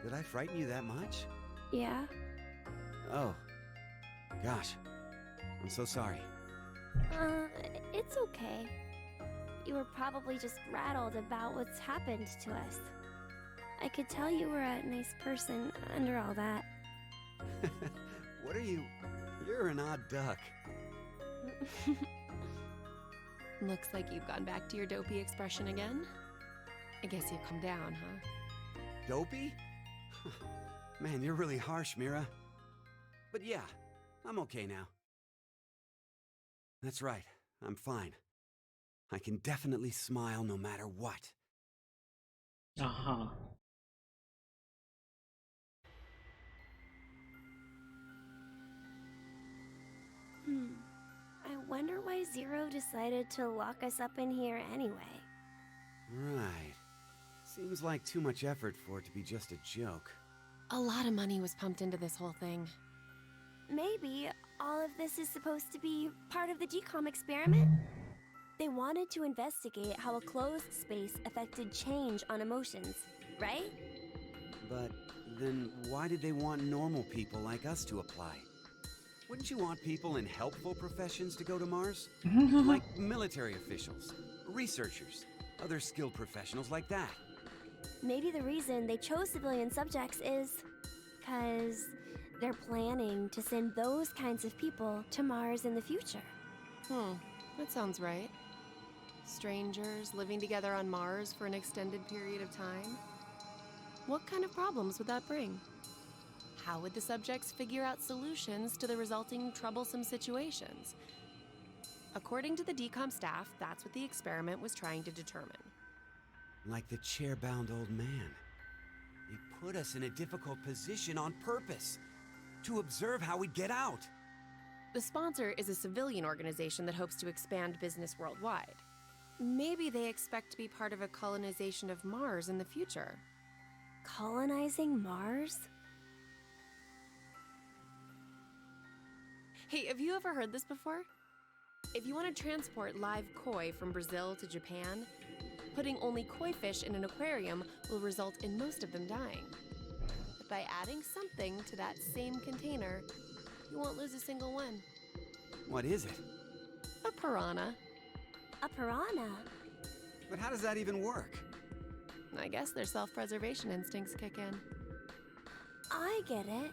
Did I frighten you that much? Yeah? Oh. Gosh. I'm so sorry. It's okay. You were probably just rattled about what's happened to us. I could tell you were a nice person under all that. What are you? You're an odd duck. Looks like you've gone back to your dopey expression again. I guess you've come down, huh? Dopey? Man, you're really harsh, Mira. But yeah, I'm okay now. That's right, I'm fine. I can definitely smile no matter what. Uh-huh. I wonder why Zero decided to lock us up in here anyway. Right. Seems like too much effort for it to be just a joke. A lot of money was pumped into this whole thing. Maybe all of this is supposed to be part of the DCOM experiment? They wanted to investigate how a closed space affected change on emotions, right? But then why did they want normal people like us to apply? Wouldn't you want people in helpful professions to go to Mars? Like military officials, researchers, other skilled professionals like that. Maybe the reason they chose civilian subjects is because they're planning to send those kinds of people to Mars in the future. That sounds right. Strangers living together on Mars for an extended period of time? What kind of problems would that bring? How would the subjects figure out solutions to the resulting troublesome situations? According to the DCOM staff, that's what the experiment was trying to determine. Like the chair-bound old man. They put us in a difficult position on purpose, to observe how we'd get out. The sponsor is a civilian organization that hopes to expand business worldwide. Maybe they expect to be part of a colonization of Mars in the future. Colonizing Mars? Hey, have you ever heard this before? If you want to transport live koi from Brazil to Japan, putting only koi fish in an aquarium will result in most of them dying. But by adding something to that same container, you won't lose a single one. What is it? A piranha. A piranha? But how does that even work? I guess their self-preservation instincts kick in. I get it.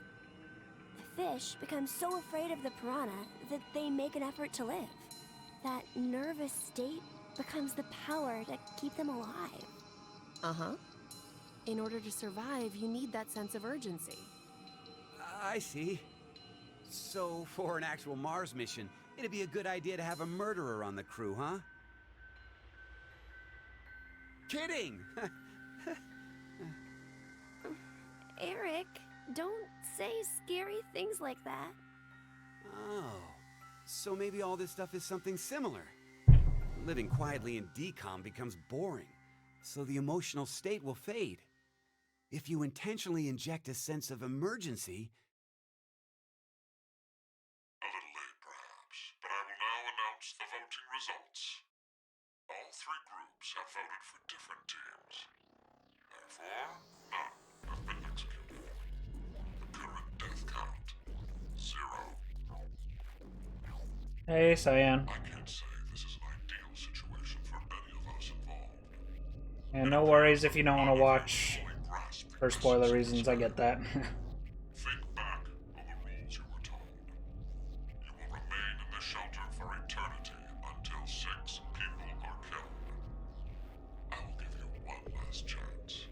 The fish become so afraid of the piranha that they make an effort to live. That nervous state becomes the power to keep them alive. Uh-huh. In order to survive, you need that sense of urgency. I see. So, for an actual Mars mission, it'd be a good idea to have a murderer on the crew, huh? Kidding! Eric, don't say scary things like that. Oh, so maybe all this stuff is something similar. Living quietly in DCOM becomes boring, so the emotional state will fade. If you intentionally inject a sense of emergency... A little late, perhaps, but I will now announce the voting results. All three groups have voted for different teams. Therefore, none have been executed. The current death count, 0. Hey, Cyan. I can't say this is an ideal situation for any of us involved. And no worries if you don't want to watch for spoiler reasons, I get that. Think back on the rules you were told. You will remain in the shelter for eternity until 6 people are killed. I will give you one last chance.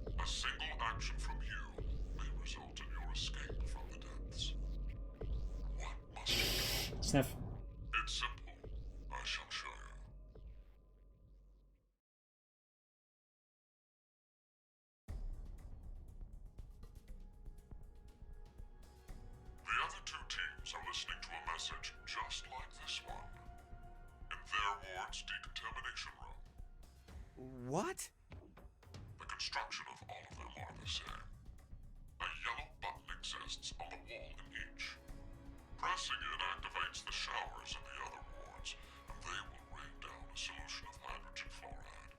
A single action from you may result in your escape from the depths. What must you do? Sniff. It's simple. I shall show you. The other two teams are listening to a message just like this one. In their ward's decontamination room. What? The construction of all of them are the same. A yellow button exists on the wall in each. Pressing it activates the showers in the other wards, and they will rain down a solution of hydrogen fluoride.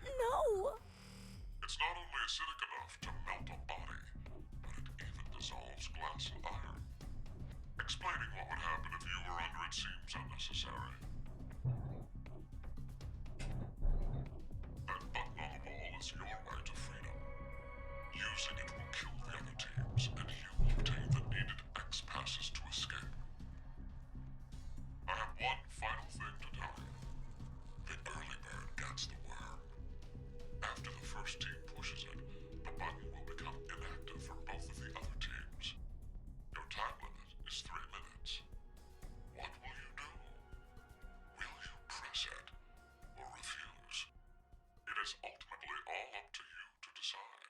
No! It's not only acidic enough to melt a body, but it even dissolves glass and iron. Explaining what would happen if you were under it seems unnecessary. That button on the wall us your way to freedom. Using it will kill the other teams, and you will obtain the needed X-passes to escape. I have one final thing to tell you. The early bird gets the worm. After the first team pushes it, the button will become inactive for both of the other teams. Your time limit is 3 minutes. What will you do? Will you press it or refuse? It is ultimately all up to you to decide.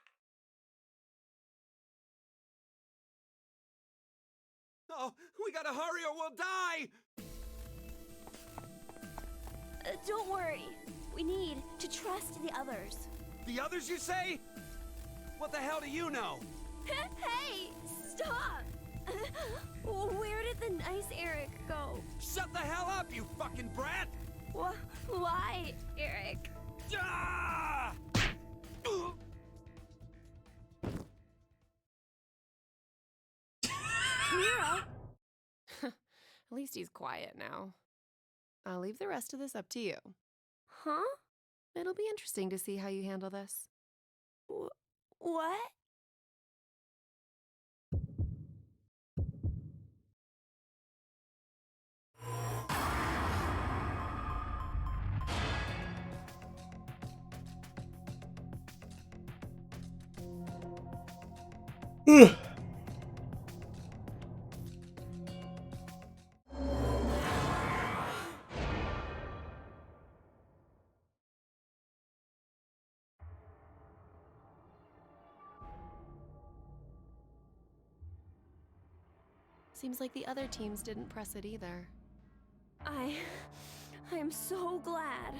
Oh, we gotta hurry or we'll die! Don't worry. We need to trust the others. The others, you say? What the hell do you know? Hey! Stop! Where did the nice Eric go? Shut the hell up, you fucking brat! Why, Eric? Ah! Mira! At least he's quiet now. I'll leave the rest of this up to you. Huh? It'll be interesting to see how you handle this. What? Seems like the other teams didn't press it either. I'm so glad.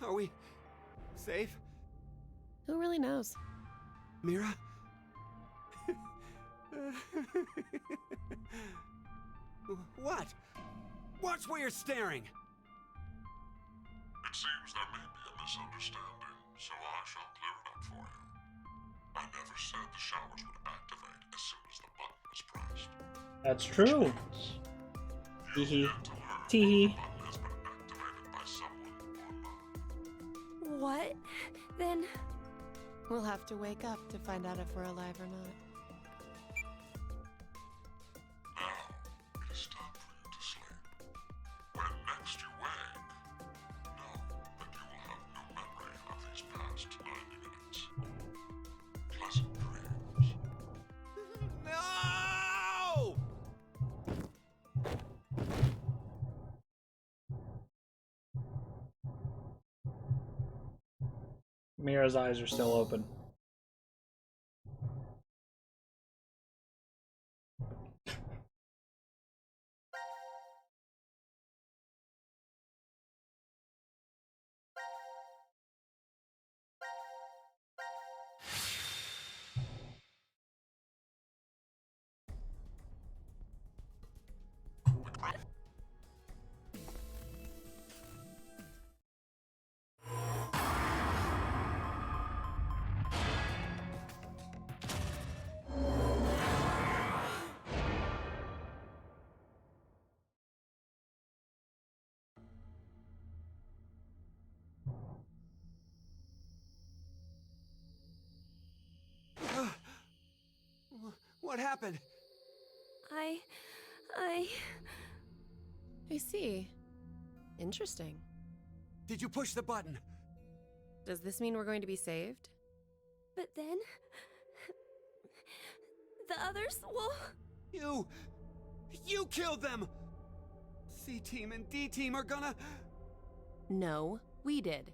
Are we safe? Who really knows? Mira? What? Watch where you're staring! It seems there may be a misunderstanding, so I shall clear it up for you. I never said the showers would activate as soon as the button was pressed. That's true. Teehee. Teehee. The button has been activated by someone or not. What? Then... We'll have to wake up to find out if we're alive or not. Now, it is time for you to sleep. When next you wake, know that you will have no memory of these past 90 minutes. Pleasant dreams. No! Mira's eyes are still open. What happened? I see. Interesting. Did you push the button? Does this mean we're going to be saved? But then... the others will... You killed them! C-Team and D-Team are gonna... No, we did.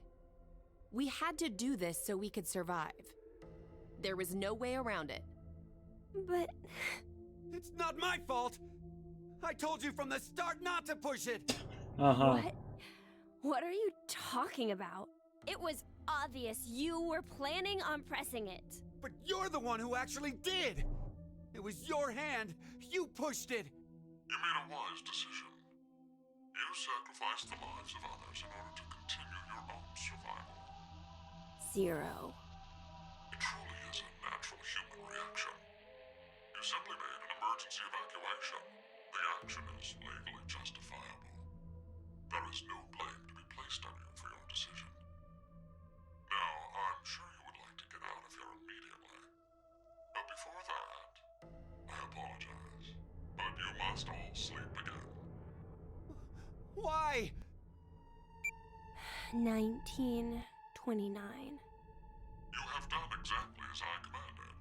We had to do this so we could survive. There was no way around it. But... It's not my fault! I told you from the start not to push it! What are you talking about? It was obvious you were planning on pressing it. But you're the one who actually did! It was your hand! You pushed it! You made a wise decision. You sacrificed the lives of others in order to continue your own survival. Zero. It truly is a natural human reaction. You simply made an emergency evacuation. The action is legally justifiable. There is no blame to be placed on you for your must all sleep again. Why? 1929. You have done exactly as I commanded.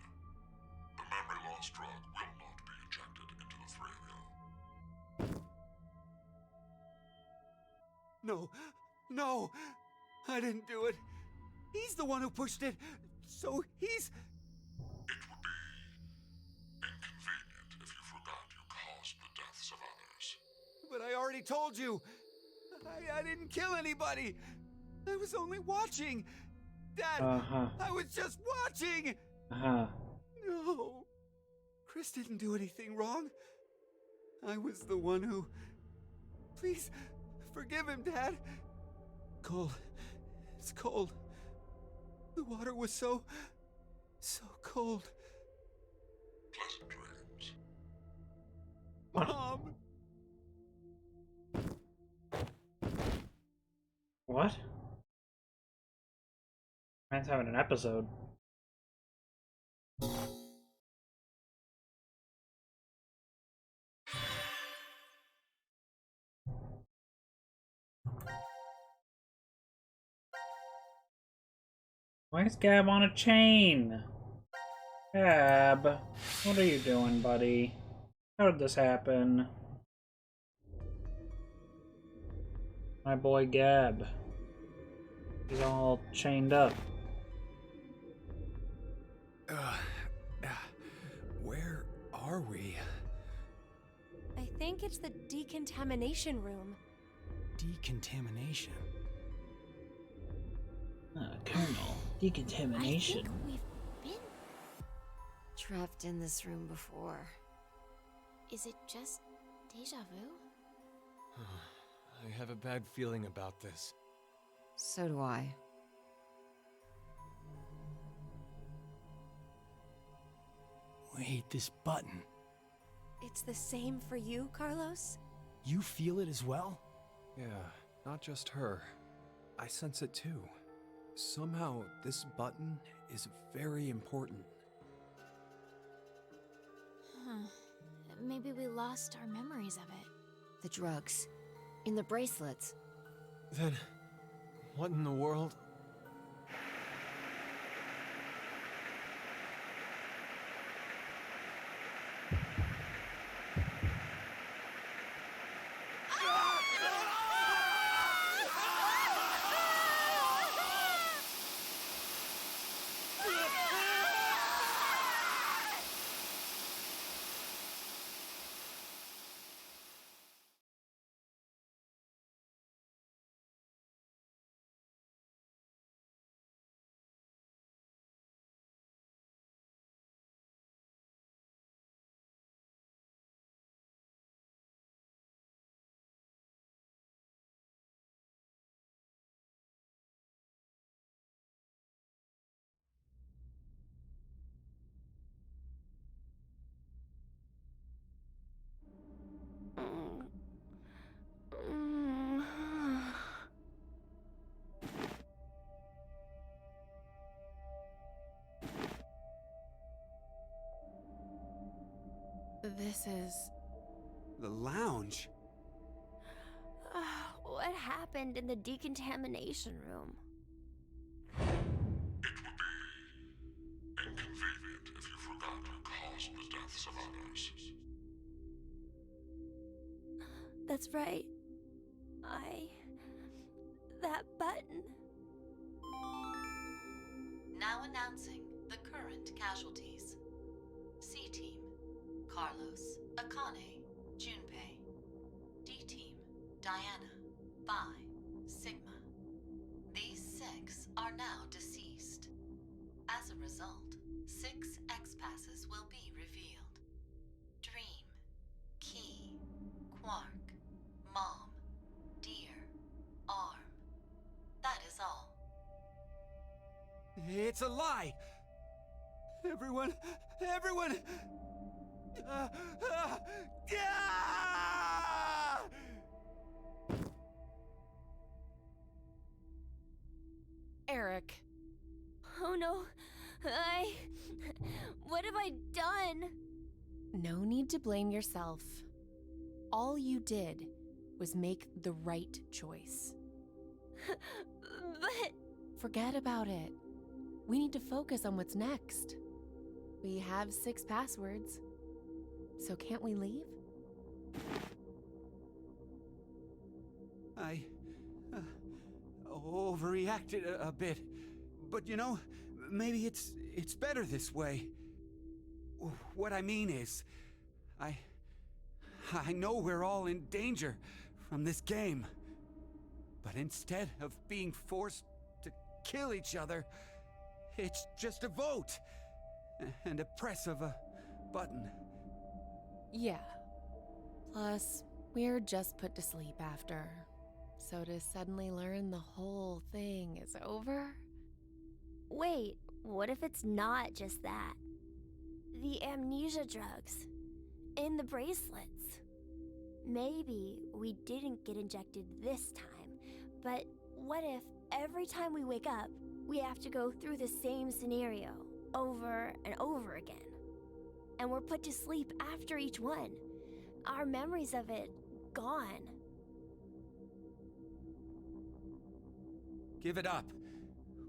The memory loss drug will not be injected into the three of you. No, no, I didn't do it. He's the one who pushed it, so he's... It would be inconvenient if you forgot you caused the deaths of others. But I already told you. I didn't kill anybody. I was only watching. Dad, I was just watching. No. Chris didn't do anything wrong. I was the one who... Please, forgive him, Dad. Cold. It's cold. The water was so cold. Pleasant dreams. Mom! What? Man's having an episode. Why is Gab on a chain? Gab, what are you doing, buddy? How did this happen? My boy Gab. He's all chained up. Where are we? I think it's the decontamination room. Decontamination? Colonel. Decontamination. I think we've been trapped in this room before. Is it just deja vu? I have a bad feeling about this. So do I. Wait, this button. It's the same for you, Carlos? You feel it as well? Yeah, not just her. I sense it too. Somehow, this button is very important. Huh. Maybe we lost our memories of it. The drugs. In the bracelets. Then, what in the world? This is... The lounge? What happened in the decontamination room? It would be inconvenient if you forgot who caused the deaths of others. That's right. That button. Now announcing the current casualties. C-Team, Carlos, Akane, Junpei. D-Team, Diana, Phi, Sigma. These 6 are now deceased. As a result, 6 X-Passes will be revealed. Dream, Key, Quark, Mom, Deer, Arm. That is all. It's a lie! Everyone! Eric. Oh no. What have I done? No need to blame yourself. All you did was make the right choice. But Forget about it. We need to focus on what's next. We have 6 passwords. So can't we leave? I overreacted a bit, but you know, maybe it's better this way. What I mean is, I know we're all in danger from this game, but instead of being forced to kill each other, it's just a vote and a press of a button. Yeah. Plus, we're just put to sleep after. So to suddenly learn the whole thing is over? wait, what if it's not just that? The amnesia drugs. In the bracelets. Maybe we didn't get injected this time, but what if every time we wake up, we have to go through the same scenario over and over again? And we're put to sleep after each one. Our memories of it gone. Give it up.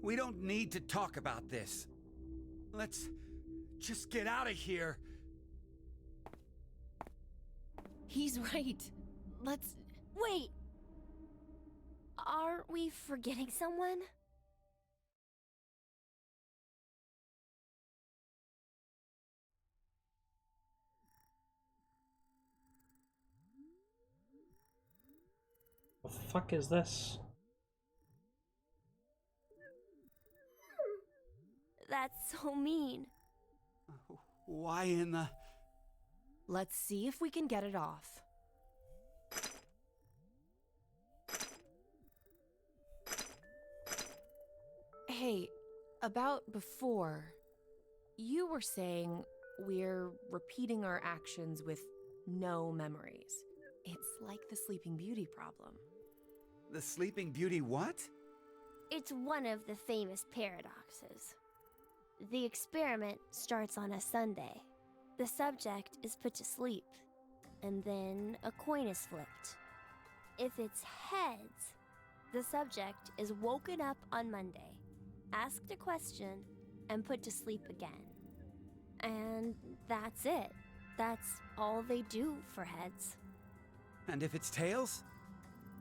We don't need to talk about this. Let's just get out of here. He's right. Let's... Wait! Aren't we forgetting someone? What the fuck is this? That's so mean. Why in the... Let's see if we can get it off. Hey, about before, you were saying we're repeating our actions with no memories. It's like the Sleeping Beauty problem. The Sleeping Beauty what? It's one of the famous paradoxes. The experiment starts on a Sunday. The subject is put to sleep, and then a coin is flipped. If it's heads, the subject is woken up on Monday, asked a question, and put to sleep again. And that's it. That's all they do for heads. And if it's tails?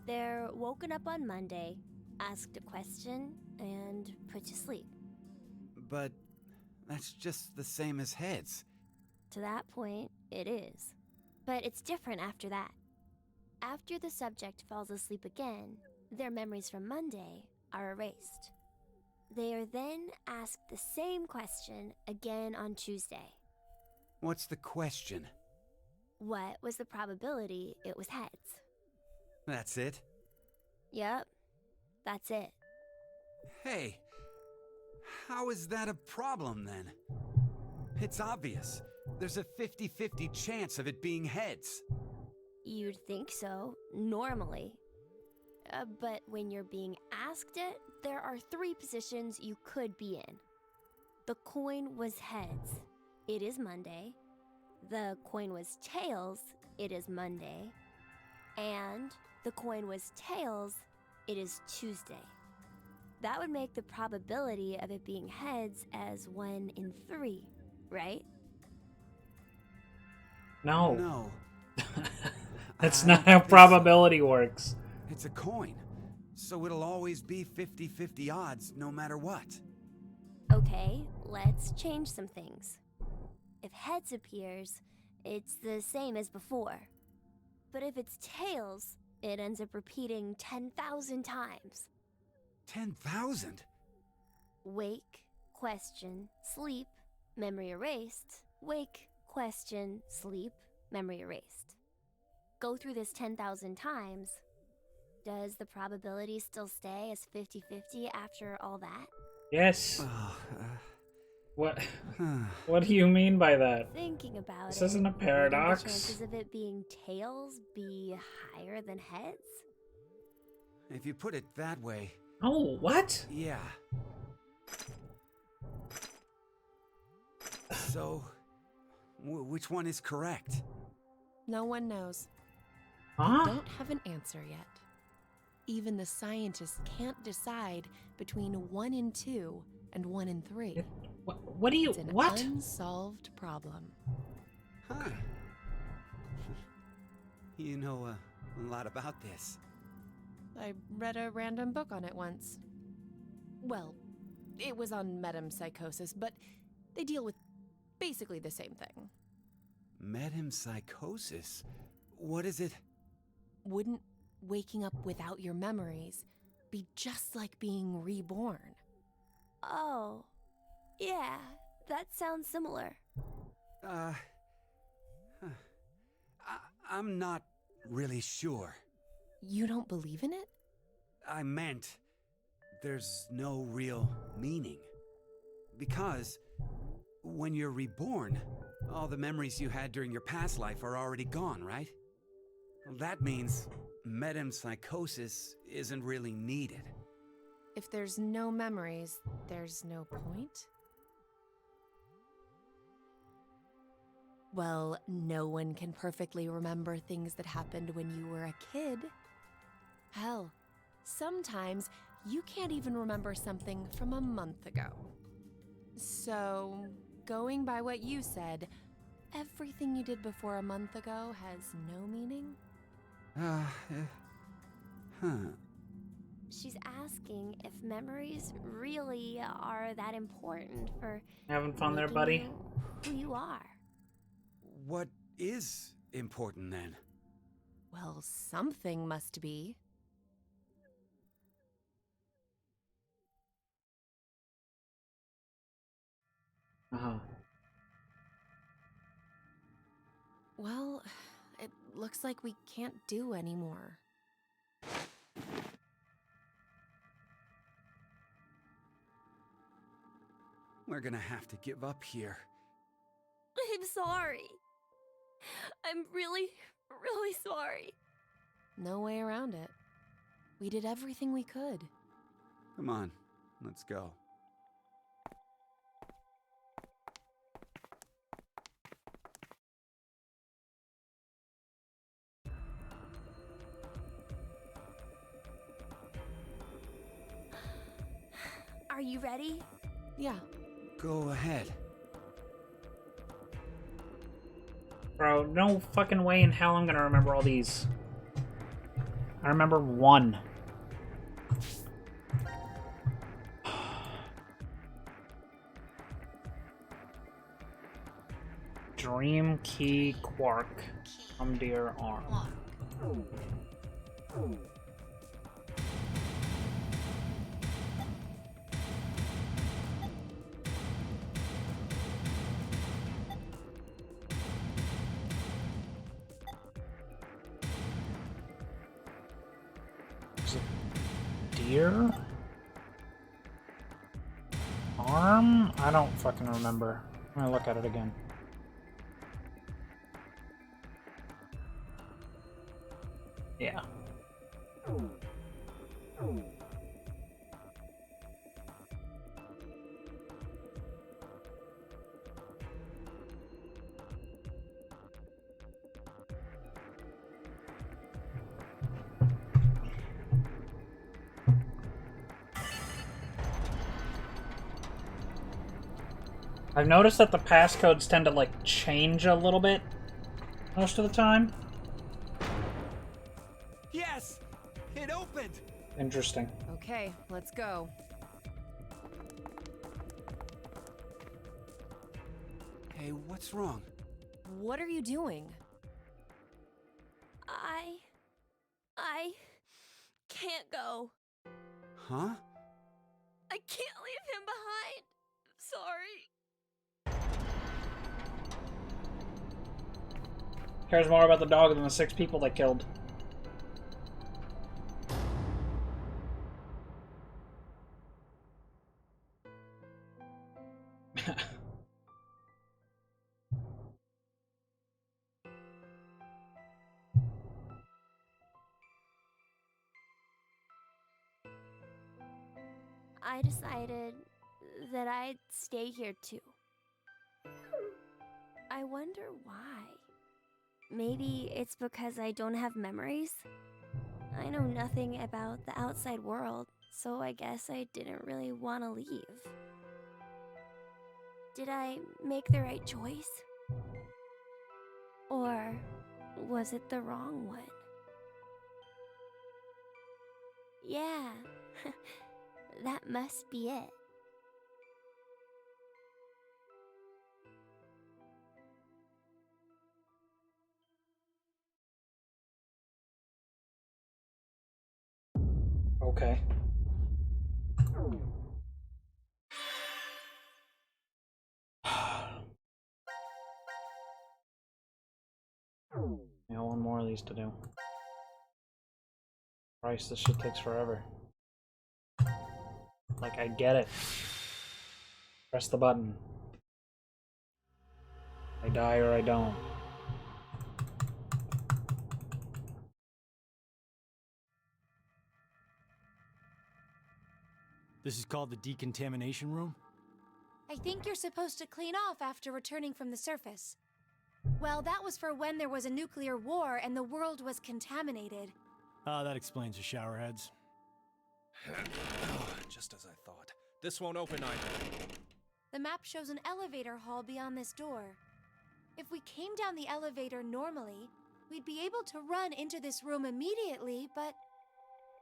They're woken up on Monday, asked a question, and put to sleep. But that's just the same as heads. To that point, it is. But it's different after that. After the subject falls asleep again, their memories from Monday are erased. They are then asked the same question again on Tuesday. What's the question? What was the probability it was heads? That's it? Yep, that's it. Hey, how is that a problem then? It's obvious. There's a 50-50 chance of it being heads. You'd think so, normally. But when you're being asked it, there are 3 positions you could be in. The coin was heads. It is Monday. The coin was tails. It is Monday. And the coin was tails. It is Tuesday. That would make the probability of it being heads as 1 in 3, right? No. No. That's not how probability works. It's a coin, so it'll always be 50-50 odds no matter what. Okay, let's change some things. If heads appears, it's the same as before. But if it's tails, it ends up repeating 10,000 times. 10,000? Wake, question, sleep, memory erased. Wake, question, sleep, memory erased. Go through this 10,000 times. Does the probability still stay as 50-50 after all that? Yes. What? What do you mean by that? Thinking about This it, isn't a wouldn't paradox. the chances of it being tails be higher than heads? If you put it that way. Oh, what? Yeah. So, which one is correct? No one knows. Huh? They don't have an answer yet. Even the scientists can't decide between 1 and 2 and 1 and 3. What do you... It's an what? unsolved problem. Huh. You know a lot about this. I read a random book on it once. Well, it was on metempsychosis, but they deal with basically the same thing. Metempsychosis? What is it? Wouldn't waking up without your memories be just like being reborn? Oh, yeah, that sounds similar. I'm not really sure. You don't believe in it? I meant there's no real meaning. Because when you're reborn, all the memories you had during your past life are already gone, right? Well, that means metempsychosis isn't really needed. If there's no memories, there's no point? Well, no one can perfectly remember things that happened when you were a kid. Hell, sometimes you can't even remember something from a month ago. So, going by what you said, everything you did before a month ago has no meaning? She's asking if memories really are that important for Having fun there, making buddy? you who you are. What is important then? Well, something must be. Uh-huh. Well, it looks like we can't do anymore. We're gonna have to give up here. I'm sorry. I'm really, really sorry. No way around it. We did everything we could. Come on, let's go. Are you ready? Yeah. Go ahead. Bro, no fucking way in hell I'm gonna remember all these. I remember one. Dream Key Quark from Dear Arm. Is it Dear Arm? I don't fucking remember. I'm gonna look at it again. Yeah. I've noticed that the passcodes tend to, like, change a little bit most of the time. Yes! It opened! Interesting. Okay, let's go. Hey, what's wrong? What are you doing? I can't go. Huh? I can't leave him behind. Sorry. Cares more about the dog than the 6 people they killed. I decided that I'd stay here too. I wonder why. maybe it's because I don't have memories? I know nothing about the outside world, so I guess I didn't really want to leave. Did I make the right choice? Or was it the wrong one? Yeah, that must be it. Okay. Yeah, one more of these to do. Christ, this shit takes forever. Like, I get it. Press the button. I die or I don't. This is called the decontamination room? I think you're supposed to clean off after returning from the surface. Well, that was for when there was a nuclear war and the world was contaminated. Ah, that explains the showerheads. Just as I thought. This won't open either. The map shows an elevator hall beyond this door. If we came down the elevator normally, we'd be able to run into this room immediately, but...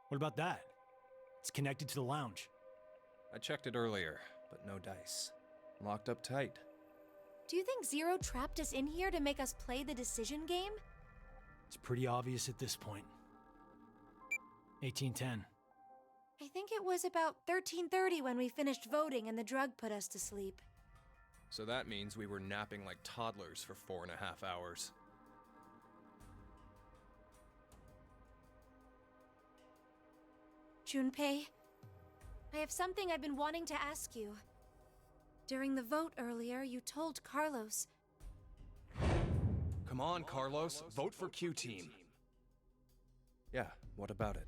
What about that? It's connected to the lounge. I checked it earlier, but no dice. Locked up tight. Do you think Zero trapped us in here to make us play the decision game? It's pretty obvious at this point. 1810. I think it was about 13:30 when we finished voting and the drug put us to sleep. So that means we were napping like toddlers for 4.5 hours. Junpei, I have something I've been wanting to ask you. During the vote earlier, you told Carlos... Come on, Carlos. Vote for Q Team. Yeah, what about it?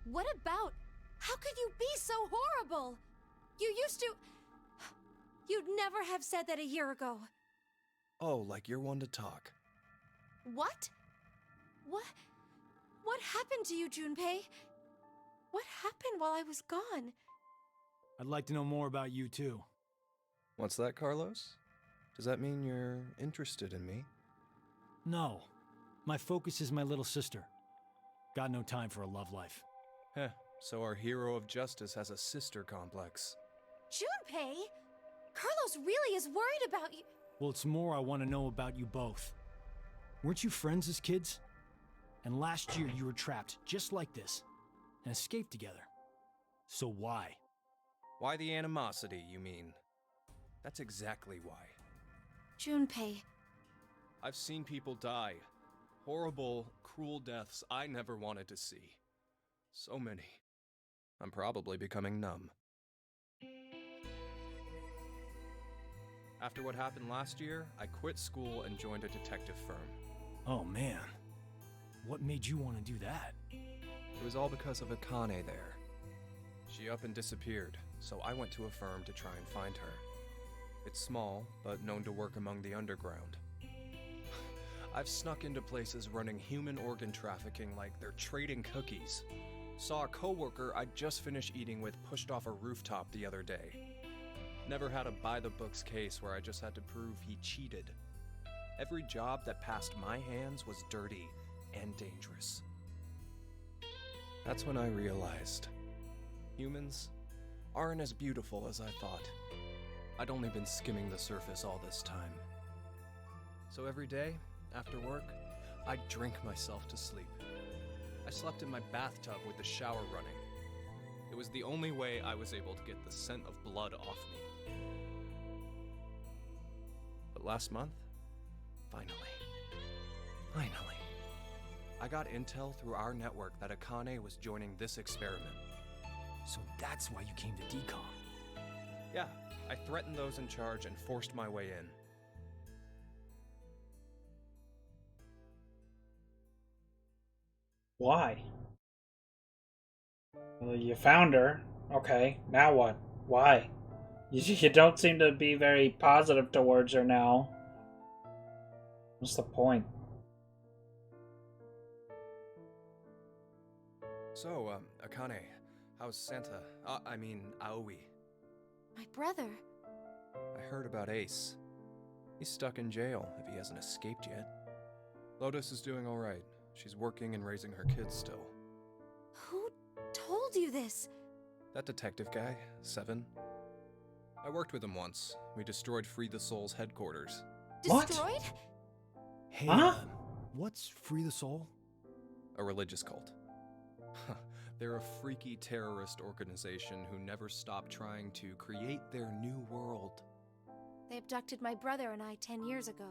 What about? How could you be so horrible? You used to... You'd never have said that a year ago. Oh, like you're one to talk. What? What happened to you, Junpei? What happened while I was gone? I'd like to know more about you, too. What's that, Carlos? Does that mean you're interested in me? No. My focus is my little sister. Got no time for a love life. Heh, so our hero of justice has a sister complex. Junpei? Carlos really is worried about you. Well, it's more I want to know about you both. Weren't you friends as kids? And last year you were trapped just like this and escaped together. So why? Why the animosity, you mean? That's exactly why. Junpei. I've seen people die. Horrible, cruel deaths I never wanted to see. So many. I'm probably becoming numb. After what happened last year, I quit school and joined a detective firm. Oh man. What made you want to do that? It was all because of Akane there. She up and disappeared, so I went to a firm to try and find her. It's small, but known to work among the underground. I've snuck into places running human organ trafficking like they're trading cookies. Saw a coworker I'd just finished eating with pushed off a rooftop the other day. Never had a by-the-books case where I just had to prove he cheated. Every job that passed my hands was dirty and dangerous. That's when I realized humans aren't as beautiful as I thought. I'd only been skimming the surface all this time. So every day, after work, I'd drink myself to sleep. I slept in my bathtub with the shower running. It was the only way I was able to get the scent of blood off me. But last month, finally, I got intel through our network that Akane was joining this experiment. So that's why you came to DECOM. Yeah, I threatened those in charge and forced my way in. Why? Well, you found her. Okay, now what? Why? You don't seem to be very positive towards her now. What's the point? So, Akane, how's Santa? I mean, Aoi. My brother. I heard about Ace. He's stuck in jail if he hasn't escaped yet. Lotus is doing alright. She's working and raising her kids still. Who told you this? That detective guy, Seven. I worked with him once. We destroyed Free the Soul's headquarters. Destroyed? Hey, Huh? What's Free the Soul? A religious cult. They're a freaky terrorist organization who never stop trying to create their new world. They abducted my brother and I 10 years ago.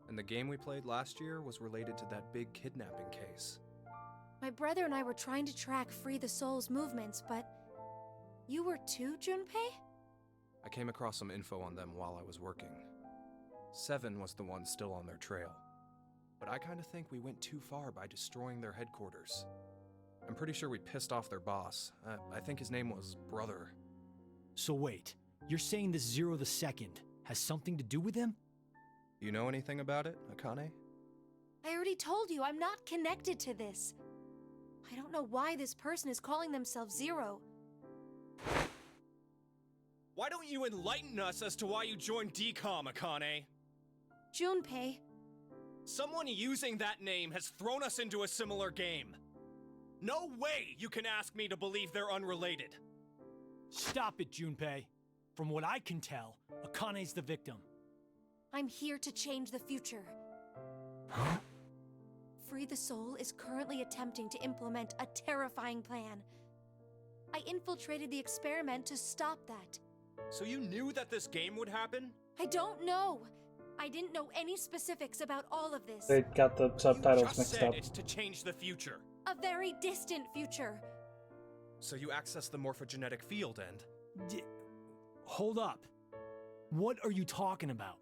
And the game we played last year was related to that big kidnapping case. My brother and I were trying to track Free the Soul's movements, but you were too, Junpei? I came across some info on them while I was working. Seven was the one still on their trail. But I kinda think we went too far by destroying their headquarters. I'm pretty sure we pissed off their boss. I think his name was Brother. So wait, you're saying this Zero the Second has something to do with him? You know anything about it, Akane? I already told you, I'm not connected to this. I don't know why this person is calling themselves Zero. Why don't you enlighten us as to why you joined DCOM, Akane? Junpei. Someone using that name has thrown us into a similar game. No way you can ask me to believe they're unrelated. Stop it, Junpei. From what I can tell, Akane's the victim. I'm here to change the future. Huh? Free the Soul is currently attempting to implement a terrifying plan. I infiltrated the experiment to stop that. So you knew that this game would happen? I don't know. I didn't know any specifics about all of this. They got the subtitles You just mixed said up. it's to change the future. A very distant future. So you access the morphogenetic field and... Hold up. What are you talking about?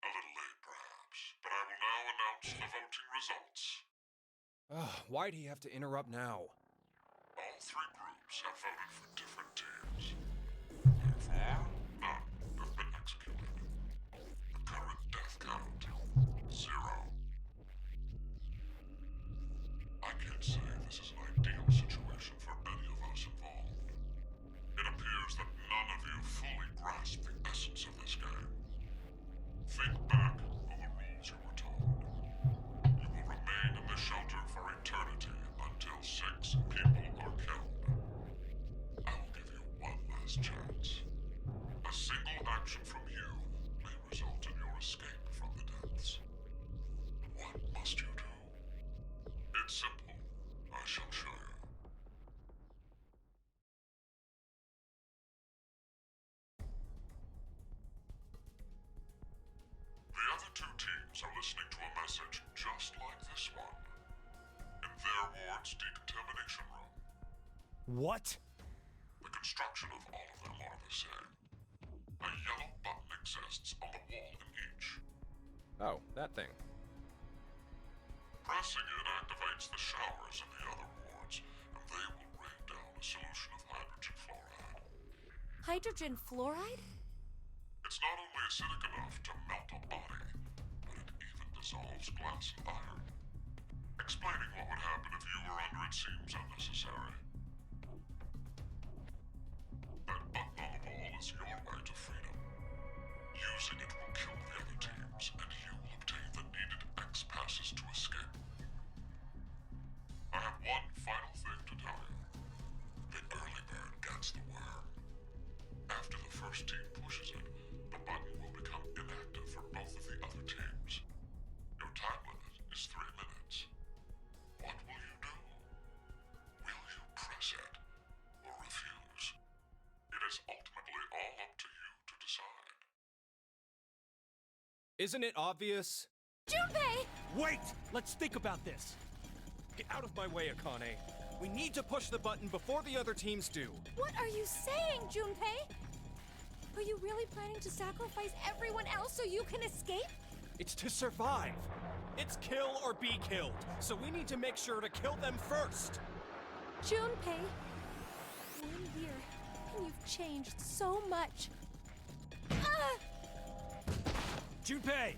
A little late, perhaps, but I will now announce the voting results. Why do you have to interrupt now? All three groups have voted for different teams. Therefore, none have been executed. The current death count, 0. I can't say this is an ideal situation for any of us involved. It appears that none of you fully grasp the essence of this game. Think back on the rules you were told. You will remain in the shelter for eternity until 6 people are killed. I will give you one last chance. A single action from you may result in your escape from the depths. What must you do? It's simple. I shall show you. The other two teams are listening to a message just like this one. In their ward's decontamination room. What? The construction of all of them are the same. A yellow button exists on the wall in each. Oh, that thing. Pressing it activates the showers in the other wards, and they will rain down a solution of hydrogen fluoride. Hydrogen fluoride? It's not only acidic enough to melt a body, but it even dissolves glass and iron. Explaining what would happen if you were under it seems unnecessary. That button on the wall is your way to freedom. Using it will kill the other teams, and you will obtain the needed X passes to escape. I have one final thing to tell you. The early bird gets the worm. After the first team pushes it, the button will become inactive for both of the other teams. Your time limit is 3 minutes. What will you do? Will you press it or refuse? It is ultimately all up to you to decide. Isn't it obvious? Junpei! Wait! Let's think about this. Get out of my way, Akane. We need to push the button before the other teams do. What are you saying, Junpei? Are you really planning to sacrifice everyone else so you can escape? It's to survive. It's kill or be killed. So we need to make sure to kill them first. Junpei, 1 year, and you've changed so much. Ah! Junpei,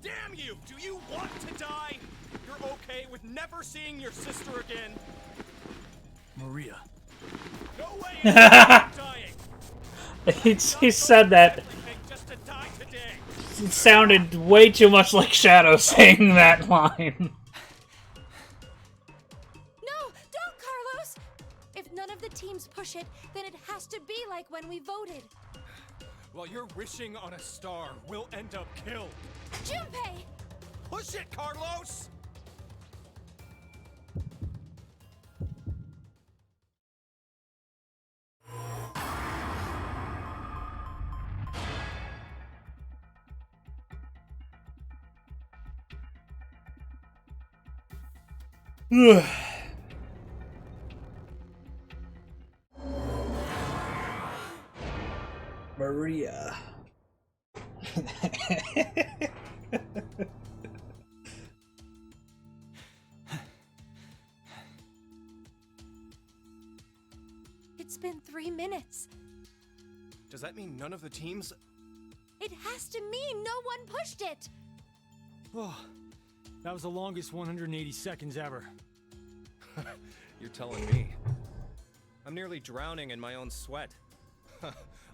Damn you! Do you want to die? You're okay with never seeing your sister again? Maria. No way you're dying! He said that. Just to die today. It sounded way too much like Shadow saying that line. No, don't, Carlos! If none of the teams push it, then it has to be like when we voted. While you're wishing on a star, we'll end up killed. Junpei! Push it, Carlos! Maria. It's been 3 minutes. Does that mean none of the teams? It has to mean no one pushed it! Oh, that was the longest 180 seconds ever. You're telling me. I'm nearly drowning in my own sweat.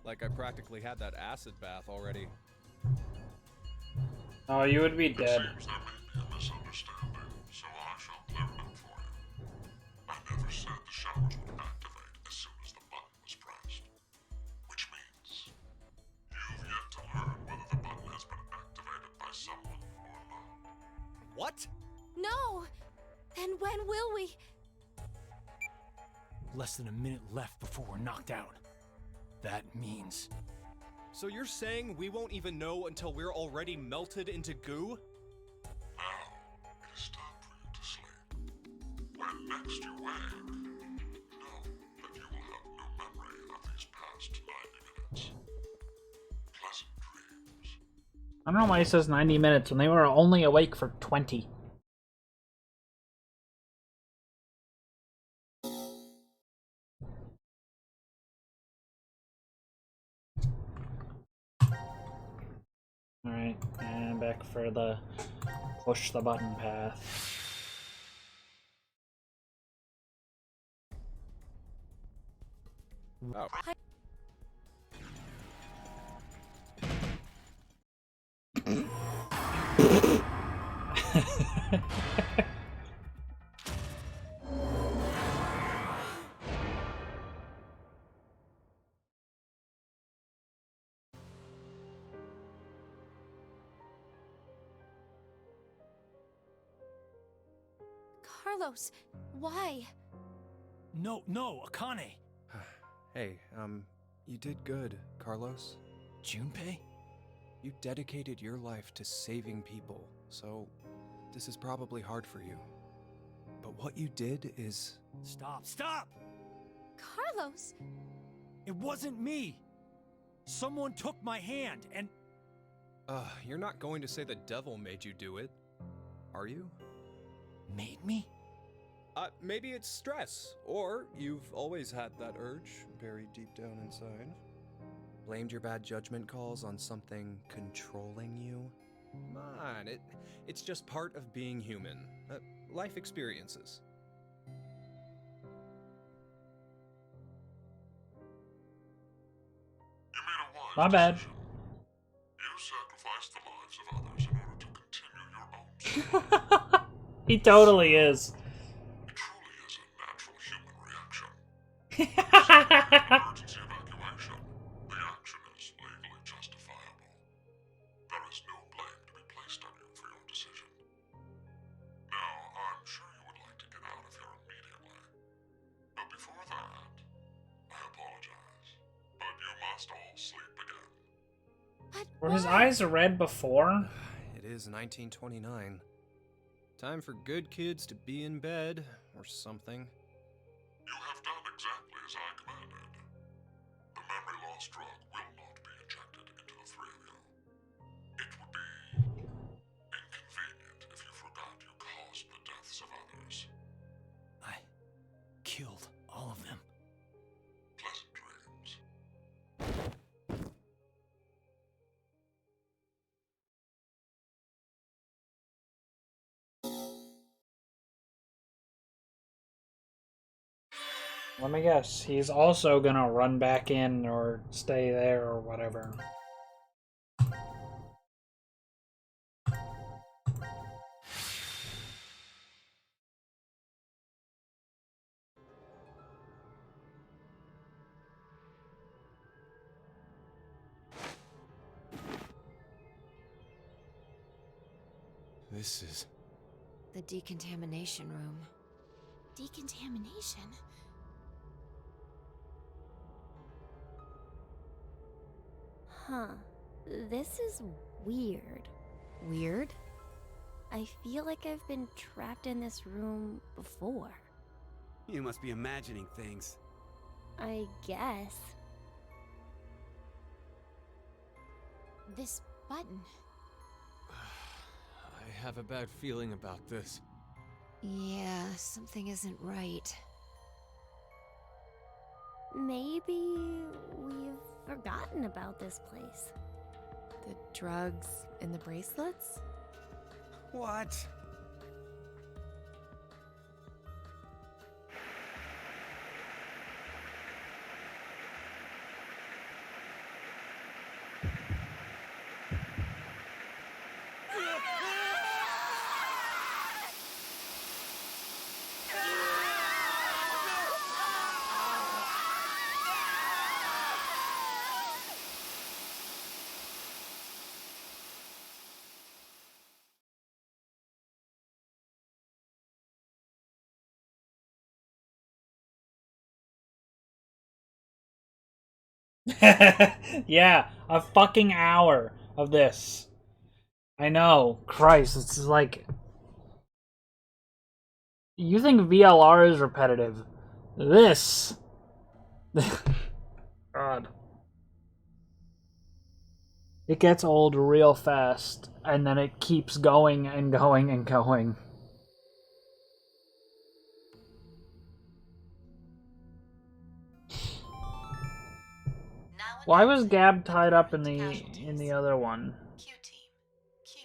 Like I practically had that acid bath already. Oh, you would be dead. It seems there may be a misunderstanding, so I shall clear it up for you. I never said the showers would activate as soon as the button was pressed. Which means you've yet to learn whether the button has been activated by someone or not. What? No! Then when will we? Less than a minute left before we're knocked out. That means... So you're saying we won't even know until we're already melted into goo? Now, it is time for you to sleep. When next you wake, know that you will have no memory of these past 90 minutes. Pleasant dreams. I don't know why he says 90 minutes when they were only awake for 20. Alright, and back for the push the button path. Oh. Carlos, why? No, Akane. Hey, you did good, Carlos. Junpei? You dedicated your life to saving people, so this is probably hard for you. But what you did is... Stop! Carlos! It wasn't me! Someone took my hand, and... You're not going to say the devil made you do it, are you? Made me? Maybe it's stress, or you've always had that urge buried deep down inside. Blamed your bad judgment calls on something controlling you? Come on, it's just part of being human. Life experiences. You made a wise My bad. decision. You sacrificed the lives of others in order to continue your own story. He totally is. It truly is a natural human reaction. Emergency evacuation. The action is legally justifiable. There is no blame to be placed on you for your decision. Now, I'm sure you would like to get out of here immediately. But before that, I apologize. But you must all sleep again. But Were his why? eyes red before? It is 1929. Time for good kids to be in bed, or something. You have done exactly as I commanded. The memory loss drug will not be injected into the three of you. It would be inconvenient if you forgot you caused the deaths of others. I killed all of them. Let me guess. He's also gonna run back in or stay there or whatever. This is... The decontamination room. Decontamination? Huh. This is weird. Weird? I feel like I've been trapped in this room before. You must be imagining things. I guess. This button. I have a bad feeling about this. Yeah, something isn't right. Maybe we've forgotten about this place. The drugs and the bracelets? What? Yeah, a fucking hour of this. I know. Christ, it's like... You think VLR is repetitive. This... God. It gets old real fast, and then it keeps going and going and going. Why was Gab tied up in the other one? Q Team, Q,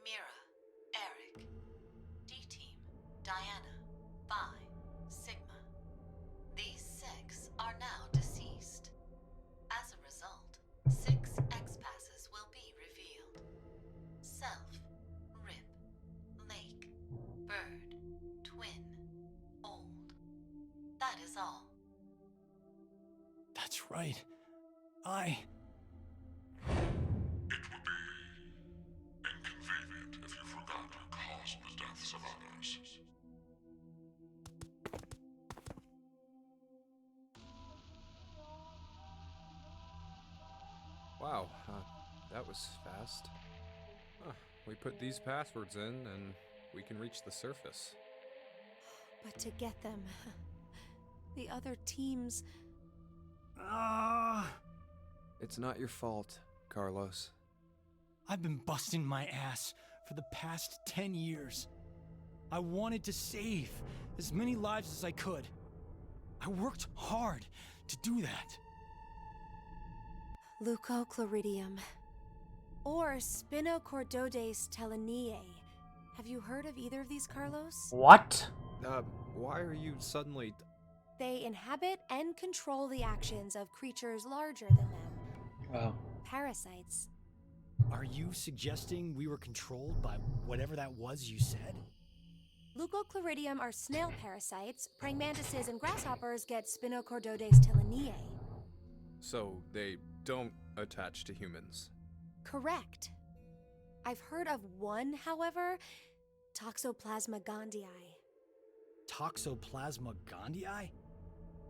Mira, Eric. D Team, Diana, Phi, Sigma. These 6 are now deceased. As a result, 6 X-Passes will be revealed. Self, Rip, Lake, Bird, Twin, Old. That is all. That's right. It would be inconvenient if you forgot to cause the deaths of others. Wow, that was fast. Huh, we put these passwords in and we can reach the surface. But to get them, the other teams... It's not your fault, Carlos. I've been busting my ass for the past 10 years. I wanted to save as many lives as I could. I worked hard to do that. Leucochloridium. Or Spinochordodes teleniae. Have you heard of either of these, Carlos? What? Why are you suddenly... They inhabit and control the actions of creatures larger than them. Wow. Parasites. Are you suggesting we were controlled by whatever that was you said? Leucochloridium are snail parasites. Praying mantises and grasshoppers get Spinochordodes teleniae. So they don't attach to humans? Correct. I've heard of one, however, Toxoplasma gondii. Toxoplasma gondii?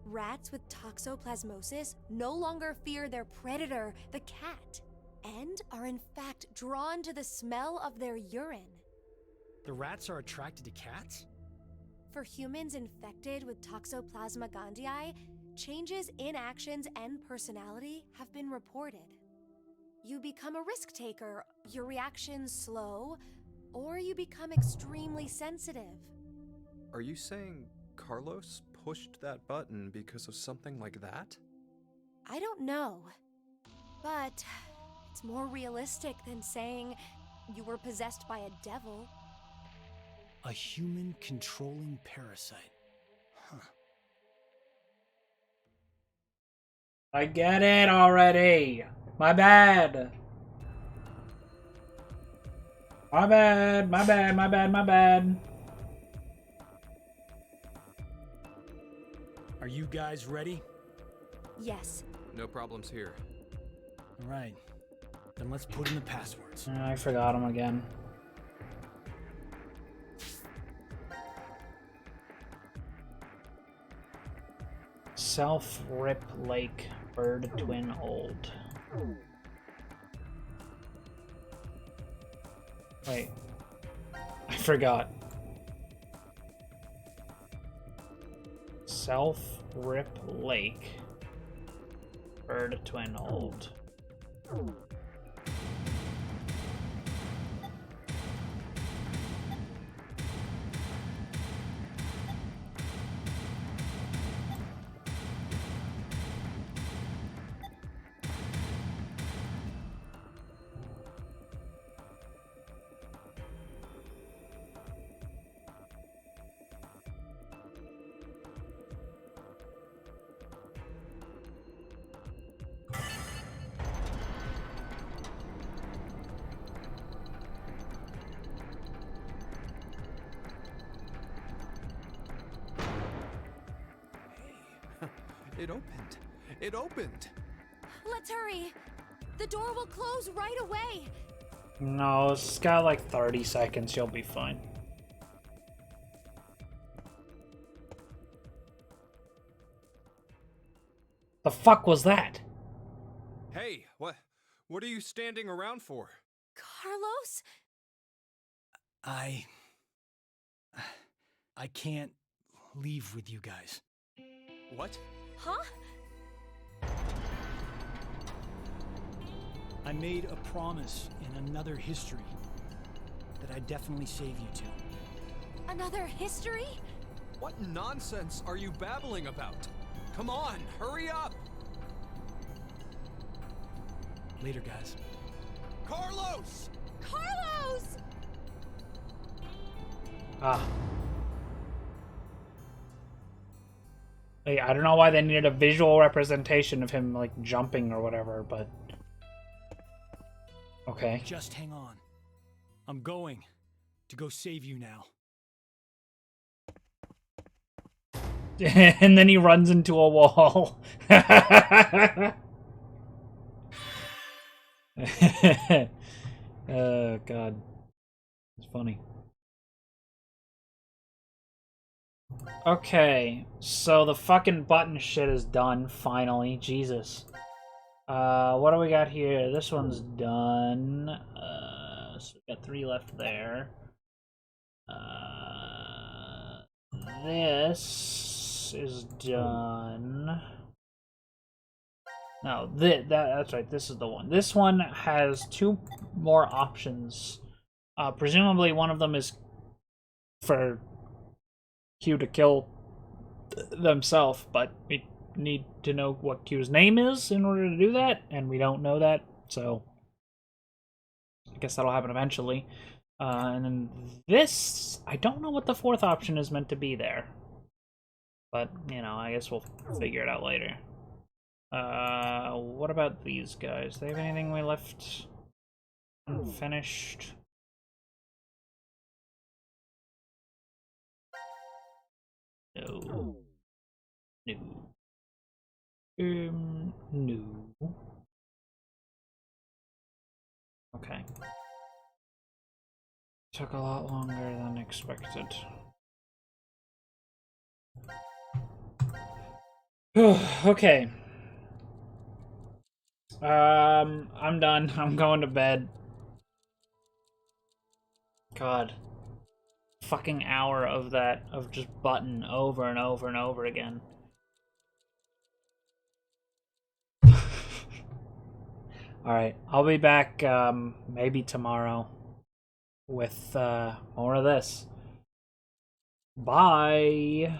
Rats with toxoplasmosis no longer fear their predator, the cat, and are in fact drawn to the smell of their urine. The rats are attracted to cats? For humans infected with Toxoplasma gondii, changes in actions and personality have been reported. You become a risk taker, your reactions slow, or you become extremely sensitive. Are you saying Carlos pushed that button because of something like that? I don't know, but it's more realistic than saying you were possessed by a devil. A human controlling parasite. Huh. I get it already. My bad. My bad, my bad, my bad, my bad. Are you guys ready? Yes. No problems here. All right. Then let's put in the passwords. I forgot him again. Self-Rip Lake, Bird Twin Old. Wait. I forgot. Self-Rip Lake, Bird Twin Old. It opened. It opened. Let's hurry. The door will close right away. No, it's got like 30 seconds. You'll be fine. The fuck was that? Hey, what are you standing around for? Carlos? I can't leave with you guys. What? Huh? I made a promise in another history that I'd definitely save you two. Another history? What nonsense are you babbling about? Come on, hurry up! Later, guys. Carlos! Carlos! Ah. Hey, I don't know why they needed a visual representation of him, like, jumping or whatever, but... Okay. Just hang on. I'm going to go save you now. And then he runs into a wall. Oh, God. It's funny. Okay, so the fucking button shit is done, finally. Jesus. What do we got here? This one's done. So we got 3 left there. This is done. No, that's right, this is the one. This one has 2 more options. Presumably one of them is for Q to kill themselves, but we need to know what Q's name is in order to do that, and we don't know that, so I guess that'll happen eventually. And then this, I don't know what the 4th option is meant to be there, but, you know, I guess we'll figure it out later. What about these guys? Do they have anything we left unfinished? No. No. No. Okay. Took a lot longer than expected. Okay. I'm done. I'm going to bed. God. Fucking hour of that, of just button over and over and over again. Alright, I'll be back, maybe tomorrow with, more of this. Bye!